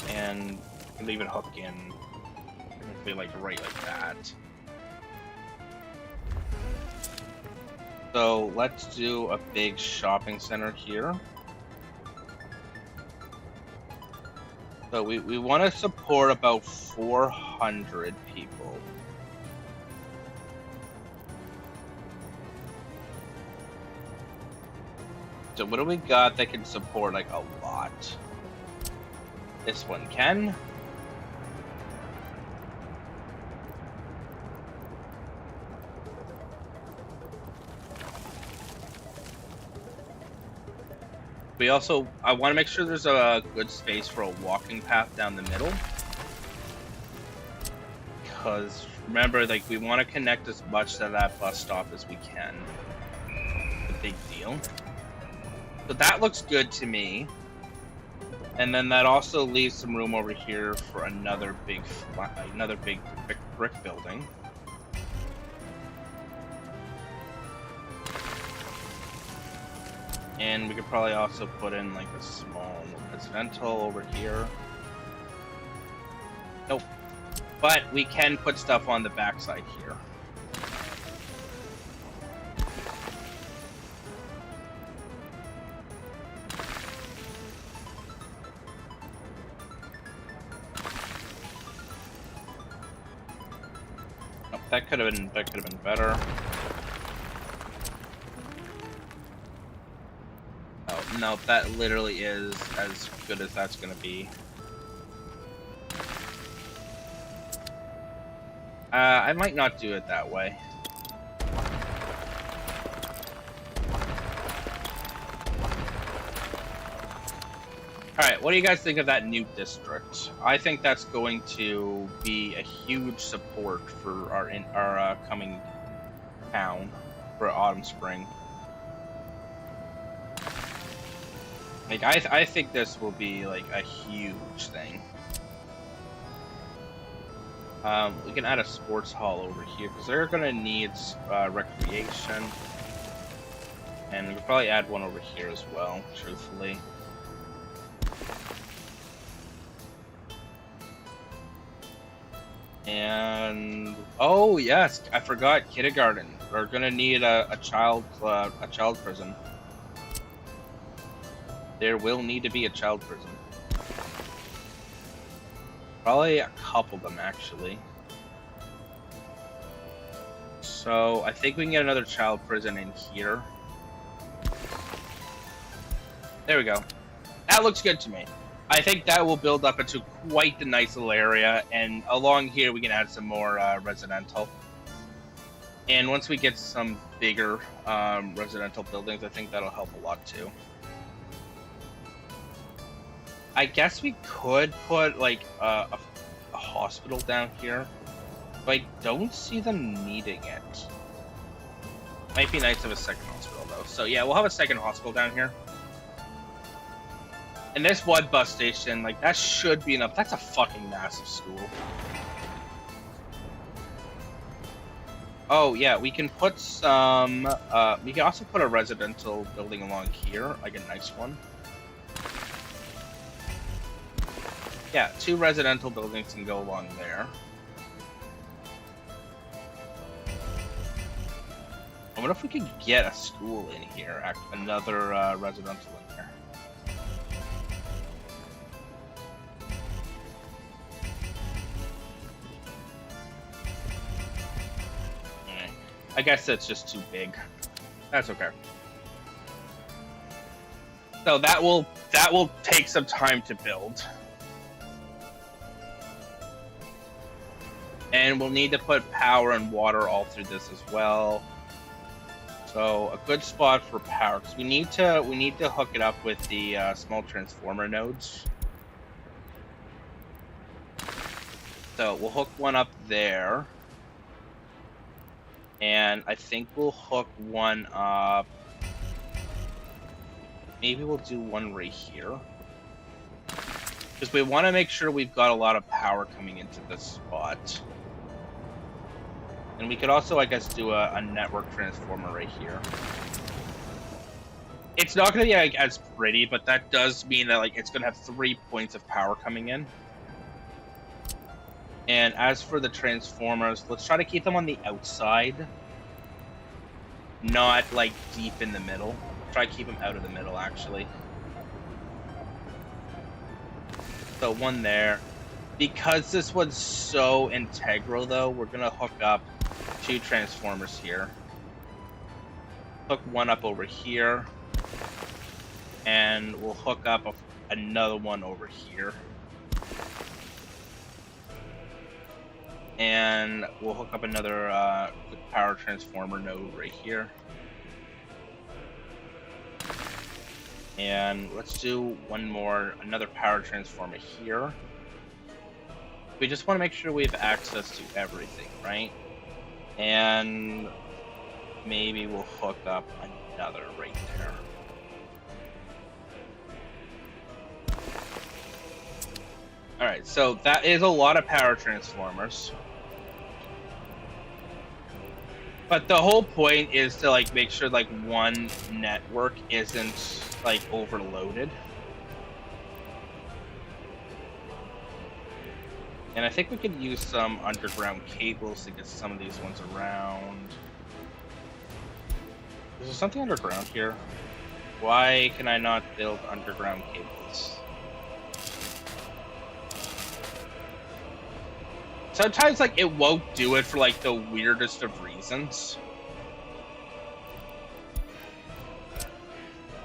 And leave it hook in be like right like that. So let's do a big shopping center here. So we want to support about 400 people. So what do we got that can support like a lot? This one can. We also, I want to make sure there's a good space for a walking path down the middle. Because remember, like, we want to connect as much to that bus stop as we can. A big deal. So that looks good to me. And then that also leaves some room over here for another big brick building. And we could probably also put in like a small residential over here. Nope. But we can put stuff on the backside here. Nope, that could have been better. No, that literally is as good as that's gonna be. I might not do it that way. Alright, what do you guys think of that new district? I think that's going to be a huge support for our coming town for Autumn Spring. Like, I think this will be, like, a huge thing. We can add a sports hall over here, because they're going to need recreation. And we could probably add one over here as well, truthfully. And... oh, yes, I forgot kindergarten. We're going to need a child prison. There will need to be a child prison. Probably a couple of them, actually. So, I think we can get another child prison in here. There we go. That looks good to me. I think that will build up into quite the nice little area, and along here we can add some more residential. And once we get some bigger residential buildings, I think that'll help a lot too. I guess we could put like a hospital down here, but I don't see them needing it. Might be nice to have a second hospital though. So yeah, we'll have a second hospital down here. And this one bus station, like that should be enough. That's a fucking massive school. Oh yeah, we can put some, we can also put a residential building along here, like a nice one. Yeah, 2 residential buildings can go along there. I wonder if we could get a school in here, another residential in here. I guess that's just too big. That's okay. So that will take some time to build. And we'll need to put power and water all through this as well. So a good spot for power, because we need to hook it up with the small transformer nodes. So we'll hook one up there. And I think we'll hook one up. Maybe we'll do one right here. Because we want to make sure we've got a lot of power coming into this spot. And we could also, I guess, do a network transformer right here. It's not going to be like as pretty, but that does mean that like it's going to have 3 points of power coming in. And as for the transformers, let's try to keep them on the outside, not like deep in the middle. Try to keep them out of the middle, actually. So one there. Because this one's so integral, though, we're gonna hook up 2 transformers here. Hook one up over here, and we'll hook up another one over here. And we'll hook up another power transformer node right here. And let's do one more, another power transformer here. We just want to make sure we have access to everything, right? And maybe we'll hook up another right there. Alright, so that is a lot of power transformers. But the whole point is to like make sure like one network isn't like overloaded. And I think we could use some underground cables to get some of these ones around. Is there something underground here? Why can I not build underground cables? Sometimes, like, it won't do it for, like, the weirdest of reasons.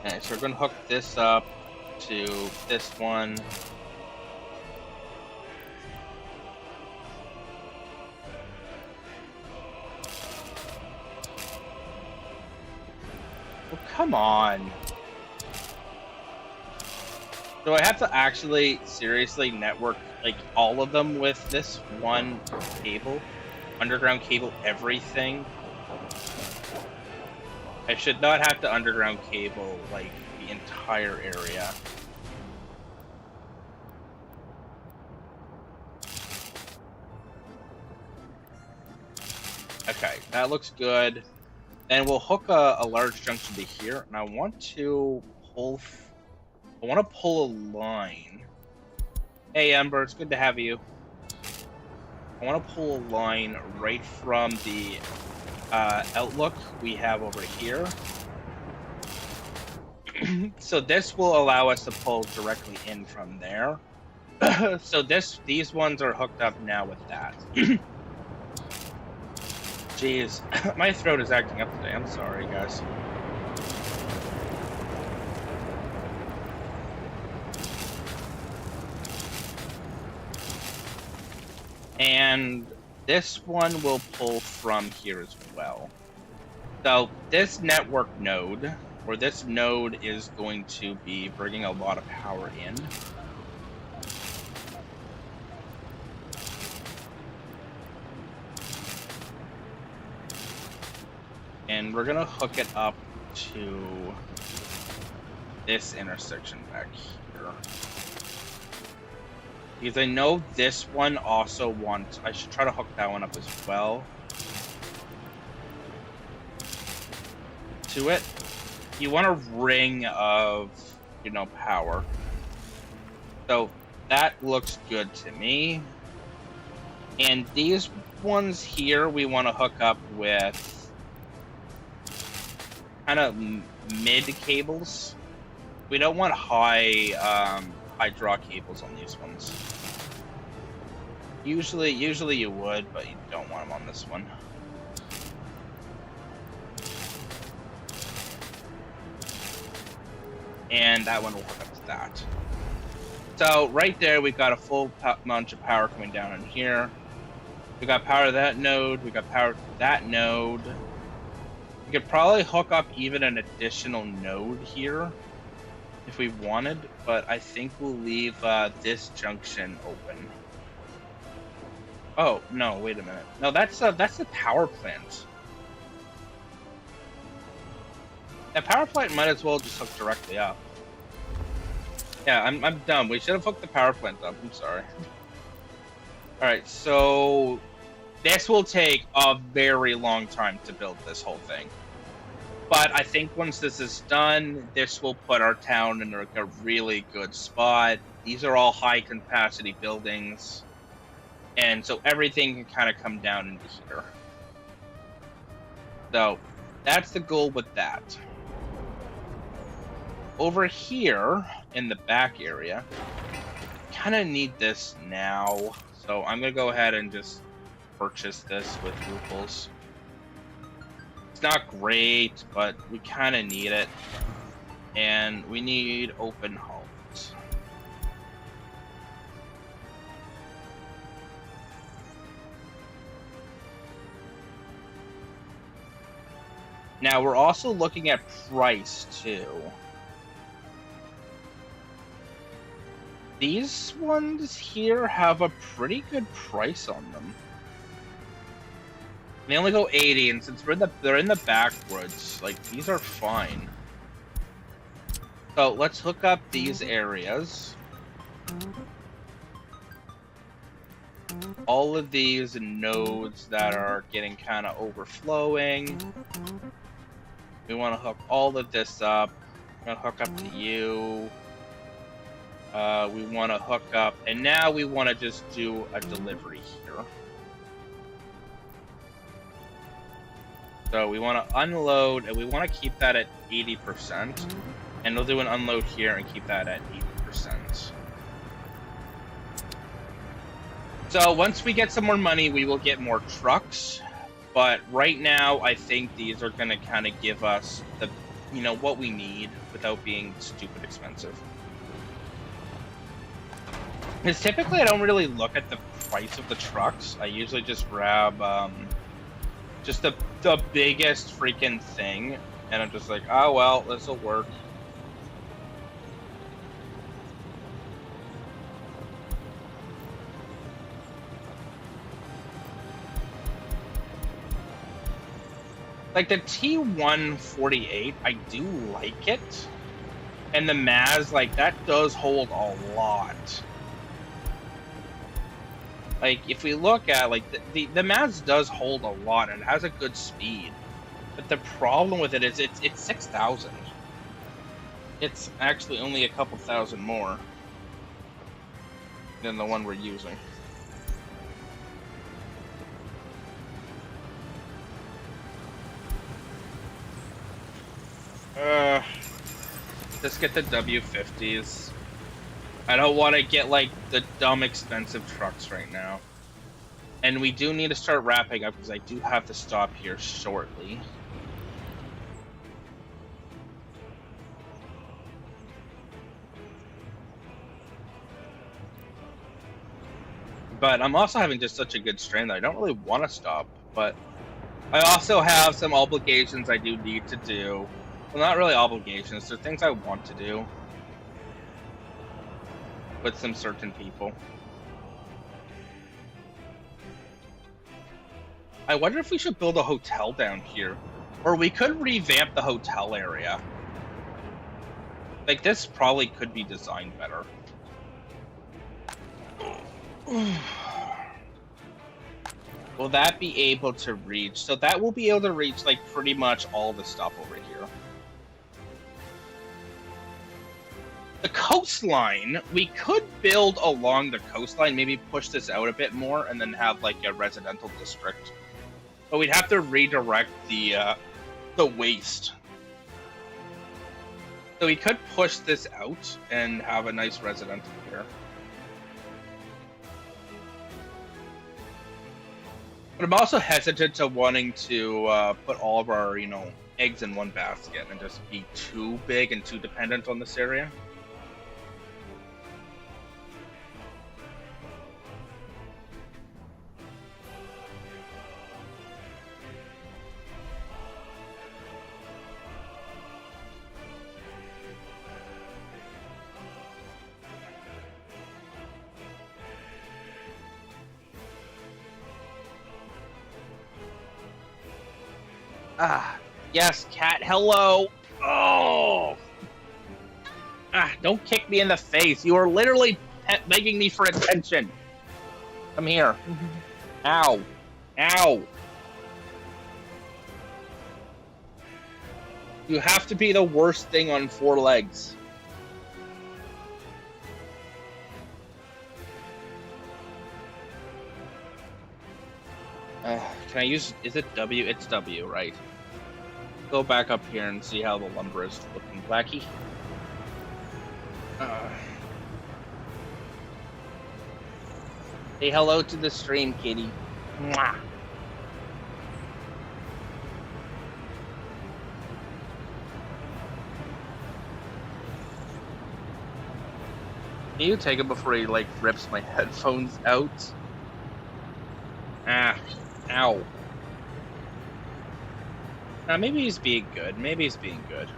Okay, so we're gonna hook this up to this one. Oh, come on. So I have to actually seriously network like all of them with this one cable, underground cable everything. I should not have to underground cable like the entire area. Okay, that looks good. Then we'll hook a large junction to here, and I want to pull a line. Hey, Ember, it's good to have you. I want to pull a line right from the outlook we have over here. So this will allow us to pull directly in from there. So these ones are hooked up now with that. Jeez, my throat is acting up today. I'm sorry, guys. And this one will pull from here as well. So this network node, or this node, is going to be bringing a lot of power in. And we're gonna hook it up to this intersection back here. Because I know this one also wants... I should try to hook that one up as well. To it. You want a ring of, you know, power. So that looks good to me. And these ones here we want to hook up with kind of mid cables. We don't want high draw cables on these ones. Usually you would, but you don't want them on this one. And that one will hook up to that. So right there, we've got a full bunch of power coming down in here. We got power to that node. We got power to that node. We could probably hook up even an additional node here if we wanted, but I think we'll leave this junction open. Oh no! Wait a minute. No, that's the power plant. That power plant might as well just hook directly up. Yeah, I'm dumb. We should have hooked the power plant up. I'm sorry. All right, so this will take a very long time to build this whole thing. But I think once this is done, this will put our town in a really good spot. These are all high capacity buildings. And so everything can kind of come down into here. So that's the goal with that. Over here in the back area, kind of need this now. So I'm going to go ahead and just purchase this with rubles. It's not great, but we kind of need it. And we need open homes. Now we're also looking at price too. These ones here have a pretty good price on them. They only go 80, and since they're in the backwoods, like these are fine. So let's hook up these areas. All of these nodes that are getting kind of overflowing. We want to hook all of this up. We're gonna hook up to you. We want to hook up, and now we want to just do a delivery here. So we want to unload, and we want to keep that at 80%. And we'll do an unload here and keep that at 80%. So once we get some more money, we will get more trucks. But right now, I think these are going to kind of give us the, what we need without being stupid expensive. Because typically I don't really look at the price of the trucks. I usually just grab just the biggest freaking thing. And I'm just like, oh, well, this will work. Like the T148, I do like it. And the Maz, like that does hold a lot. Like if we look at like the Maz does hold a lot and it has a good speed. But the problem with it is it's 6,000. It's actually only a couple thousand more than the one we're using. Just get the W50s. I don't want to get like the dumb expensive trucks right now. And we do need to start wrapping up because I do have to stop here shortly. But I'm also having just such a good strain that I don't really want to stop. But I also have some obligations I do need to do. Well, not really obligations. They're things I want to do with some certain people. I wonder if we should build a hotel down here. Or we could revamp the hotel area. Like, this probably could be designed better. Will that be able to reach? So that will be able to reach, like, pretty much all the stuff over here. The coastline, we could build along the coastline, maybe push this out a bit more, and then have, like, a residential district. But we'd have to redirect the waste. So we could push this out and have a nice residential here. But I'm also hesitant to wanting to put all of our, eggs in one basket and just be too big and too dependent on this area. Ah, yes, cat, hello. Oh. Ah, don't kick me in the face. You are literally begging me for attention. Come here. Ow. Ow. You have to be the worst thing on four legs. can I use, is it W? It's W, right? Go back up here and see how the lumber is looking, Blackie. Say hello to the stream, kitty. Mwah. Can you take it before he, like, rips my headphones out? Ah. Ow. Maybe he's being good. Maybe he's being good.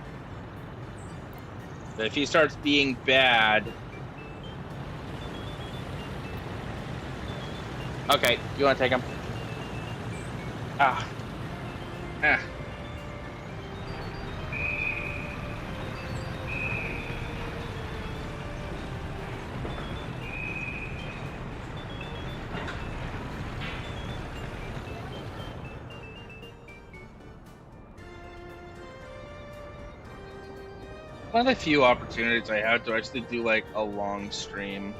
But if he starts being bad... Okay, you want to take him? Ah. Ah. One of the few opportunities I had to actually do like a long stream.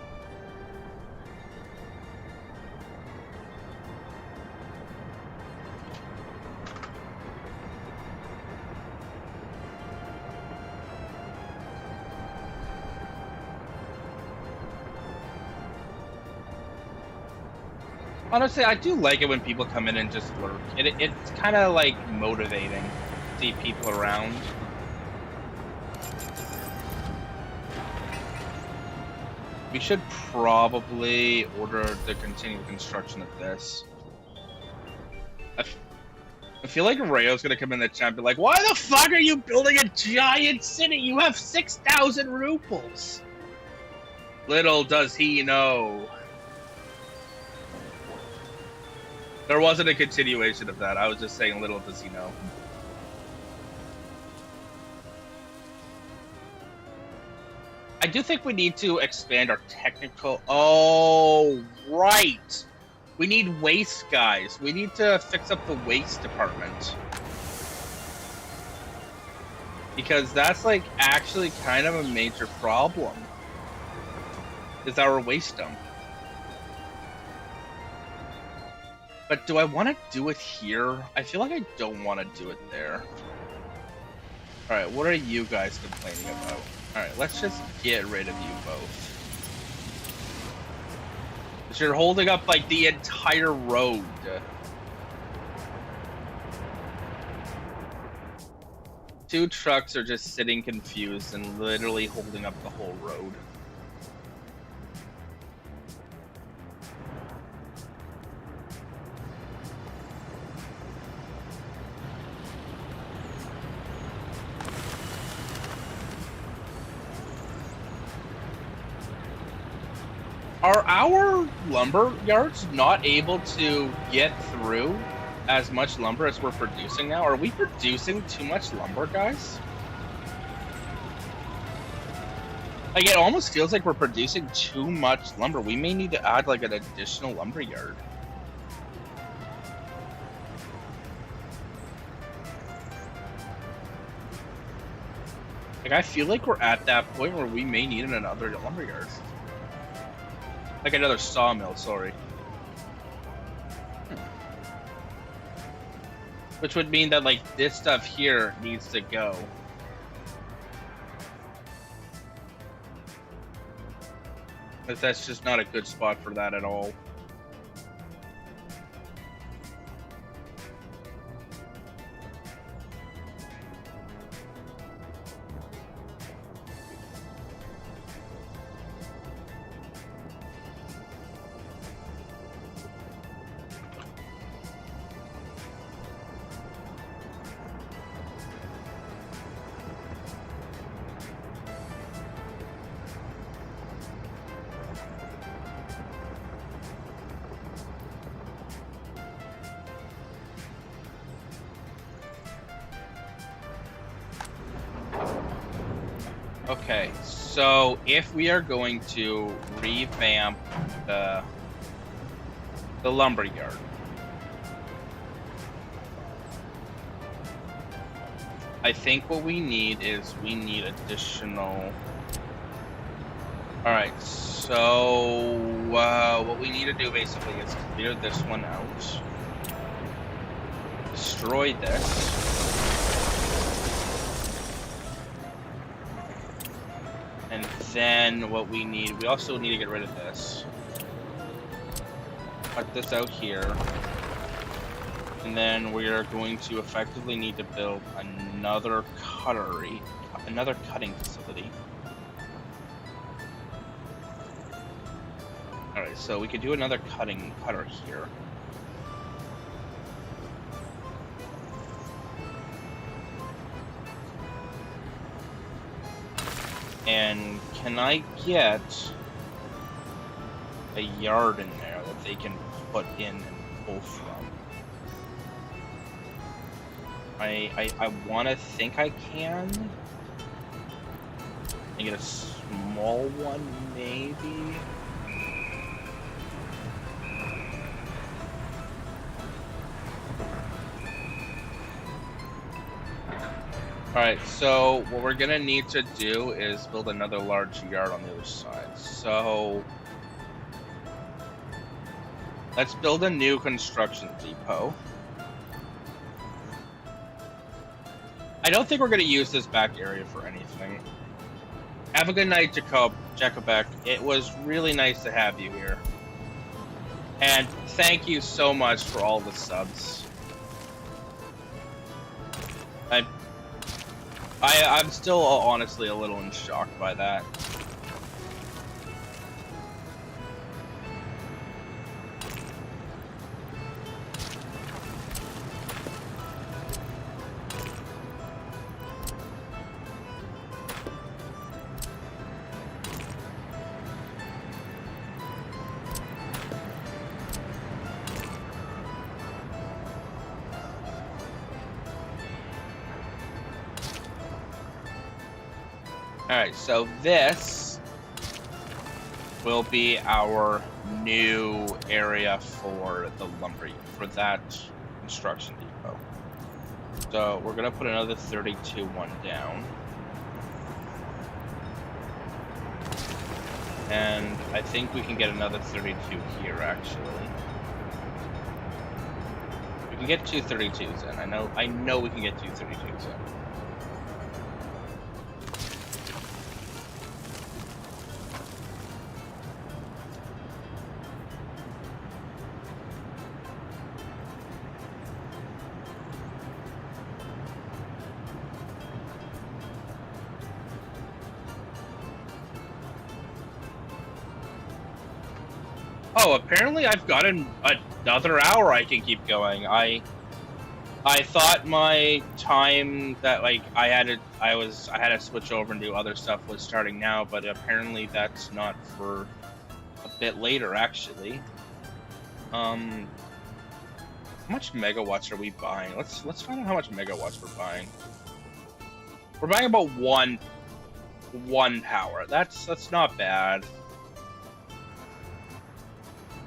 Honestly, I do like it when people come in and just lurk. It's kind of like motivating to see people around. We should probably order the continued construction of this. I feel like Rayo's gonna come in the chat and be like, why the fuck are you building a giant city? You have 6,000 rubles! Little does he know. There wasn't a continuation of that. I was just saying little does he know. I do think we need to expand our technical... Oh, right! We need waste guys. We need to fix up the waste department. Because that's, like, actually kind of a major problem. Is our waste dump. But do I want to do it here? I feel like I don't want to do it there. Alright, what are you guys complaining about? Alright, let's just get rid of you both. Because you're holding up, like, the entire road. Two trucks are just sitting confused and literally holding up the whole road. Are our lumber yards not able to get through as much lumber as we're producing now? Are we producing too much lumber, guys? Like, it almost feels like we're producing too much lumber. We may need to add, like, an additional lumber yard. Like, I feel like we're at that point where we may need another lumber yard. Like another sawmill, sorry. Which would mean that, like, this stuff here needs to go. But that's just not a good spot for that at all. Okay, so if we are going to revamp the lumberyard, I think what we need is we need additional... Alright, so what we need to do basically is clear this one out. destroy this. And then what we need, we also need to get rid of this. Cut this out here. And then we are going to effectively need to build another cutting facility. Alright, so we could do another cutter here. And can I get a yard in there that they can put in and pull from? I want to think I can. I get a small one, maybe. Alright, so what we're gonna need to do is build another large yard on the other side. So let's build a new construction depot. I don't think we're gonna use this back area for anything. Have a good night, Jacobek. It was really nice to have you here. And thank you so much for all the subs. I'm still honestly a little in shock by that. Alright, so this will be our new area for the lumber, for that construction depot. So we're gonna put another 32-1 down. And I think we can get another 32 here, actually. We can get two 32s in. I know we can get two 32s in. Oh, apparently I've got another hour I can keep going. I thought my time that I had to switch over and do other stuff was starting now, but apparently that's not for a bit later actually. How much megawatts are we buying? Let's find out how much megawatts we're buying. We're buying about one power. That's not bad.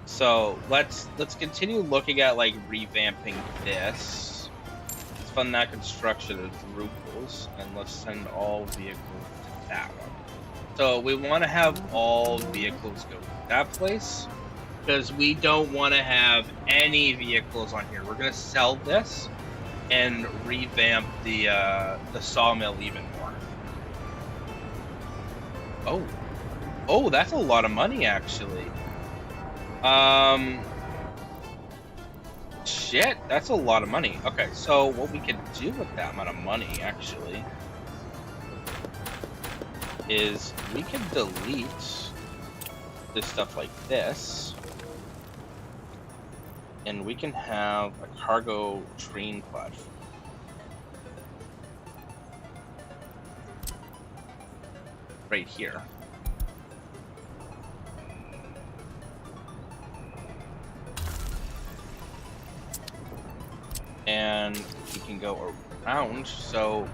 So let's continue looking at revamping this. Let's fund that construction of Ruples, and let's send all vehicles to that one. So we want to have all vehicles go to that place because we don't want to have any vehicles on here. We're gonna sell this and revamp the sawmill even more. Oh, that's a lot of money actually. Shit, that's a lot of money. Okay, so what we could do with that amount of money, actually, is we can delete this stuff like this, and we can have a cargo train platform. Right here. And we can go around. So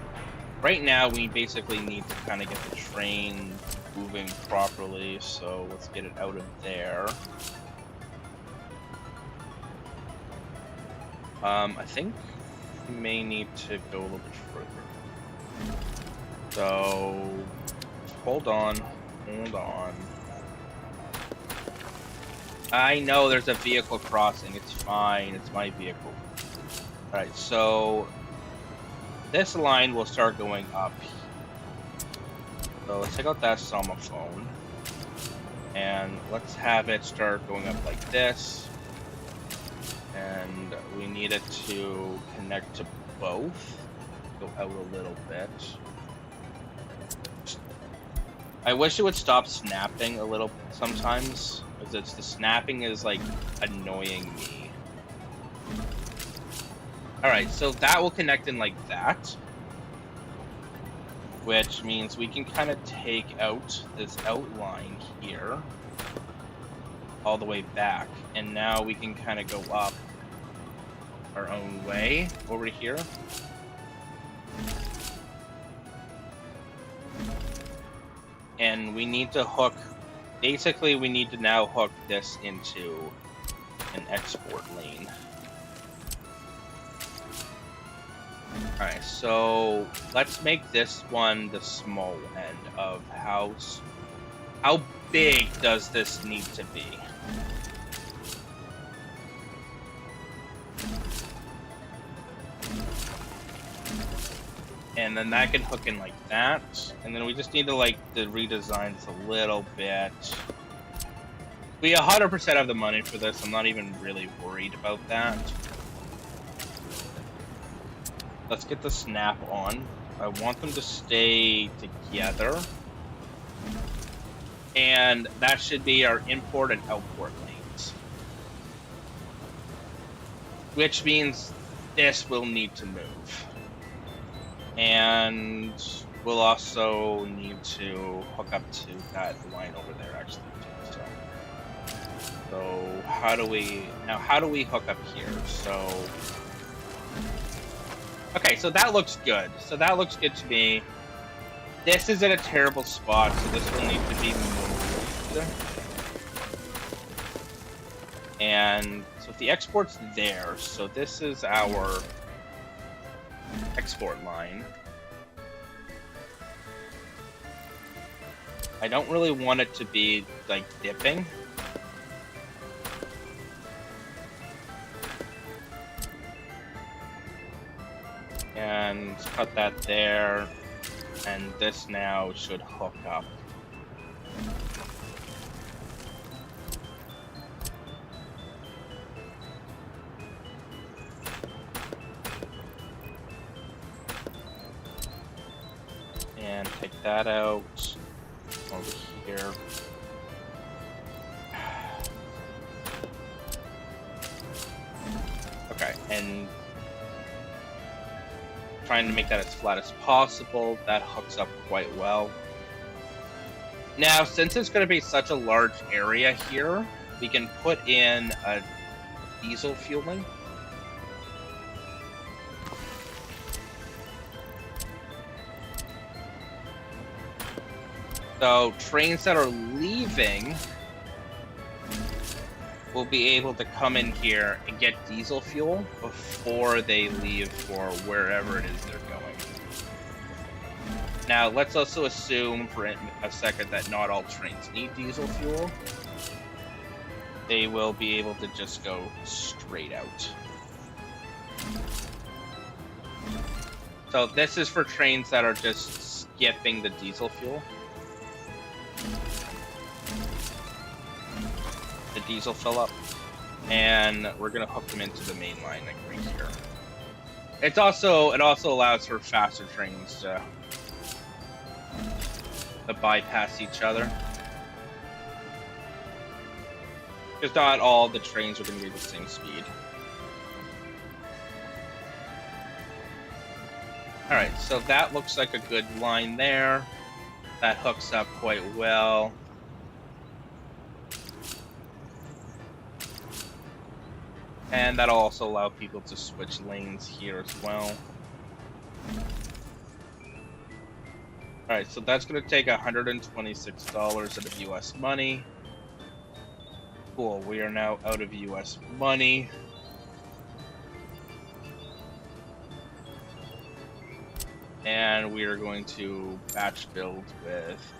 right now we basically need to kind of get the train moving properly. So let's get it out of there. I think we may need to go a little bit further. So hold on. I know there's a vehicle crossing. It's fine. It's my vehicle. Alright, so this line will start going up. So let's take out that Somophone. And let's have it start going up like this. And we need it to connect to both. Go out a little bit. I wish it would stop snapping a little sometimes, because the snapping is like annoying me. Alright, so that will connect in like that, which means we can kind of take out this outline here all the way back, and now we can kind of go up our own way over here. And we need to hook, basically we need to now hook this into an export lane. Alright, so let's make this one the small end of how big does this need to be? And then that can hook in like that. And then we just need to like redesign this a little bit. We 100% have the money for this. I'm not even really worried about that. Let's get the snap on. I want them to stay together. And that should be our import and outport lanes. Which means this will need to move. And we'll also need to hook up to that line over there, actually, too. So how do we hook up here? So, okay, so that looks good. So that looks good to me. This is in a terrible spot, so this will need to be moved. And so if the export's there, so this is our export line. I don't really want it to be like dipping. And cut that there, and this now should hook up. And take that out over here. Okay, and trying to make that as flat as possible. That hooks up quite well. Now, since it's going to be such a large area here, we can put in a diesel fueling. So trains that are leaving will be able to come in here and get diesel fuel before they leave for wherever it is they're going. Now, let's also assume for a second that not all trains need diesel fuel. They will be able to just go straight out. So this is for trains that are just skipping the diesel fuel. The diesel fill up, and we're gonna hook them into the main line like right here. It also allows for faster trains to bypass each other, because not all the trains are gonna be the same speed. All right, so that looks like a good line there. That hooks up quite well. And that'll also allow people to switch lanes here as well. Alright, so that's going to take $126 out of US money. Cool, we are now out of US money. And we are going to batch build with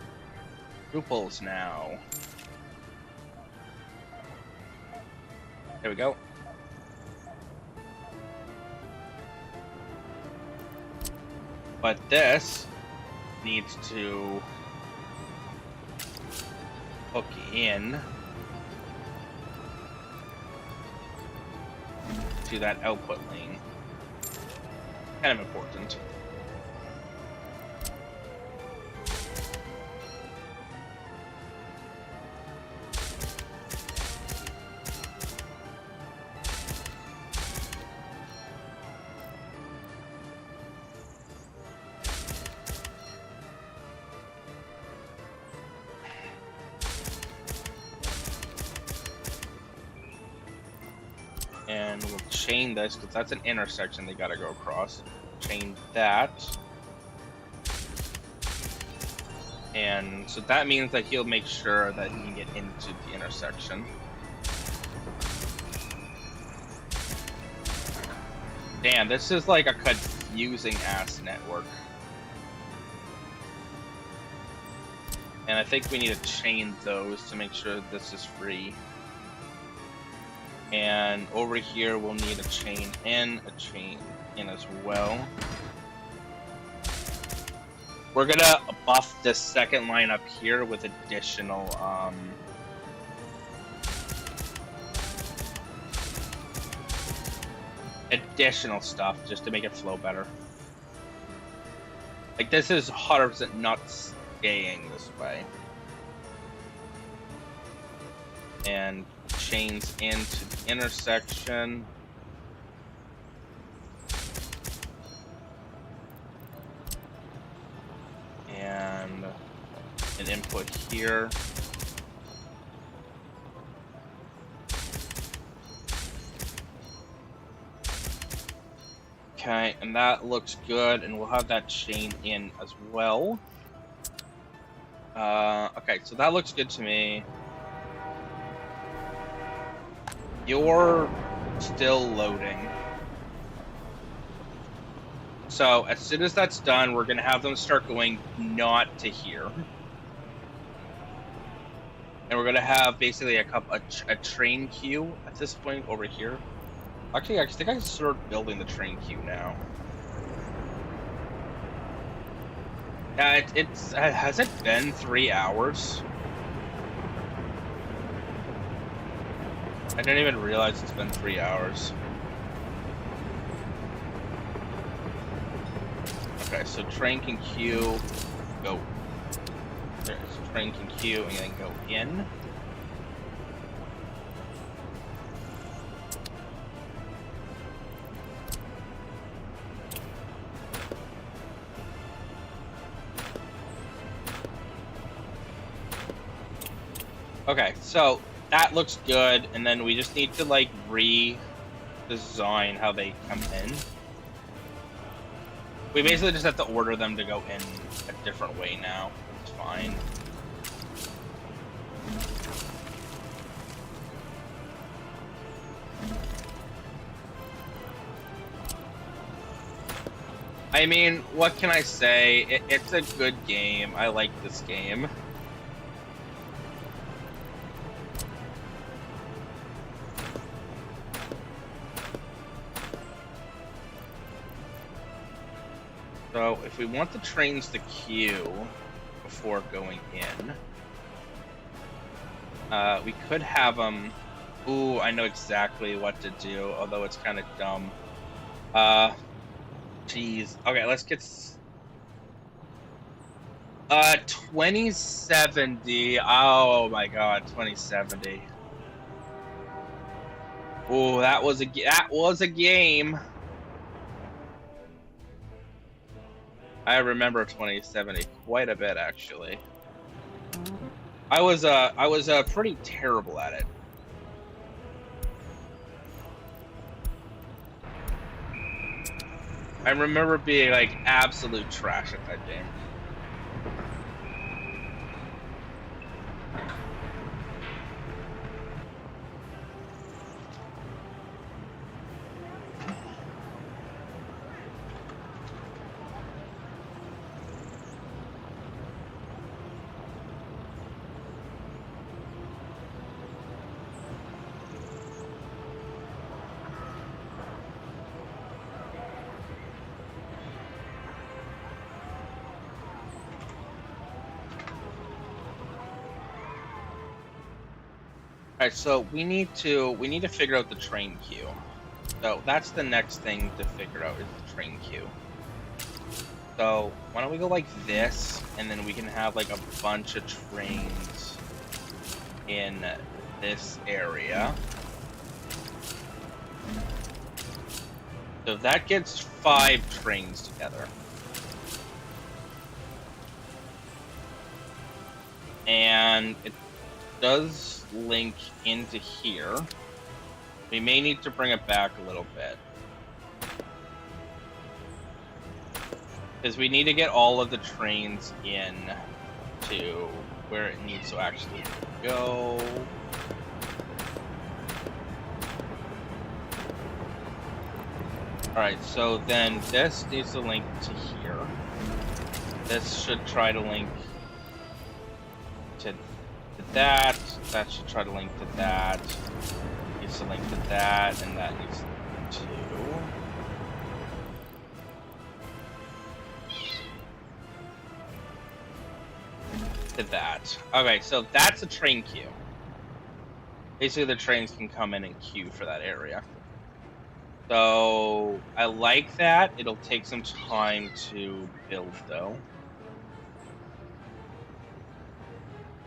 Drupals now. There we go. But this needs to hook in to that output lane. Kind of important. And we'll chain this, because that's an intersection they gotta go across. Chain that. And so that means that he'll make sure that he can get into the intersection. Damn, this is like a confusing ass network. And I think we need to chain those to make sure this is free. And over here, we'll need a chain in as well. We're gonna buff this second line up here with additional, additional stuff just to make it flow better. Like, this is 100% not staying this way. And chains into the intersection. And an input here. Okay, and that looks good, and we'll have that chain in as well. Okay, so that looks good to me. You're still loading. So as soon as that's done, we're gonna have them start going not to here. And we're gonna have basically a train queue at this point over here. Actually, I think I can start building the train queue now. Yeah, has it been 3 hours? I didn't even realize it's been 3 hours. Okay, so train can queue, go. There's train can queue and then go in. Okay, so that looks good, and then we just need to like redesign how they come in. We basically just have to order them to go in a different way now. It's fine. I mean, what can I say? It's a good game. I like this game. So, if we want the trains to queue before going in, we could have them... Ooh, I know exactly what to do, although it's kind of dumb. Jeez. Okay, let's get... 2070. Oh my god, 2070. Ooh, that was a game. I remember 2070 quite a bit, actually. I was pretty terrible at it. I remember being like absolute trash at that game. Alright, so we need to figure out the train queue. So that's the next thing to figure out is the train queue. So why don't we go like this, and then we can have like a bunch of trains in this area. So that gets 5 trains together. And it does link into here. We may need to bring it back a little bit. Because we need to get all of the trains in to where it needs to actually go. Alright, so then this needs to link to here. This should try to link to that. That should try to link to that. Needs to link to that, and that needs to. To that. Okay, so that's a train queue. Basically, the trains can come in and queue for that area. So I like that. It'll take some time to build, though.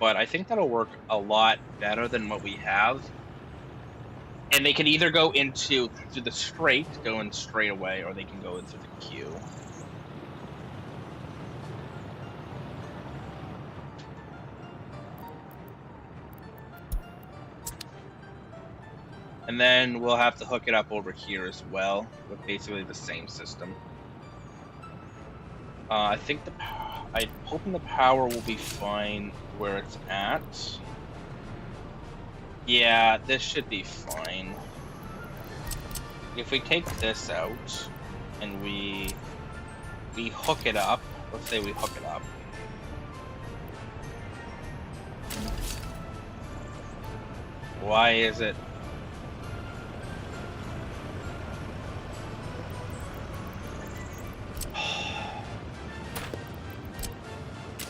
But I think that'll work a lot better than what we have. And they can either go into through the straight, go in straight away, or they can go in through the queue. And then we'll have to hook it up over here as well, with basically the same system. I think I'm hoping the power will be fine where it's at. Yeah, this should be fine. If we take this out and we hook it up, let's say we hook it up. Why is it?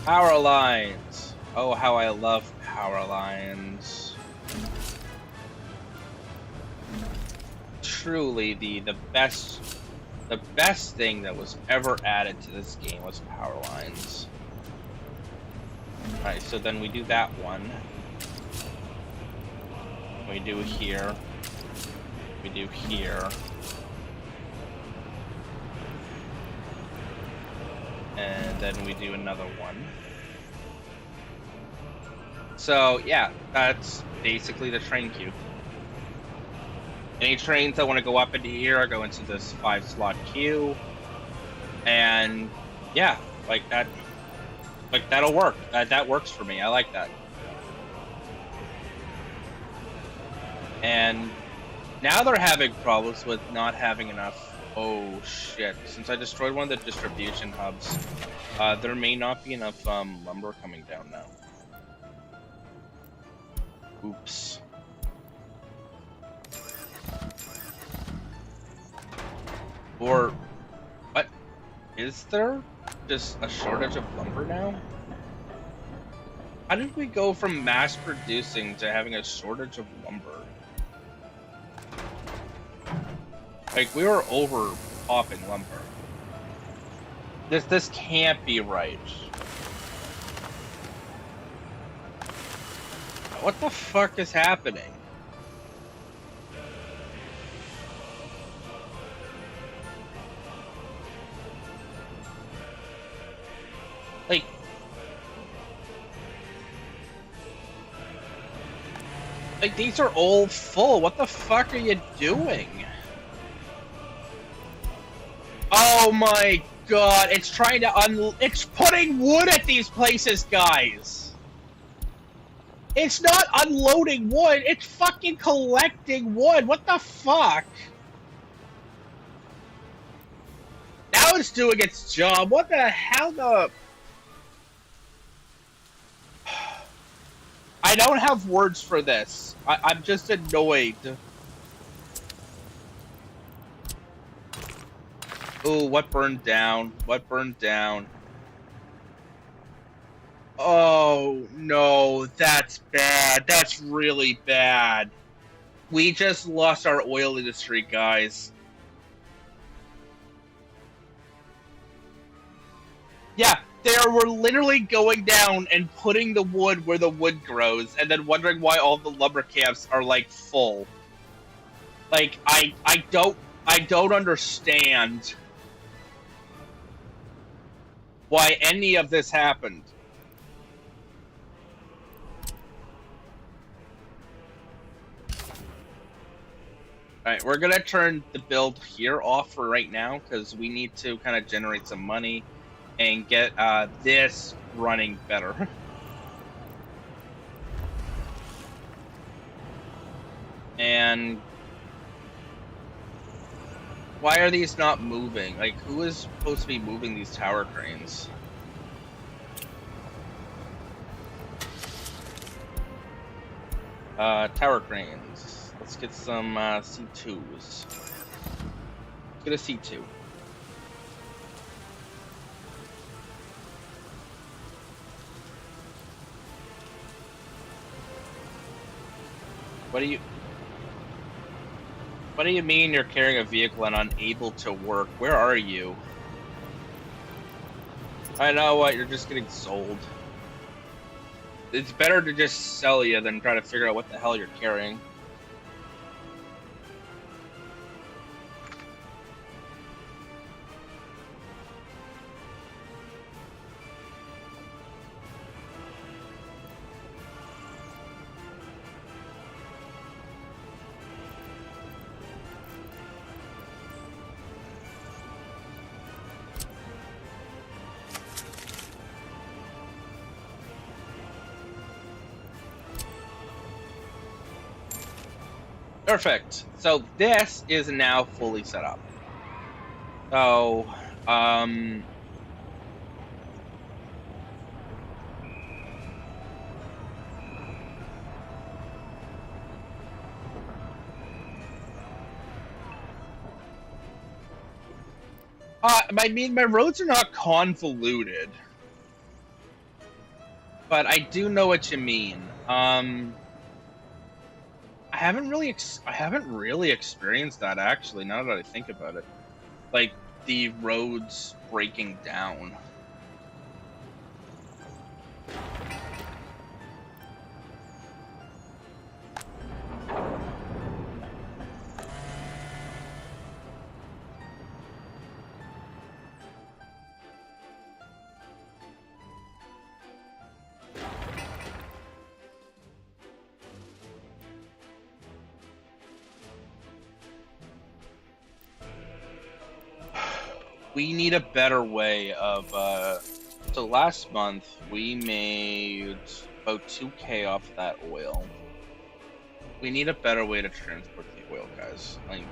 Power lines! Oh, how I love power lines. Truly the best thing that was ever added to this game was power lines. Alright, so then we do that one. We do here. We do here. And then we do another one. So yeah, that's basically the train queue. Any trains that want to go up into here go into this 5-slot queue. And yeah, like that'll work. That works for me. I like that. And now they're having problems with not having enough. Oh shit, since I destroyed one of the distribution hubs, there may not be enough lumber coming down now. Oops. Or, what? Is there just a shortage of lumber now? How did we go from mass producing to having a shortage of lumber? Like, we were over popping lumber. This can't be right. What the fuck is happening? Like these are all full. What the fuck are you doing? Oh my god, it's trying to it's putting wood at these places, guys! It's not unloading wood, it's fucking collecting wood! What the fuck? Now it's doing its job, what the hell the... I don't have words for this. I'm just annoyed. Ooh, what burned down? What burned down? Oh, no, that's bad. That's really bad. We just lost our oil industry, guys. Yeah, we're literally going down and putting the wood where the wood grows, and then wondering why all the lumber camps are, like, full. Like, I don't understand why any of this happened. Alright, we're gonna turn the build here off for right now, because we need to kind of generate some money and get this running better. And why are these not moving? Like, who is supposed to be moving these tower cranes? Tower cranes. Let's get some C2s. Let's get a C2. What do you mean you're carrying a vehicle and unable to work? Where are you? I know what, you're just getting sold. It's better to just sell you than try to figure out what the hell you're carrying. Perfect. So this is now fully set up. So, I mean, my roads are not convoluted, but I do know what you mean. I haven't really experienced that, actually, now that I think about it. Like, the roads breaking down. We need a better way of, so last month we made about 2K off that oil. We need a better way to transport the oil, guys. Like,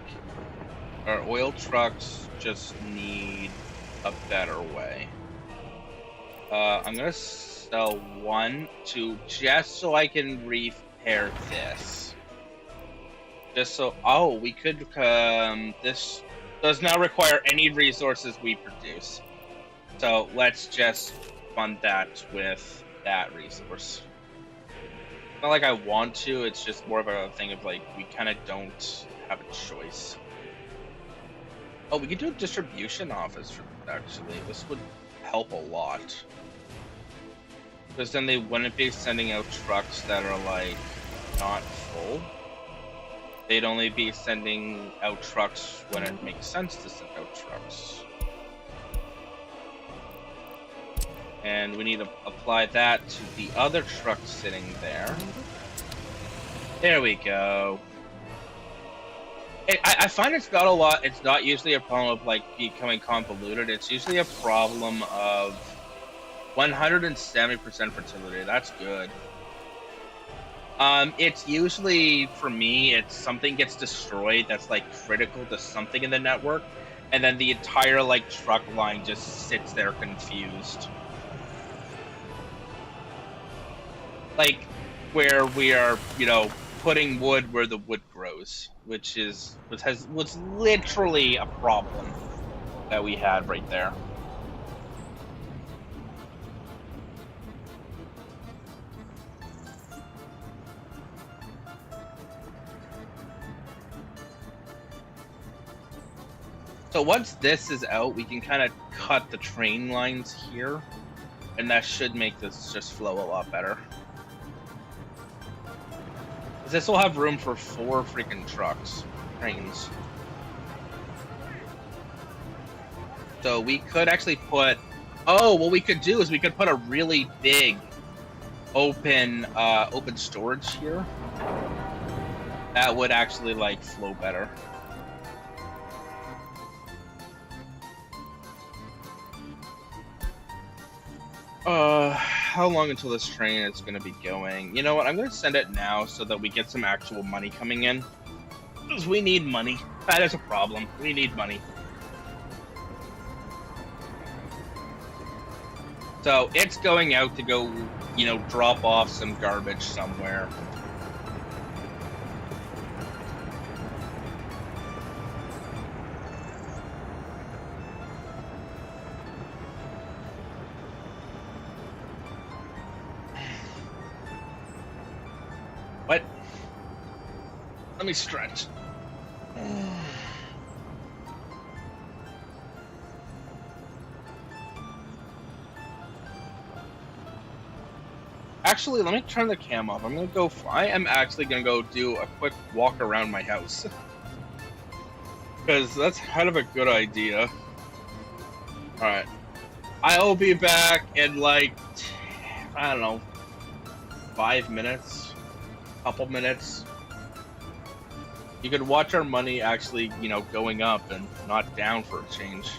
our oil trucks just need a better way. I'm gonna sell 1, 2, just so I can repair this. Just so, oh, we could, this does not require any resources we produce. So let's just fund that with that resource. It's not like I want to, it's just more of a thing of like, we kind of don't have a choice. Oh, we could do a distribution office for that, actually. This would help a lot. Because then they wouldn't be sending out trucks that are like, not full. They'd only be sending out trucks when it makes sense to send out trucks. And we need to apply that to the other truck sitting there. There we go. I find it's not usually a problem of like becoming convoluted. It's usually a problem of 170% fertility. That's good. It's usually, for me, it's something gets destroyed that's, like, critical to something in the network, and then the entire, like, truck line just sits there confused. Like, where we are, you know, putting wood where the wood grows, which was literally a problem that we had right there. So once this is out, we can kind of cut the train lines here, and that should make this just flow a lot better. This will have room for 4 freaking trains. So we could actually put. Oh, what we could do is we could put a really big open storage here. That would actually like flow better. How long until this train is going to be going? You know what? I'm going to send it now so that we get some actual money coming in. Because we need money. That is a problem. We need money. So it's going out to go, you know, drop off some garbage somewhere. What? Let me stretch. Actually, let me turn the cam off. I am actually gonna go do a quick walk around my house. Because that's kind of a good idea. Alright. I'll be back in like, I don't know, 5 minutes, couple minutes. You could watch our money actually, you know, going up and not down for a change.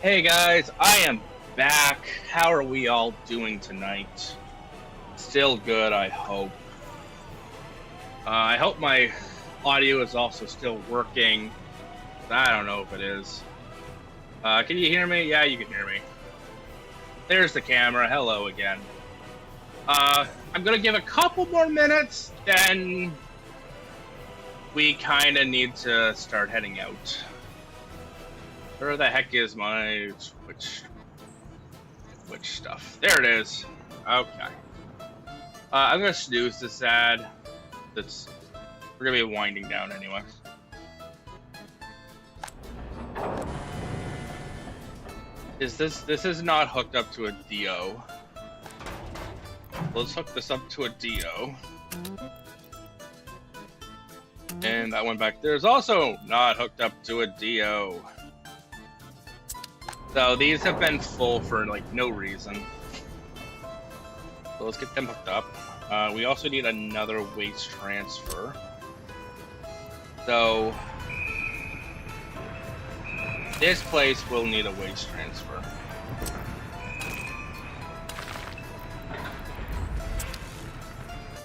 Hey guys, I am back. How are we all doing tonight? Still good, I hope. I hope my audio is also still working. I don't know if it is. Can you hear me? Yeah, you can hear me. There's the camera. Hello again. I'm gonna give a couple more minutes, then we kind of need to start heading out. Where the heck is my Twitch stuff? There it is. Okay. I'm gonna snooze this ad. We're gonna be winding down anyway. This is not hooked up to a DO. Let's hook this up to a DO. And that one back there is also not hooked up to a DO. So these have been full for like no reason. So let's get them hooked up. We also need another waste transfer. So this place will need a waste transfer.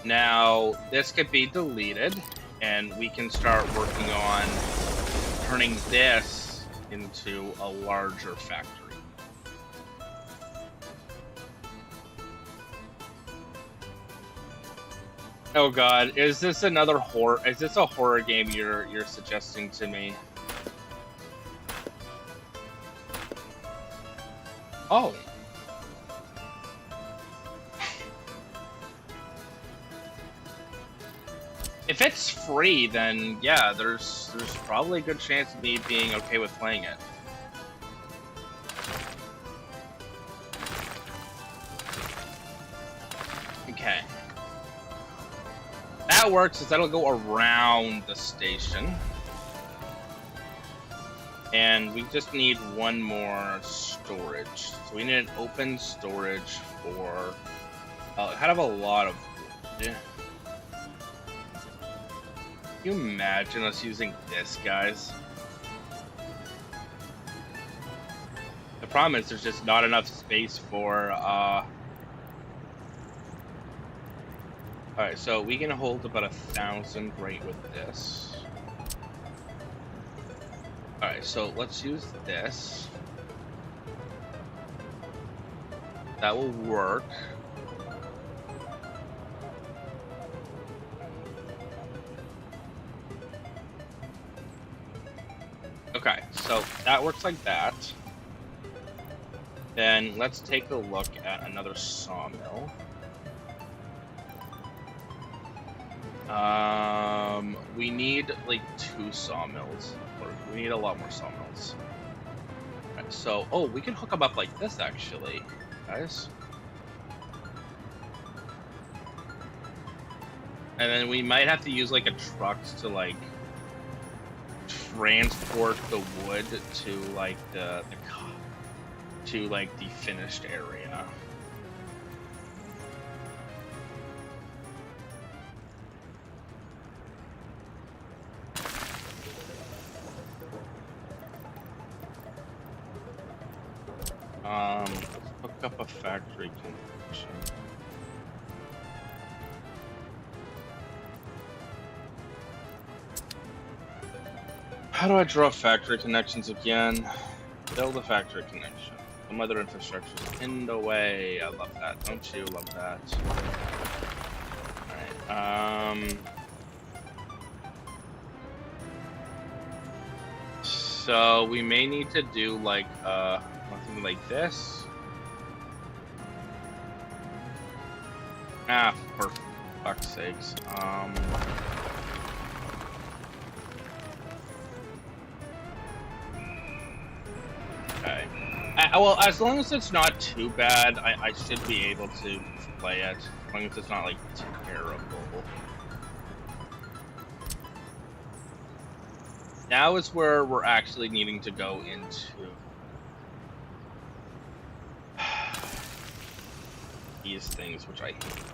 Now this could be deleted and we can start working on turning this into a larger factory. Oh god, is this another horror? Is this a horror game you're suggesting to me? Oh. If it's free, then yeah, there's probably a good chance of me being okay with playing it. Okay. That works, is that'll go around the station. And we just need one more storage. So we need an open storage for kind of a lot of wood. Can you imagine us using this, guys? The problem is there's just not enough space for Alright, so we can hold about 1,000 right with this. Alright, so let's use this. That will work. Okay, so that works like that. Then let's take a look at another sawmill. We need like 2 sawmills, or we need a lot more sawmills. Right, so, oh, we can hook them up like this actually, guys. And then we might have to use like a truck to like transport the wood to like the finished area. Let's hook up a factory connection. How do I draw factory connections again? Build a factory connection. Some other infrastructure's in the way. I love that. Don't you love that? Alright, so we may need to do like something like this. Ah, for fuck's sakes. Okay. Well, as long as it's not too bad, I should be able to play it. As long as it's not like terrible. Now is where we're actually needing to go into these things, which I hate.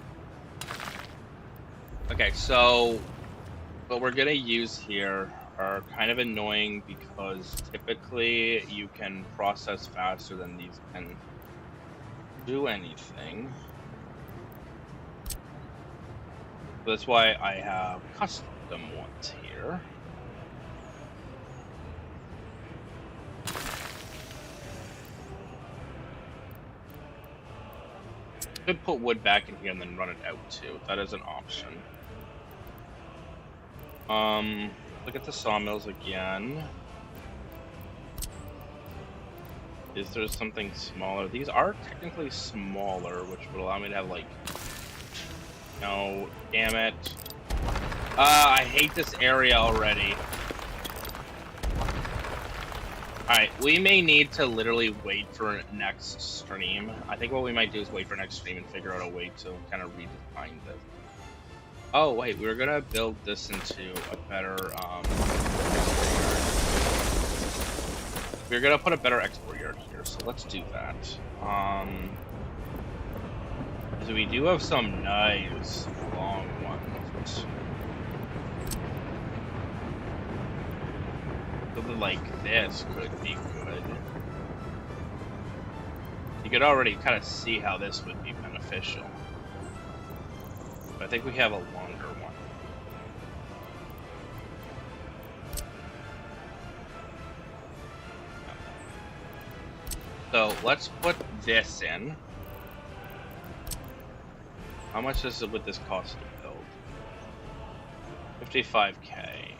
Okay, so what we're gonna use here, are kind of annoying because typically you can process faster than these can do anything. That's why I have custom ones here. Could put wood back in here and then run it out too. That is an option. Look at the sawmills again. Is there something smaller? These are technically smaller, which would allow me to have like... No, damn it. I hate this area already. Alright, we may need to literally wait for next stream. I think what we might do is wait for next stream and figure out a way to kind of redesign this. Oh, wait, we were gonna build this into a better, we're gonna put a better export yard here, so let's do that. So we do have some nice long ones. Something like this could be good. You could already kind of see how this would be beneficial. But I think we have a longer one. So let's put this in. How much would this cost to build? 55K.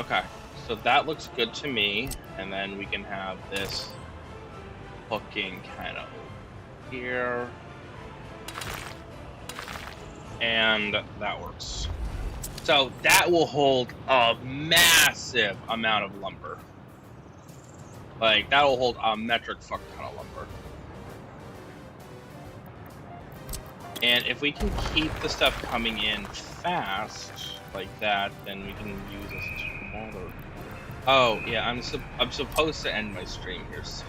Okay, so that looks good to me, and then we can have this hooking kind of here. And that works. So that will hold a massive amount of lumber. Like, that will hold a metric fuck ton of lumber. And if we can keep the stuff coming in fast, like that, then we can use this smaller. Oh, yeah, I'm supposed to end my stream here soon.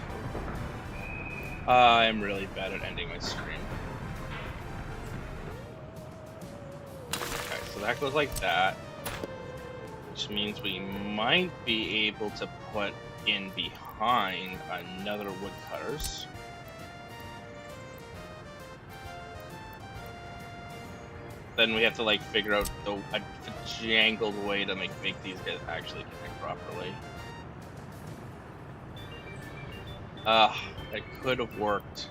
I'm really bad at ending my stream. So that goes like that, which means we might be able to put in behind another woodcutters. Then we have to like figure out a jangled way to make these guys actually connect properly. That could have worked.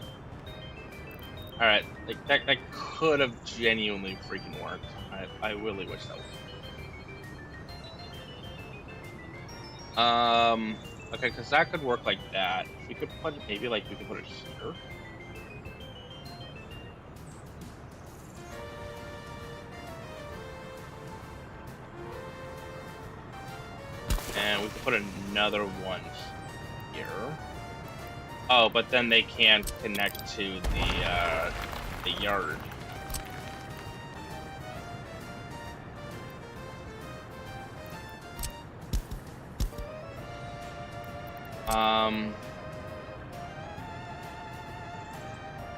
Alright, like that could have genuinely freaking worked. I really wish that would. Okay, because that could work like that. If we could put maybe like we could put it here. And we could put another one here. Oh, but then they can't connect to the yard.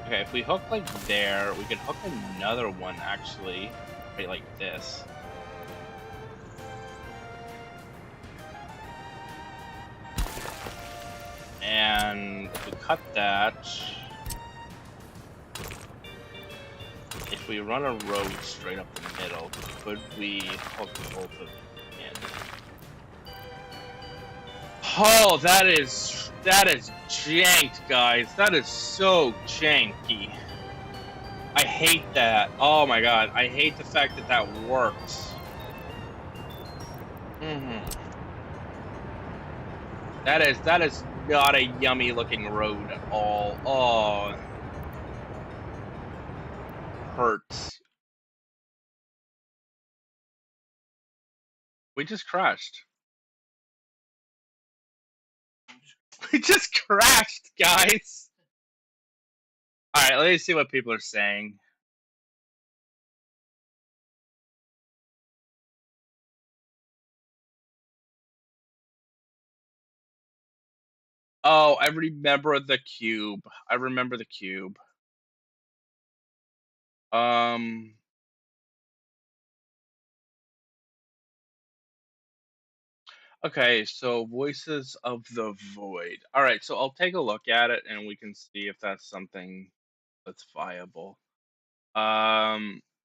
Okay, if we hook like there, we could hook another one actually, right like this. And if we cut that, if we run a road straight up the middle, could we hook both of them in? Oh, that is janked, guys. That is so janky. I hate that. Oh my god, I hate the fact that that works. That is not a yummy looking road at all. Oh, hurts. We just crashed. We just crashed, guys. All right, let me see what people are saying. Oh, I remember the cube. I remember the cube. Um, okay, so Voices of the Void. All right, so I'll take a look at it and we can see if that's something that's viable.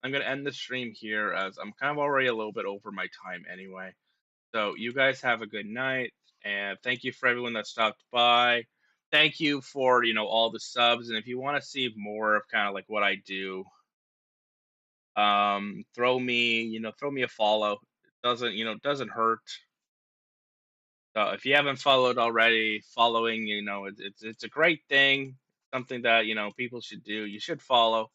I'm gonna end the stream here as I'm kind of already a little bit over my time anyway. So you guys have a good night, and thank you for everyone that stopped by. Thank you for all the subs, and if you want to see more of kind of like what I do, throw me a follow. It doesn't hurt. So if you haven't followed already, following it's a great thing, something that people should do. You should follow.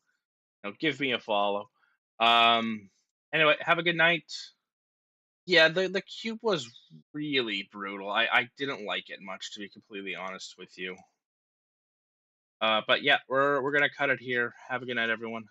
Give me a follow. Um, anyway, have a good night. Yeah, the cube was really brutal. I didn't like it much, to be completely honest with you. But yeah, we're gonna cut it here. Have a good night, everyone.